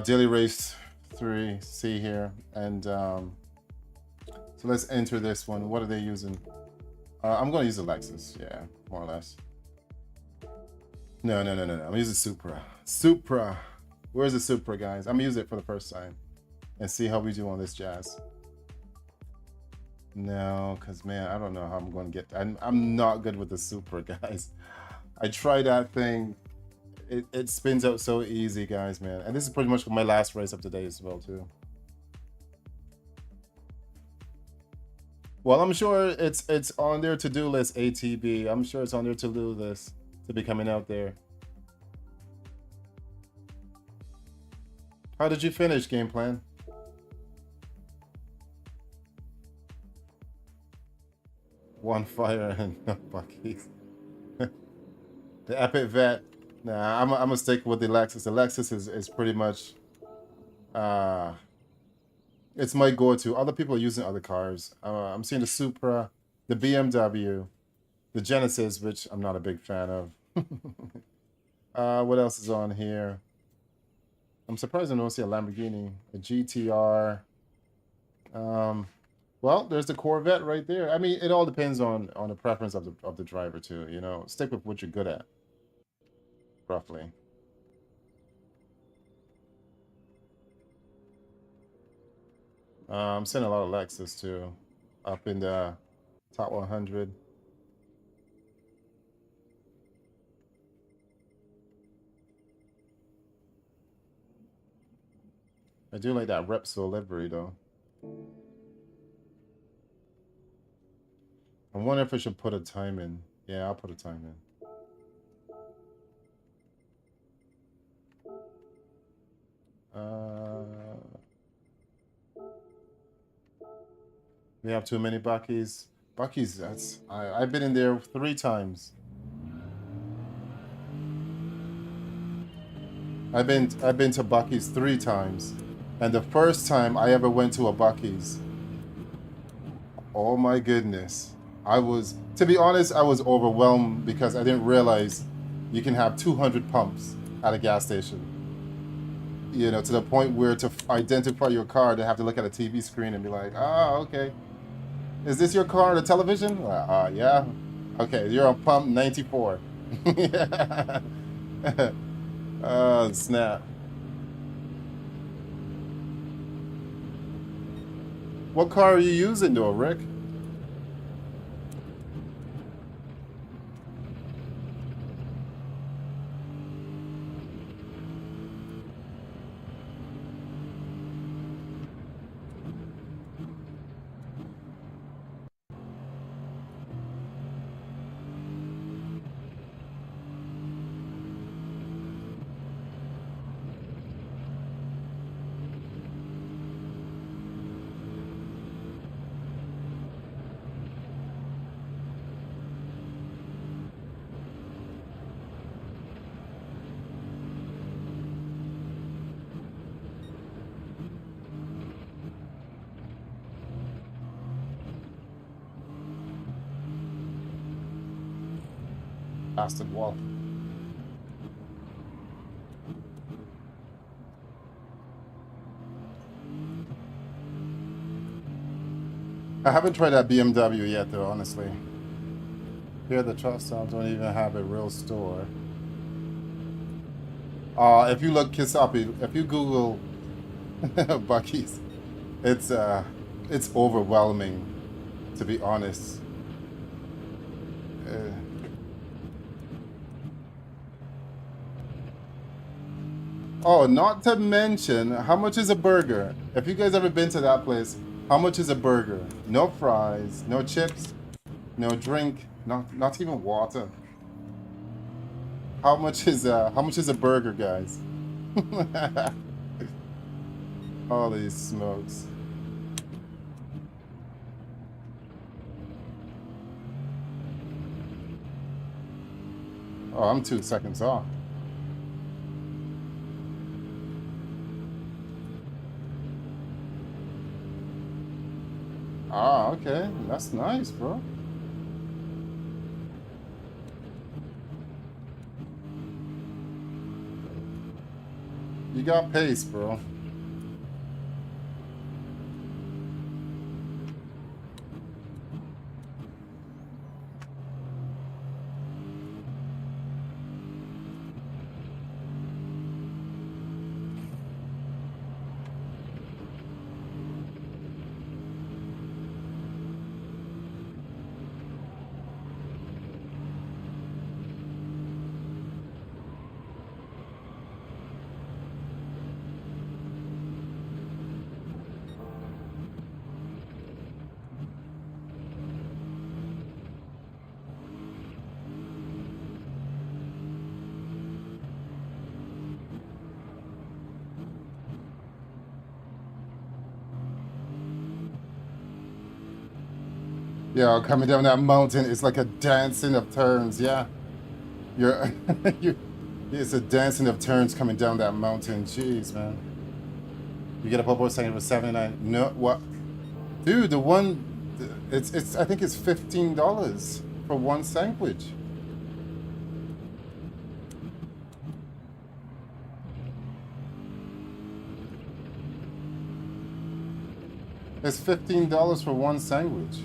Daily race 3. See here, and so let's enter this one. What are they using? I'm going to use the Lexus. Yeah, more or less. No. I'm going to use the Supra. Supra. Where's the Supra, guys? I'm going to use it for the first time and see how we do on this Jazz. No, because, man, I don't know how I'm going to get... I'm not good with the Supra, guys. I tried that thing. It spins out so easy, guys, man. And this is pretty much my last race of today as well, too. Well, I'm sure it's on their to-do list, ATB. I'm sure it's on their to-do list to be coming out there. How did you finish, Game Plan? One fire and no Buckies. The Epic Vet. Nah, I'm gonna stick with the Lexus. The Lexus is pretty much it's my go-to. Other people are using other cars. I'm seeing the Supra, the BMW, the Genesis, which I'm not a big fan of. What else is on here? I'm surprised I don't see a Lamborghini, a GTR. Well, there's the Corvette right there. I mean, it all depends on the preference of the driver too. You know, stick with what you're good at, roughly. I'm seeing a lot of Lexus too, up in the top 100. I do like that Repsol livery though. I wonder if I should put a time in. Yeah, I'll put a time in. We have too many Buckies. Buckies, that's I've been in there 3 times. I've been to Bucky's 3 times, and the first time I ever went to a Bucky's, oh my goodness, to be honest, I was overwhelmed because I didn't realize you can have 200 pumps at a gas station. You know, to the point where to identify your car, they have to look at a TV screen and be like, "Ah, okay, is this your car on the television?" Yeah. Okay, you're on pump 94. Yeah. Oh, snap. What car are you using though, Rick? Bastard wall. I haven't tried that BMW yet, though, honestly. Here, the truck stops don't even have a real store. If you look kiss up, if you Google Bucky's, it's overwhelming, to be honest. Oh, not to mention, how much is a burger? If you guys ever been to that place, how much is a burger? No fries, no chips, no drink, not even water. How much is a burger, guys? Holy smokes. Oh, I'm 2 seconds off. Ah, okay. That's nice, bro. You got pace, bro. Yeah, coming down that mountain, it's like a dancing of turns. Yeah, you're, you. It's a dancing of turns coming down that mountain. Jeez, man. You get a bubble saying it was 79. No, what, dude? The one, it's. I think it's $15 for one sandwich. It's $15 for one sandwich.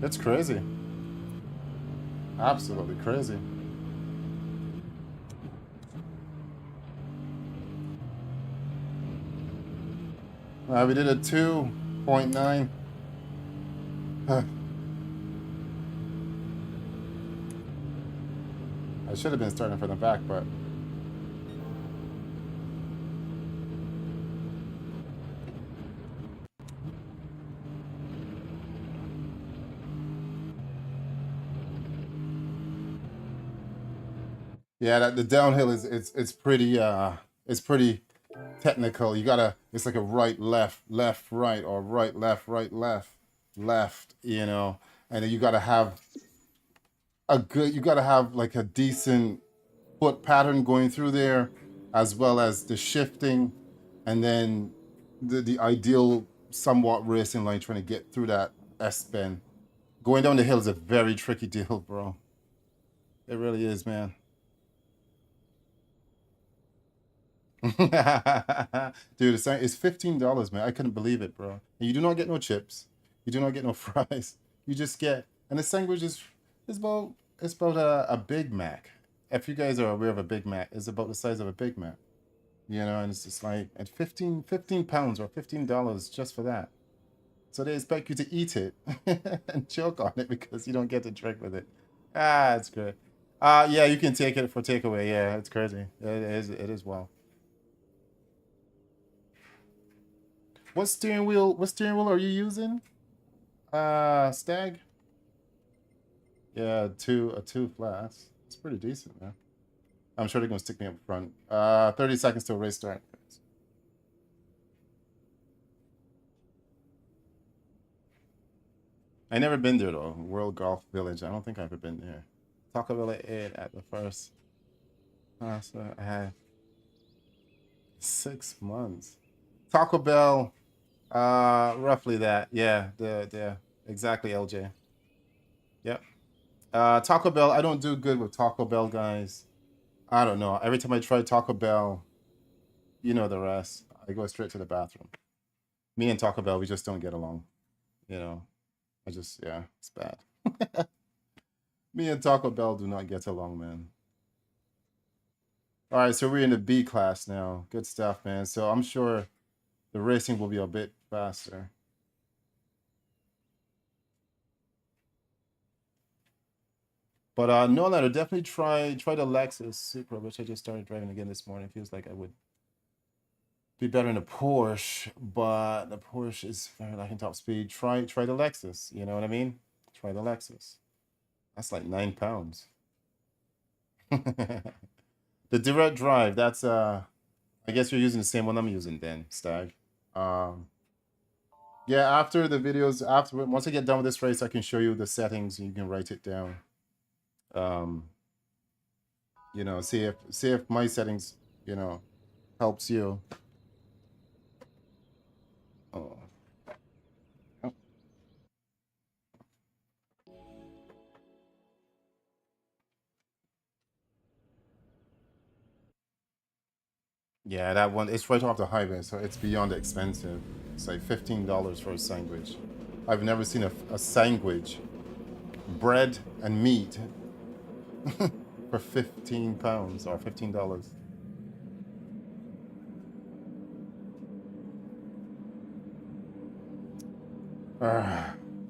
It's crazy. Absolutely crazy. We did a 2.9. I should have been starting from the back, but yeah, the downhill is it's pretty technical. You gotta, it's like a right left left right, or right left right left left, you know, and then you gotta have you gotta have like a decent foot pattern going through there, as well as the shifting, and then the ideal somewhat racing line trying to get through that S bend. Going down the hill is a very tricky deal, bro. It really is, man. Dude, it's $15, man. I couldn't believe it, bro. And you do not get no chips. You do not get no fries. You just get, and the sandwich is about, it's about a Big Mac. If you guys are aware of a Big Mac, it's about the size of a Big Mac. You know, and it's just like at 15 pounds or $15 just for that. So they expect you to eat it and choke on it because you don't get to drink with it. Ah, it's great. Yeah, you can take it for takeaway. Yeah, it's crazy. It is well. What steering wheel are you using? Stag? Yeah, a two flats. It's pretty decent, man. I'm sure they're gonna stick me up front. 30 seconds till race start. I never been there though. World Golf Village. I don't think I've ever been there. Taco Bell ate at the first. So I had 6 months. Taco Bell, roughly that. Yeah, the exactly, LJ. Yep. Taco Bell, I don't do good with Taco Bell, guys. I don't know. Every time I try Taco Bell, you know the rest. I go straight to the bathroom. Me and Taco Bell, we just don't get along. You know, yeah, it's bad. Me and Taco Bell do not get along, man. All right, so we're in the B class now. Good stuff, man. So I'm sure the racing will be a bit faster. But no, no, definitely try the Lexus Supra, which I just started driving again this morning. Feels like I would be better in a Porsche, but the Porsche is very lacking top speed. Try the Lexus. You know what I mean? Try the Lexus. That's like 9 pounds. The direct drive. That's I guess you're using the same one I'm using then, Stag. Um, yeah. After the videos, once I get done with this race, I can show you the settings. You can write it down. Um, you know, see if my settings, you know, helps you. Oh. Yeah, that one, it's right off the highway, so it's beyond expensive. It's like $15 for a sandwich. I've never seen a sandwich, bread and meat, for 15 pounds or $15.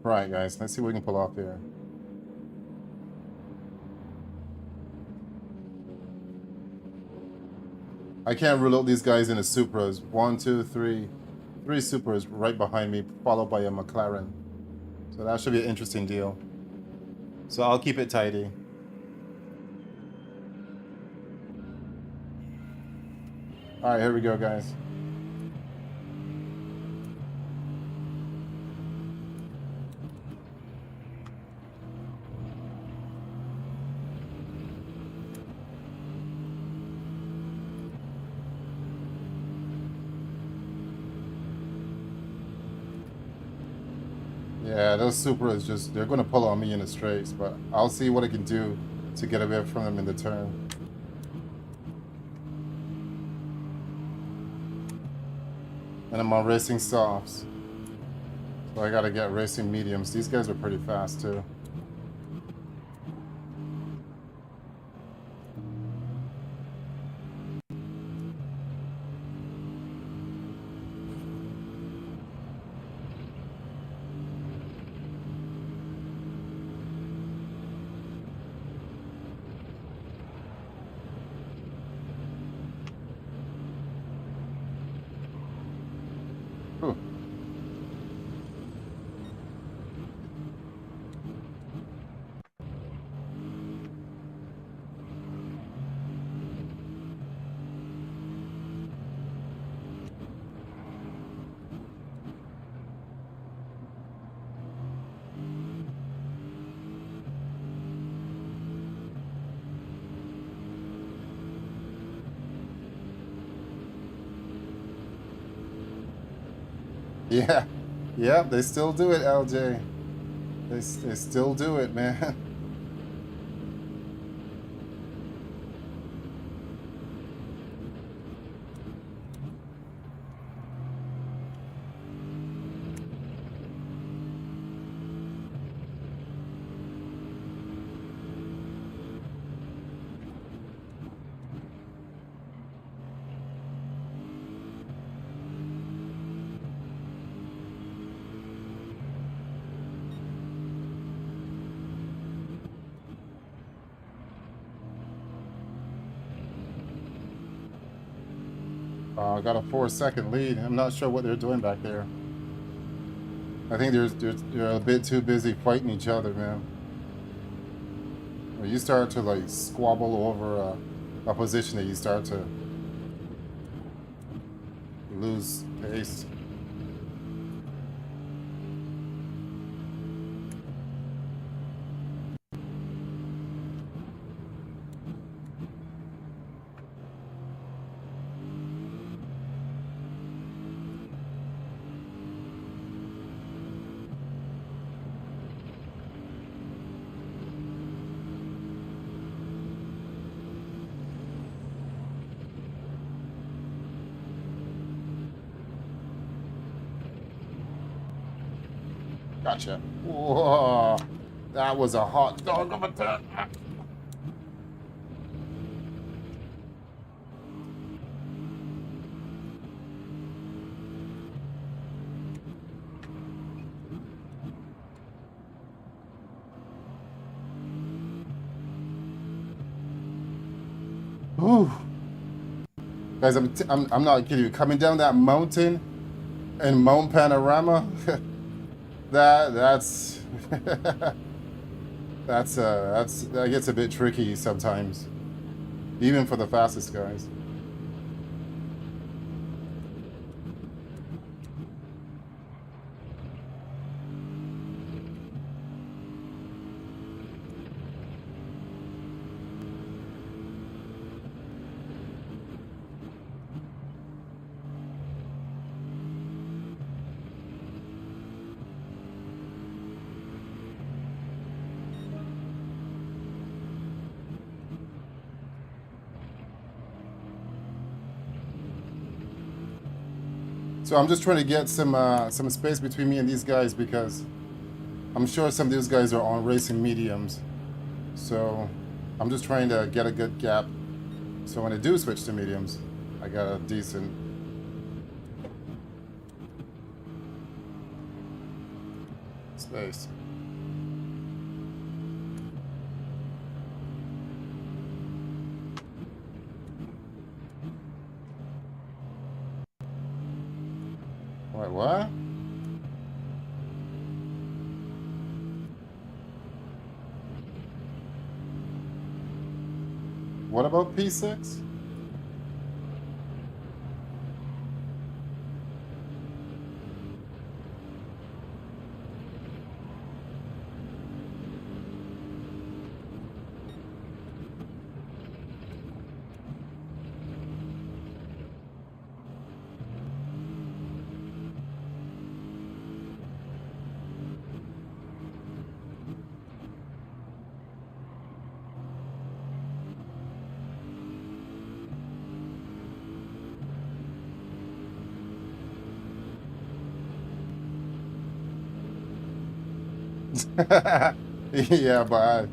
Right, guys, let's see what we can pull off here. I can't rule out these guys in the Supras. One, two, three Supras right behind me, followed by a McLaren. So that should be an interesting deal. So I'll keep it tidy. All right, here we go, guys. Yeah, those Supras just, they're going to pull on me in the straights, but I'll see what I can do to get away from them in the turn. And I'm on racing softs. So I got to get racing mediums. These guys are pretty fast too. Ooh. Yeah, yeah, they still do it, LJ. They still do it, man. I got a 4-second lead. I'm not sure what they're doing back there. I think they're a bit too busy fighting each other, man. When you start to like squabble over a position, that you start to lose pace. Gotcha. Whoa, that was a hot dog of a turn. Ooh. Guys, I'm not kidding you. Coming down that mountain in Mount Panorama, that's that gets a bit tricky sometimes, even for the fastest guys. So I'm just trying to get some space between me and these guys, because I'm sure some of these guys are on racing mediums. So I'm just trying to get a good gap, so when I do switch to mediums, I got a decent space. Wait, what? What about P6? Yeah, but I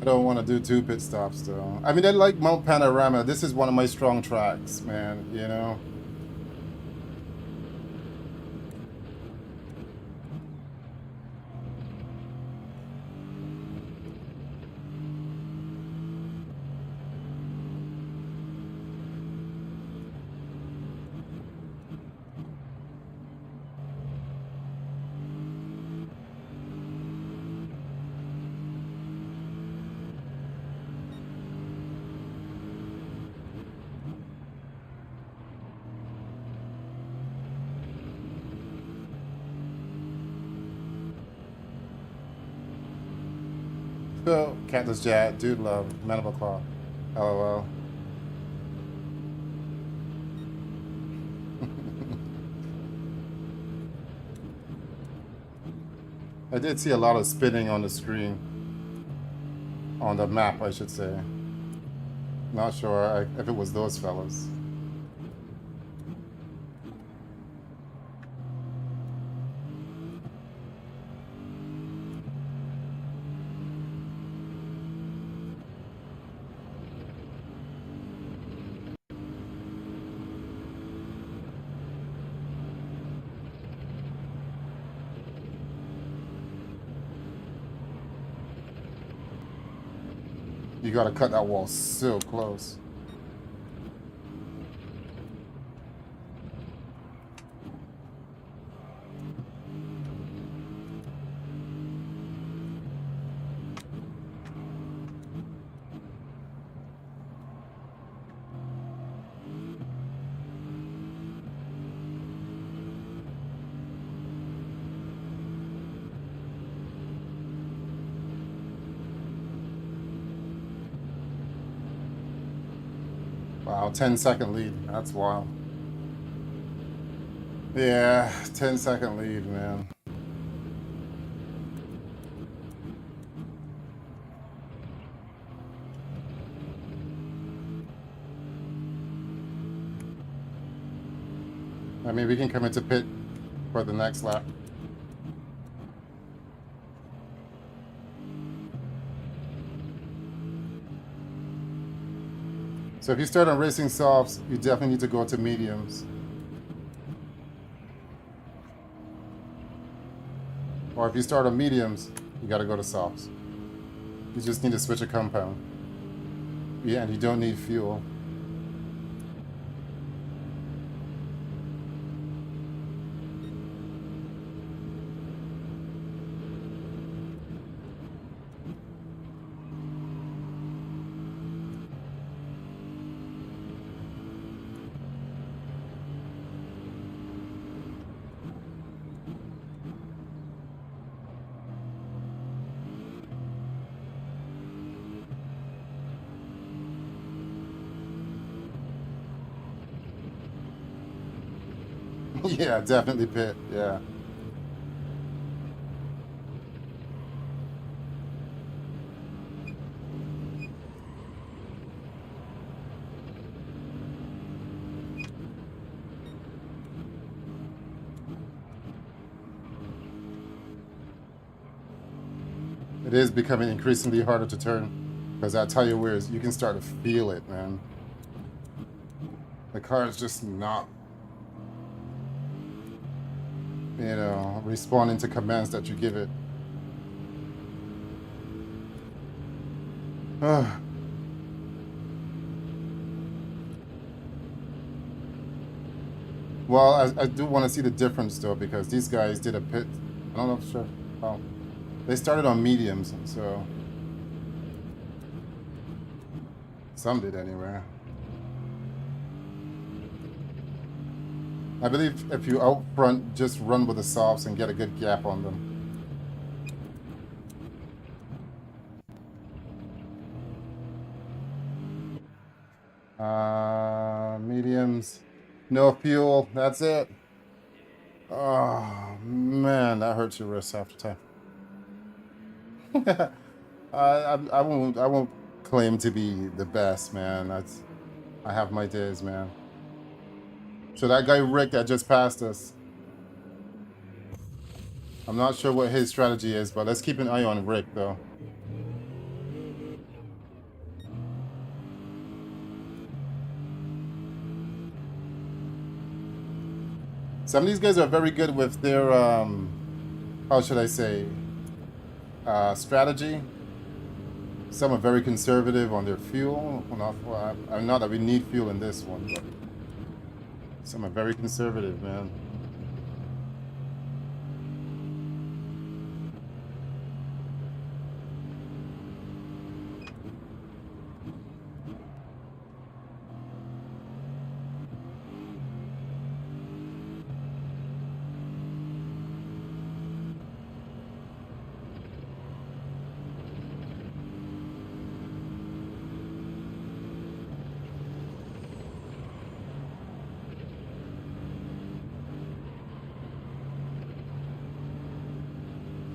don't want to do 2 pit stops though. I mean, I like Mount Panorama. This is one of my strong tracks, man, you know? So, Cactus Jet, Dude Love, Mandible Claw. LOL. I did see a lot of spinning on the screen. On the map, I should say. Not sure if it was those fellas. You gotta cut that wall so close. Wow, 10-second lead. That's wild. Yeah, 10-second lead, man. I mean, we can come into pit for the next lap. So if you start on racing softs, you definitely need to go to mediums. Or if you start on mediums, you gotta go to softs. You just need to switch a compound. Yeah, and you don't need fuel. Yeah, definitely pit, yeah. It is becoming increasingly harder to turn because that tire wears. You can start to feel it, man. The car is just not, you know, responding to commands that you give it. Well, I do want to see the difference though, because these guys did a pit. I don't know if sure. Oh, they started on mediums, so some did anyway. I believe if you out front, just run with the softs and get a good gap on them. Mediums, no fuel. That's it. Oh man, that hurts your wrist after time. I won't claim to be the best, man. I have my days, man. So that guy Rick that just passed us. I'm not sure what his strategy is, but let's keep an eye on Rick, though. Some of these guys are very good with their, how should I say, strategy. Some are very conservative on their fuel. Well, not that we need fuel in this one, but some are very conservative, man.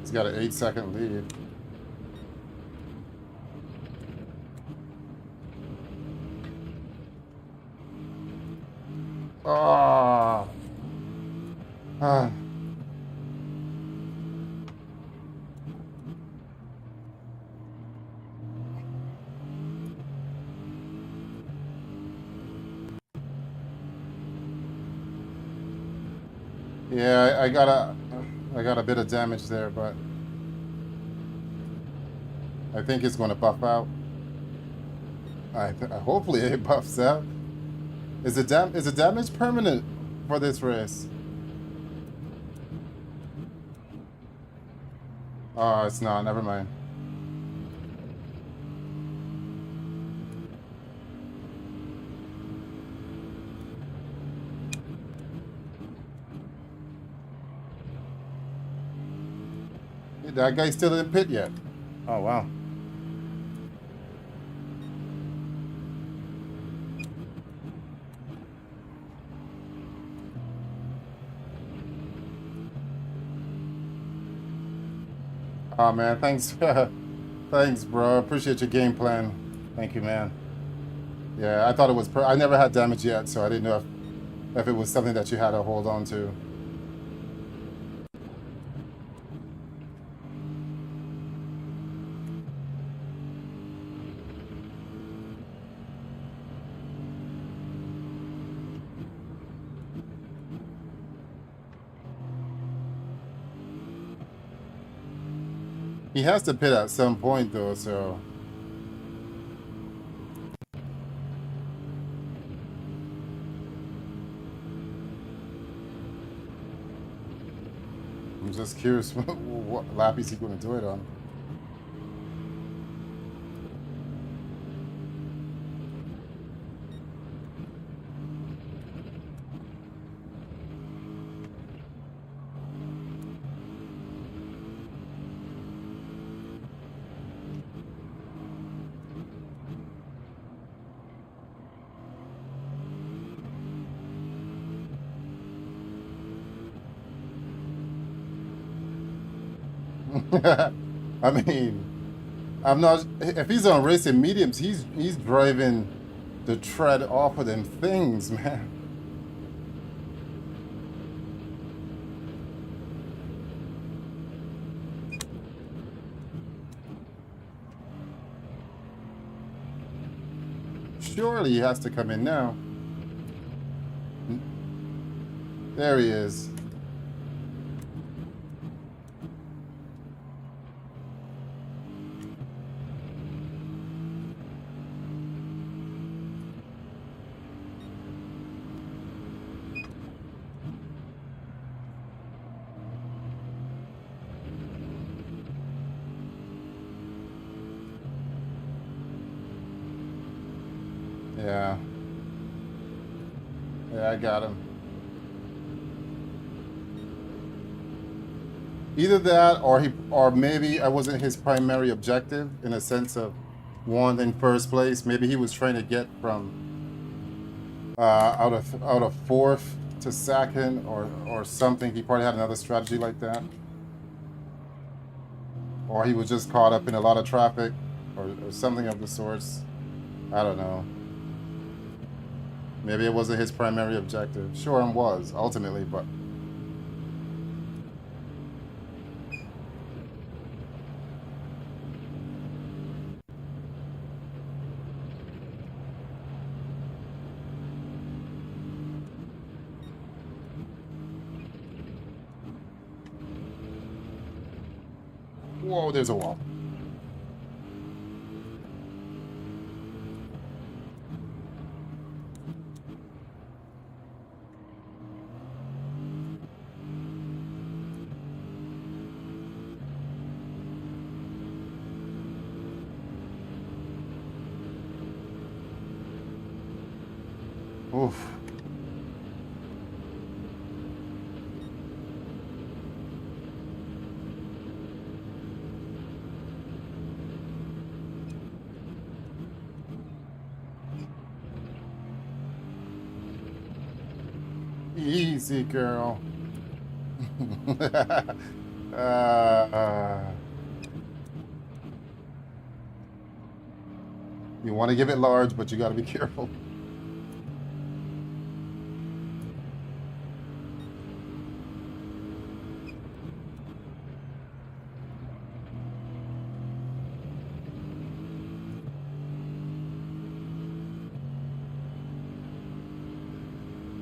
He's got an 8-second lead. Oh. Ah. Yeah, I got a bit of damage there, but I think it's going to buff out. Hopefully it buffs out. Is the damage permanent for this race? Oh, it's not. Never mind. That guy's still in pit yet. Oh, wow. Oh, man, thanks. Thanks, bro. Appreciate your game plan. Thank you, man. Yeah, I thought it was... I never had damage yet, so I didn't know if it was something that you had to hold on to. He has to pit at some point, though, so... I'm just curious what lap is he going to do it on. I mean, I'm not. If he's on racing mediums, he's driving the tread off of them things, man. Surely he has to come in now. There he is. Yeah. Yeah, I got him. Either that, or maybe I wasn't his primary objective in a sense of wanting first place. Maybe he was trying to get from out of fourth to second, or something. He probably had another strategy like that, or he was just caught up in a lot of traffic, or something of the sorts. I don't know. Maybe it wasn't his primary objective. Sure, it was ultimately, but Whoa, there's a wall. Oof. Easy, girl. uh, you want to give it large, but you got to be careful.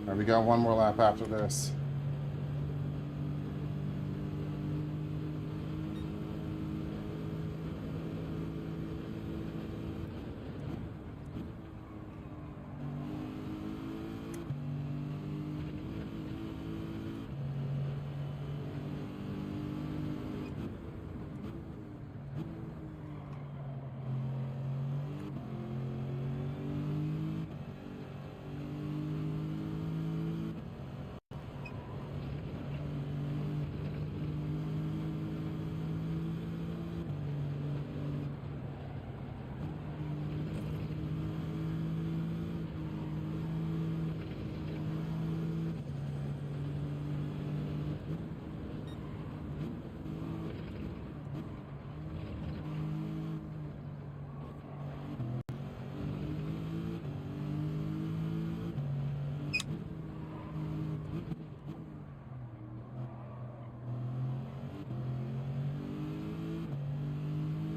All right, we got one more lap after this.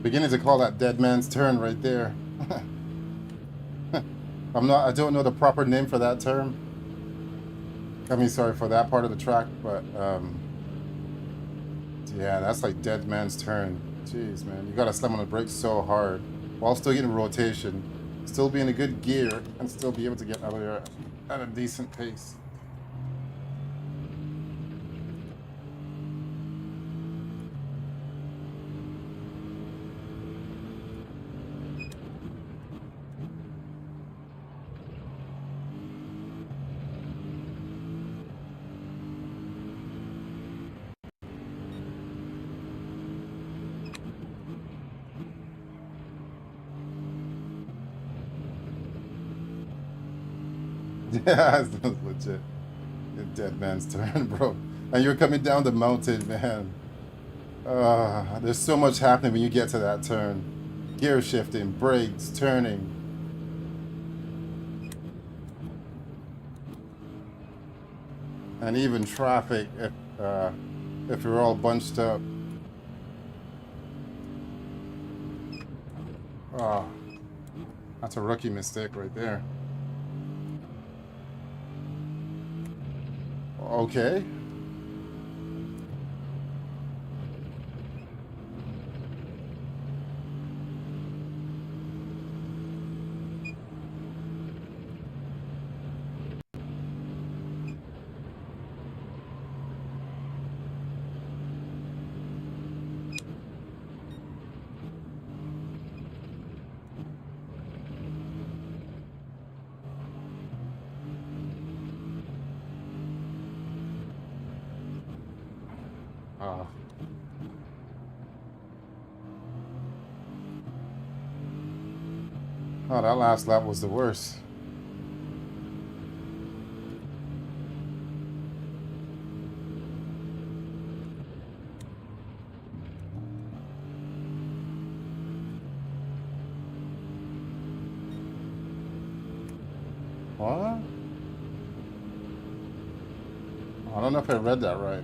Beginning to call that dead man's turn right there. I don't know the proper name for that term. I mean, sorry, for that part of the track, but yeah, that's like dead man's turn. Jeez, man, you gotta slam on the brakes so hard while still getting rotation, still be in a good gear, and still be able to get out of there at a decent pace. Yeah, it's legit. A dead man's turn, bro. And you're coming down the mountain, man. There's so much happening when you get to that turn. Gear shifting, brakes, turning. And even traffic if you're all bunched up. Oh, that's a rookie mistake right there. Okay. Oh. Oh, that last lap was the worst. What? I don't know if I read that right.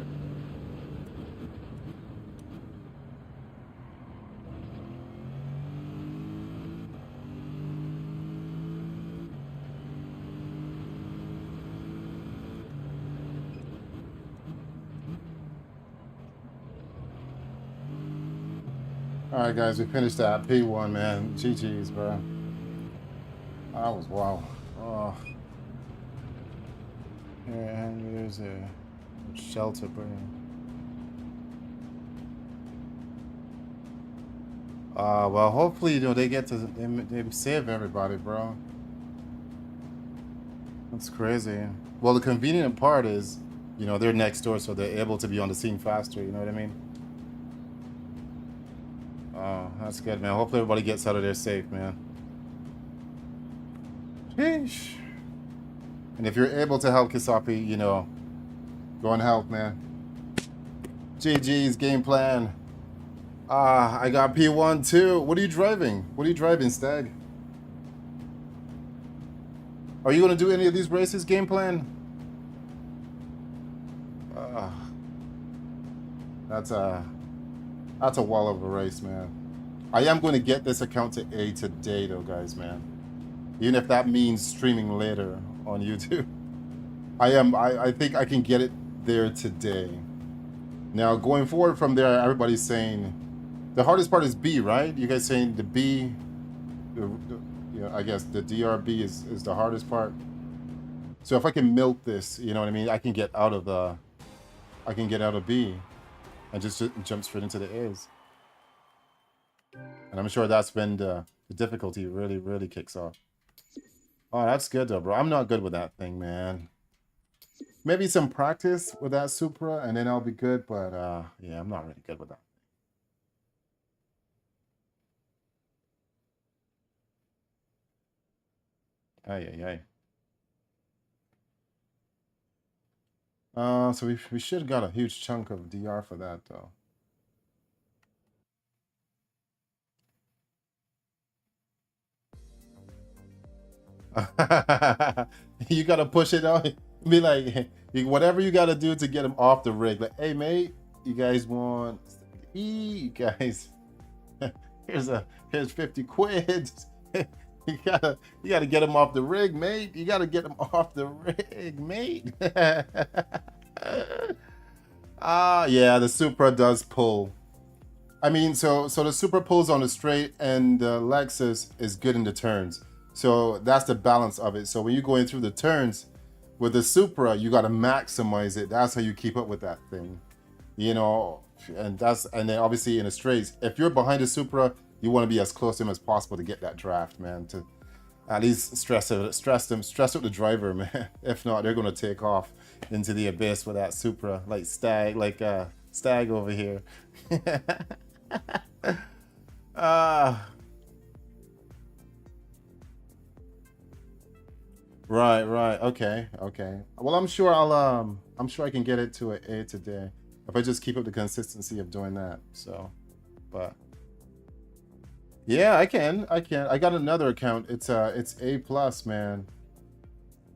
All right, guys, we finished that P1, man. GG's, bro. That was wow. Oh, yeah, and there's a shelter, bro. Well, hopefully, you know, they get to they save everybody, bro. That's crazy. Well, the convenient part is, you know, they're next door, so they're able to be on the scene faster. You know what I mean? Oh, that's good, man. Hopefully, everybody gets out of there safe, man. Sheesh. And if you're able to help Kisapi, you know, go and help, man. GG's game plan. I got P1 too. What are you driving? What are you driving, Stag? Are you gonna do any of these races? Game plan? That's a wall of a race, man. I am going to get this account to A today, though, guys, man. Even if that means streaming later on YouTube. I think I can get it there today. Now, going forward from there, everybody's saying the hardest part is B, right? You guys saying the B, you know, I guess the DRB is the hardest part. So if I can milk this, you know what I mean, I can get out of B and just jump straight into the A's. And I'm sure that's when the difficulty really kicks off. Oh, that's good though, bro. I'm not good with that thing, man. Maybe some practice with that Supra and then I'll be good, but yeah, I'm not really good with that. Ay. So we should have got a huge chunk of DR for that though. You gotta push it out. Be like, whatever you gotta do to get him off the rig. Like, hey mate, you guys want you guys? Here's 50 quid. you gotta get him off the rig, mate. You gotta get him off the rig, mate. Yeah, the Supra does pull. I mean, so the Supra pulls on the straight, and the Lexus is good in the turns. So that's the balance of it. So when you're going through the turns with the Supra, you got to maximize it. That's how you keep up with that thing, you know. And then obviously in the straights, if you're behind the Supra, you want to be as close to him as possible to get that draft, man. To at least stress out the driver, man. If not, they're gonna take off into the abyss with that Supra, like Stag over here. Right. Okay. Well, I'm sure I can get it to an A today if I just keep up the consistency of doing that. So, but yeah, I can. I got another account. It's A plus, man.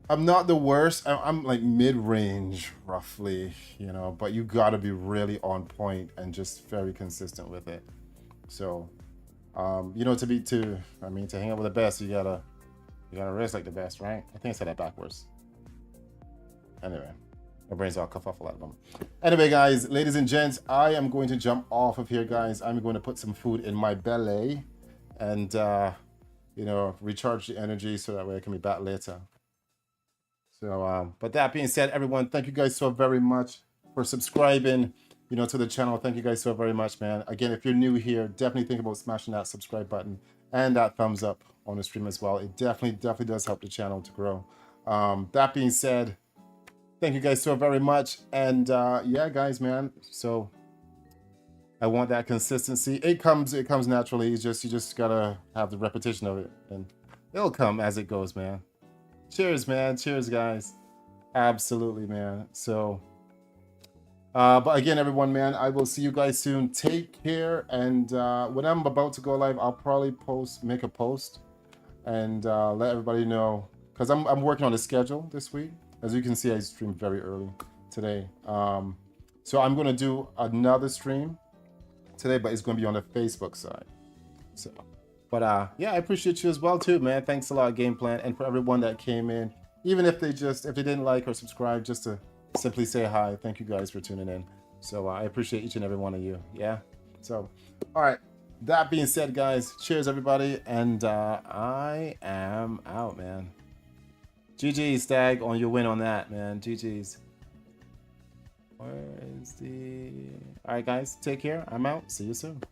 I'm not the worst. I'm like mid-range, roughly, you know. But you gotta be really on point and just very consistent with it. So, you know, to hang out with the best, you gotta race like the best, right? I think I said that backwards. Anyway, my brain's all cuff off a lot of them. Anyway, guys, ladies and gents, I am going to jump off of here, guys. I'm going to put some food in my belly and, you know, recharge the energy so that way I can be back later. So, but that being said, everyone, thank you guys so very much for subscribing, you know, to the channel. Thank you guys so very much, man. Again, if you're new here, definitely think about smashing that subscribe button and that thumbs up on the stream as well. It definitely does help the channel to grow. That being said, thank you guys so very much. And yeah, guys, man. So I want that consistency. It comes naturally. It's just you just gotta have the repetition of it, and it'll come as it goes, man. Cheers, man. Cheers, guys. Absolutely, man. So but again, everyone, man, I will see you guys soon. Take care. And when I'm about to go live, I'll probably make a post and let everybody know, because I'm working on a schedule this week. As you can see, I streamed very early today. So I'm going to do another stream today, but it's going to be on the Facebook side. So, but yeah, I appreciate you as well too, man. Thanks a lot, Game Plan, and for everyone that came in, even if they didn't like or subscribe, just to simply say hi. Thank you guys for tuning in. So I appreciate each and every one of you. Yeah. So, all right. That being said, guys, cheers everybody, and I am out, man. GG, Stag, on your win on that, man. GG's. Where is the... All right, guys, take care. I'm out. See you soon.